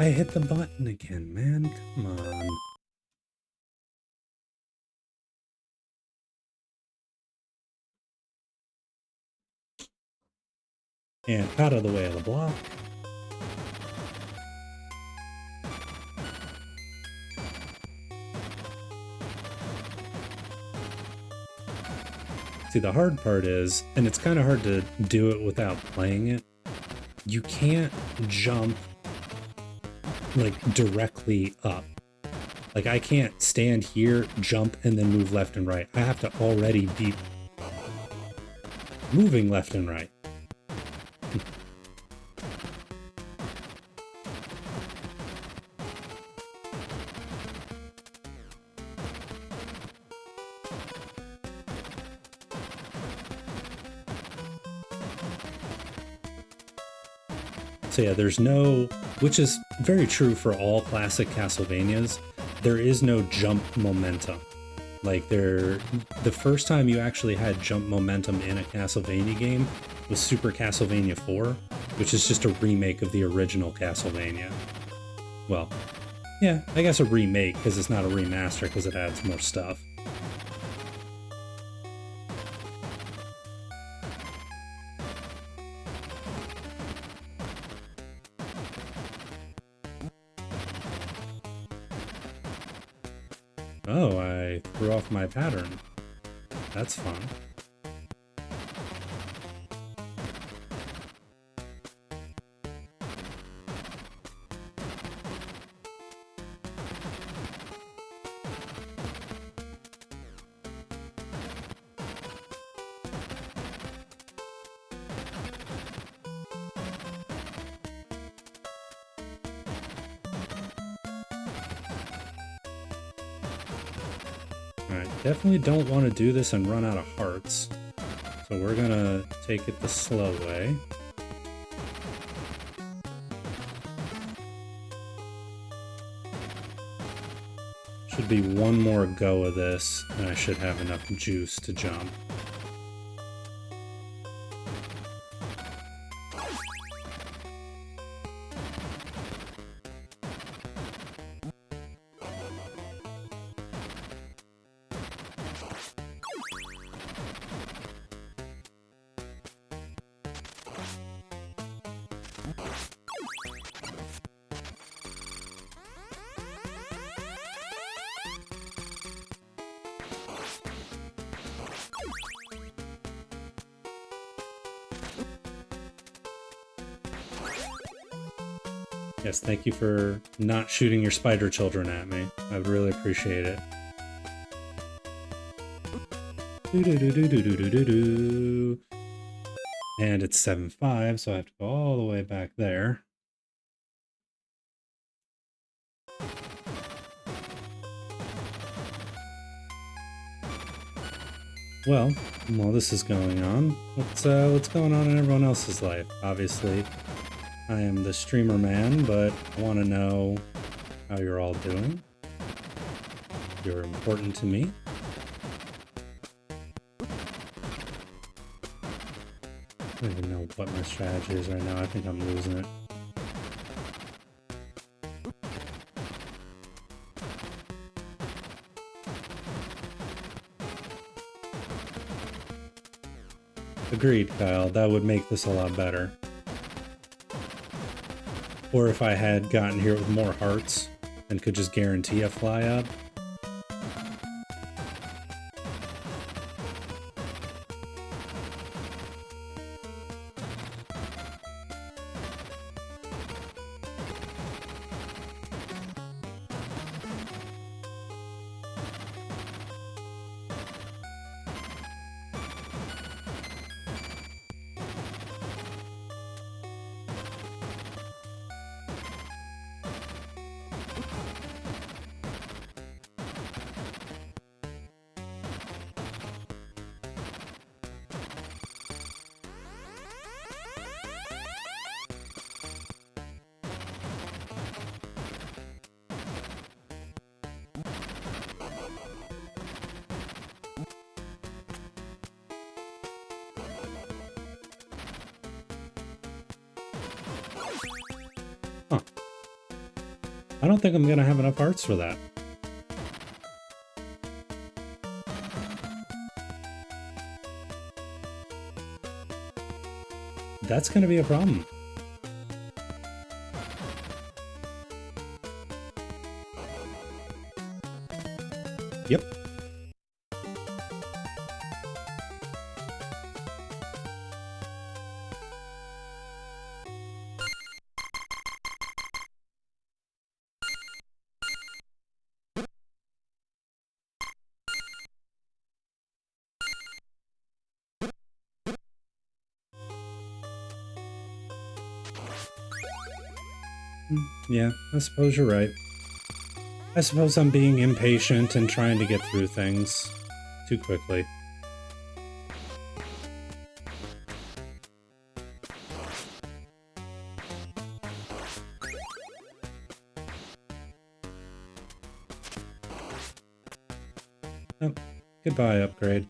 I hit the button again, man. Come on. And out of the way of the block. See, the hard part is, and it's kind of hard to do it without playing it, you can't jump like directly up. Like I can't stand here, jump, and then move left and right. I have to already be moving left and right. So yeah, there's no, which is very true for all classic Castlevanias, there is no jump momentum. Like the first time you actually had jump momentum in a Castlevania game was Super Castlevania 4, which is just a remake of the original Castlevania. Well, yeah, I guess a remake because it's not a remaster because it adds more stuff. Oh, I threw off my pattern. That's fun. Alright, definitely don't want to do this and run out of hearts. So we're gonna take it the slow way. Should be one more go of this, and I should have enough juice to jump. Yes, thank you for not shooting your spider children at me. I would really appreciate it. Do-do-do-do-do-do-do-do. And it's 7-5, so I have to go all the way back there. Well, while this is going on, what's going on in everyone else's life? Obviously, I am the streamer man, but I want to know how you're all doing. You're important to me. I don't even know what my strategy is right now. I think I'm losing it. Agreed, Kyle. That would make this a lot better. Or if I had gotten here with more hearts and could just guarantee a fly up. Huh. I don't think I'm gonna have enough hearts for that. That's gonna be a problem. Yep. Yeah, I suppose you're right. I suppose I'm being impatient and trying to get through things too quickly. Oh, goodbye, upgrade.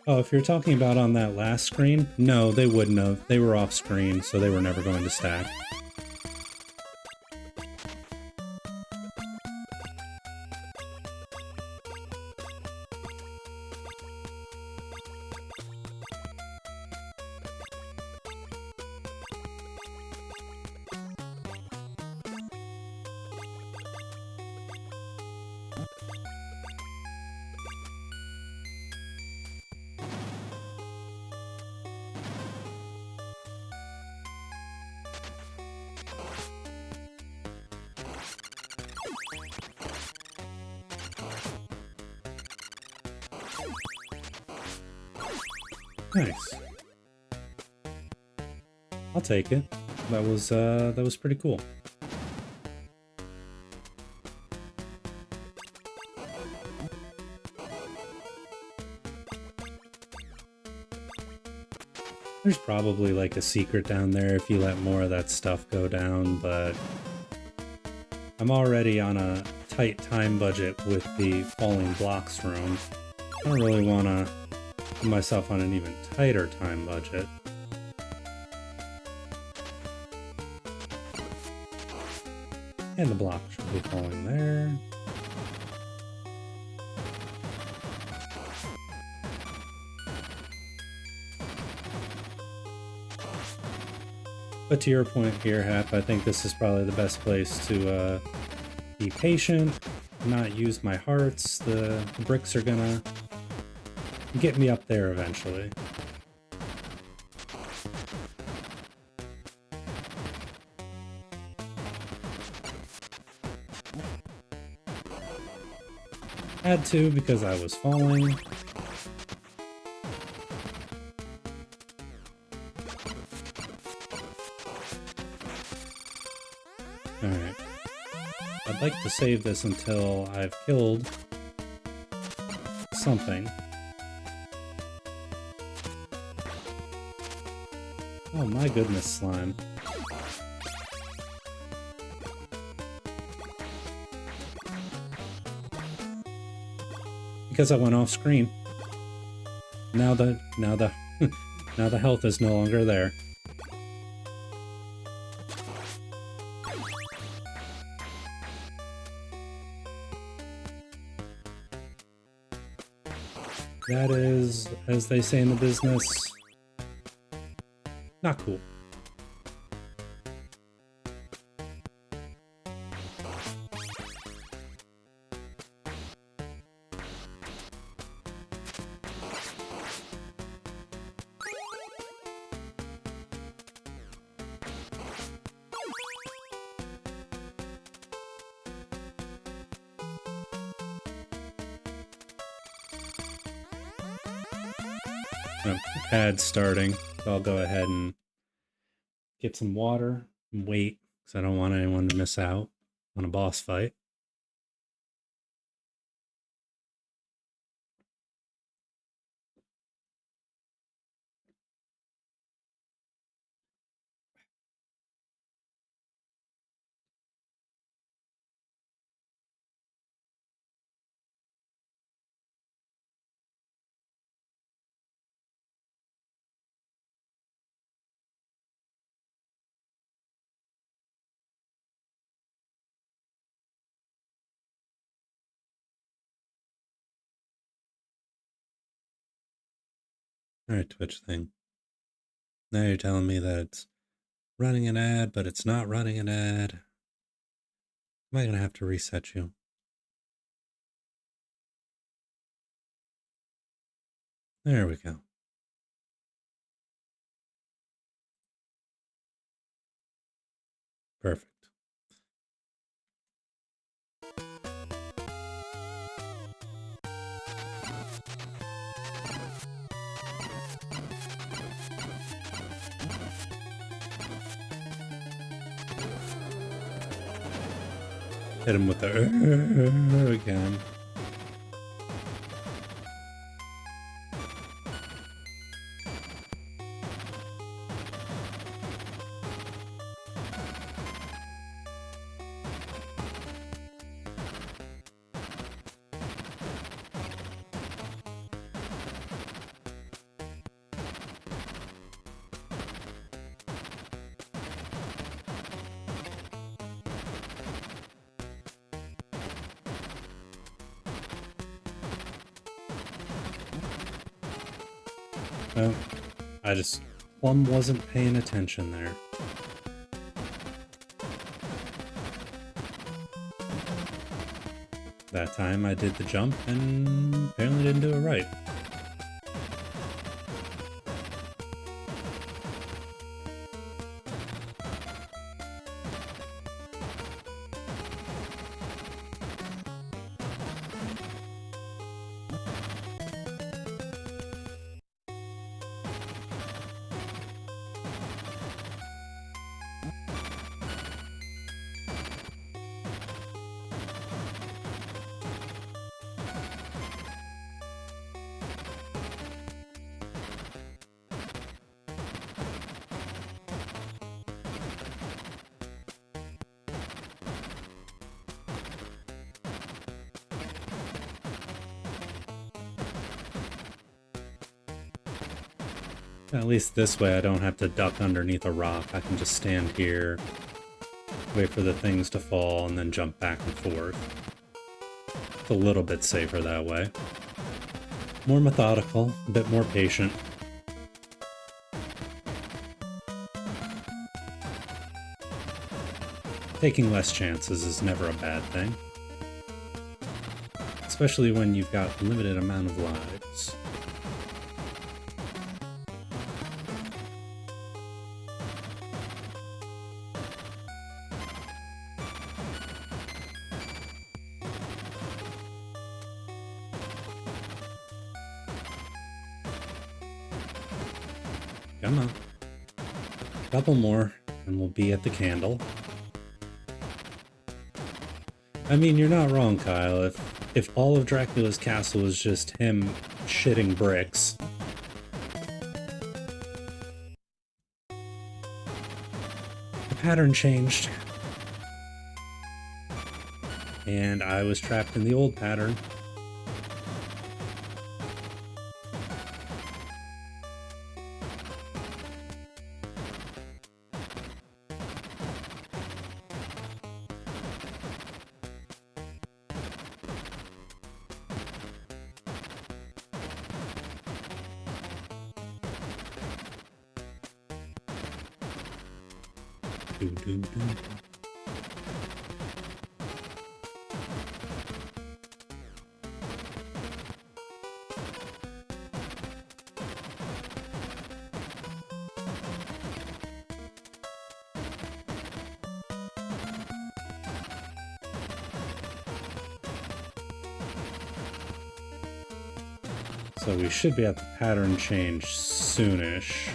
Oh, if you're talking about on that last screen, no, they wouldn't have. They were off screen, so they were never going to stack. Nice. I'll take it. That was pretty cool. There's probably like a secret down there if you let more of that stuff go down, but I'm already on a tight time budget with the falling blocks room. I don't really want to put myself on an even tighter time budget. And the block should be falling there. But to your point here, Hap, I think this is probably the best place to be patient, not use my hearts. The bricks are gonna get me up there eventually. Had to because I was falling. Alright. I'd like to save this until I've killed something. Oh my goodness, slime. Because I went off screen. Now the now the health is no longer there. That is, as they say in the business, not cool. Ad's starting, so I'll go ahead and get some water and wait, because I don't want anyone to miss out on a boss fight. Alright, Twitch thing. Now you're telling me that it's running an ad, but it's not running an ad. Am I going to have to reset you? There we go. Perfect. Hit him with the again. Oh, Plum wasn't paying attention there. That time I did the jump and apparently didn't do it right. At least this way I don't have to duck underneath a rock. I can just stand here, wait for the things to fall, and then jump back and forth. It's a little bit safer that way. More methodical, a bit more patient. Taking less chances is never a bad thing. Especially when you've got a limited amount of lives. Come on. Couple more, and we'll be at the candle. I mean, you're not wrong, Kyle. If all of Dracula's castle is just him shitting bricks. The pattern changed. And I was trapped in the old pattern. So we should be at the pattern change soonish.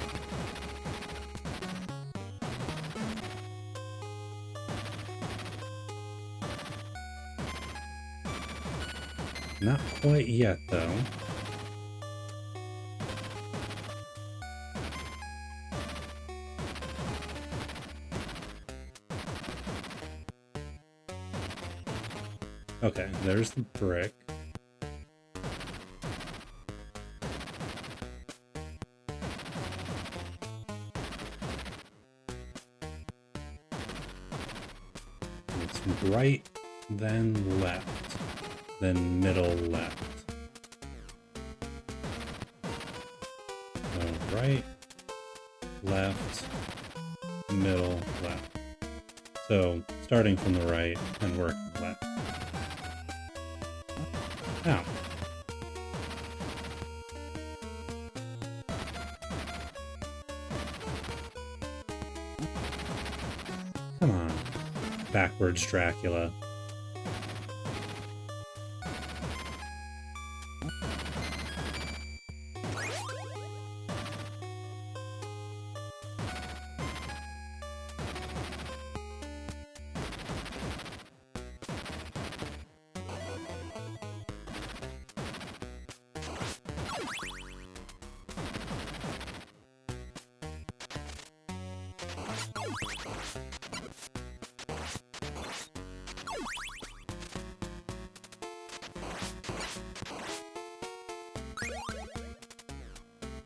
Not quite yet, though. Okay, there's the brick. It's right, then left, then middle left. So right, left, middle left. So starting from the right and working left. Now, come on, backwards Dracula.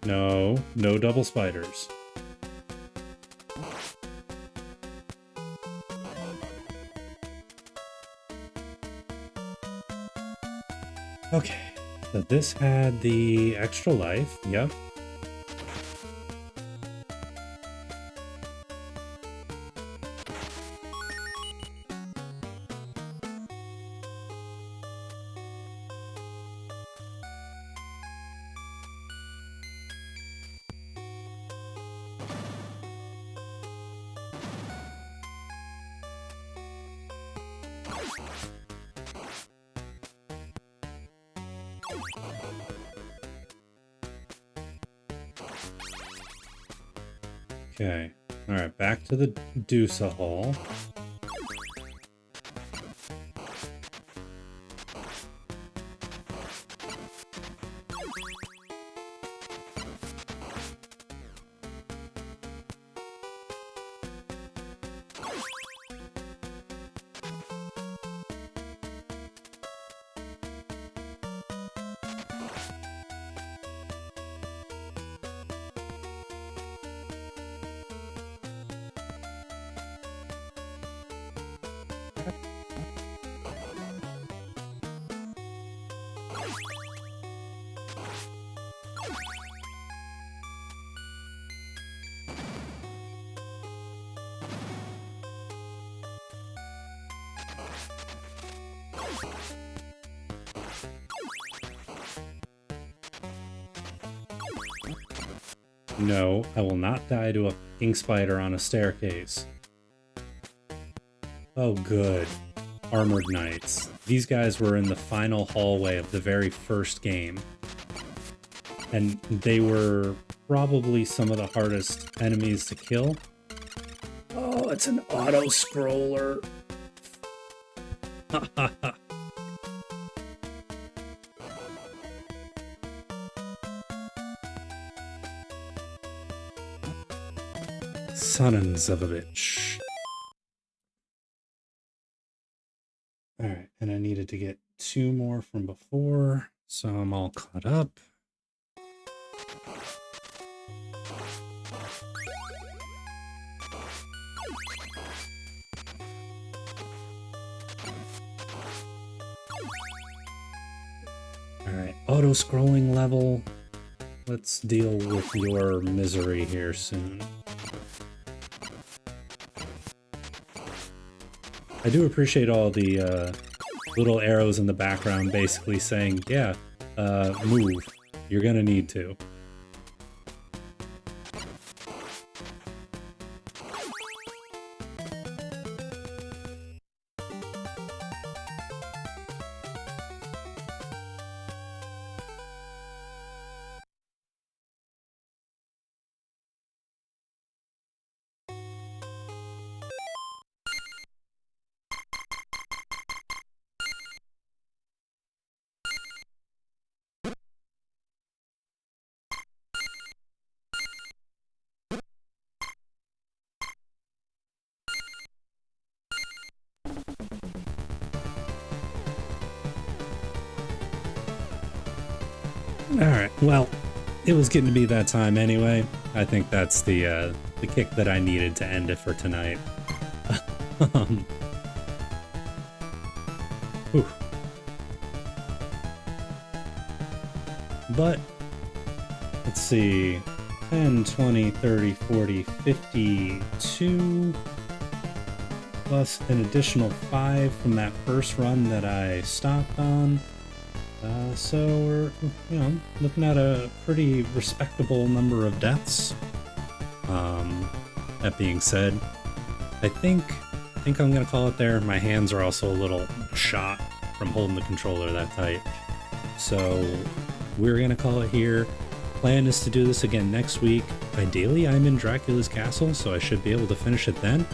No, no double spiders. Okay, so this had the extra life, yep. Okay, alright, back to the Dusa Hall. No, I will not die to a king spider on a staircase. Oh, good. Armored knights. These guys were in the final hallway of the very first game. And they were probably some of the hardest enemies to kill. Oh, it's an auto-scroller. Sons of a bitch. Alright, and I needed to get 2 more from before, so I'm all caught up. Alright, auto-scrolling level. Let's deal with your misery here soon. I do appreciate all the little arrows in the background basically saying, yeah, move. You're gonna need to. Alright, well, it was getting to be that time anyway. I think that's the kick that I needed to end it for tonight. Whew. But, let's see, 10, 20, 30, 40, 52, plus an additional 5 from that first run that I stopped on. So we're, you know, looking at a pretty respectable number of deaths. That being said, I think I'm gonna call it there. My hands are also a little shot from holding the controller that tight. So we're gonna call it here. Plan is to do this again next week. Ideally, I'm in Dracula's castle, so I should be able to finish it then.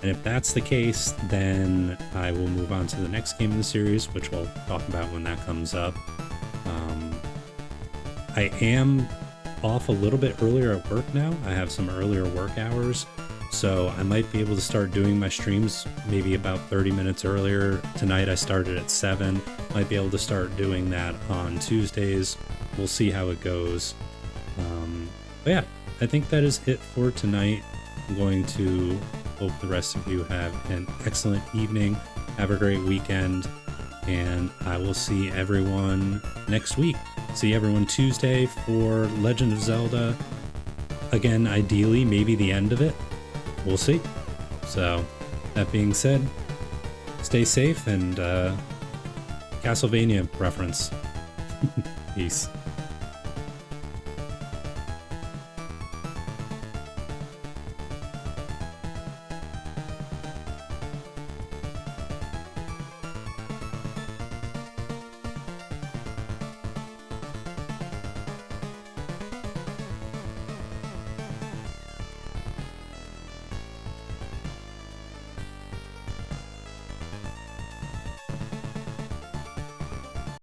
And if that's the case, then I will move on to the next game in the series, which we'll talk about when that comes up. I am off a little bit earlier at work now. I have some earlier work hours, so I might be able to start doing my streams maybe about 30 minutes earlier. Tonight I started at 7. Might be able to start doing that on Tuesdays. We'll see how it goes. But yeah, I think that is it for tonight. I'm going to hope the rest of you have an excellent evening. Have a great weekend, and I will see everyone next week. See everyone Tuesday for Legend of Zelda. Again, ideally, maybe the end of it. We'll see. So, that being said, stay safe and Castlevania reference. Peace.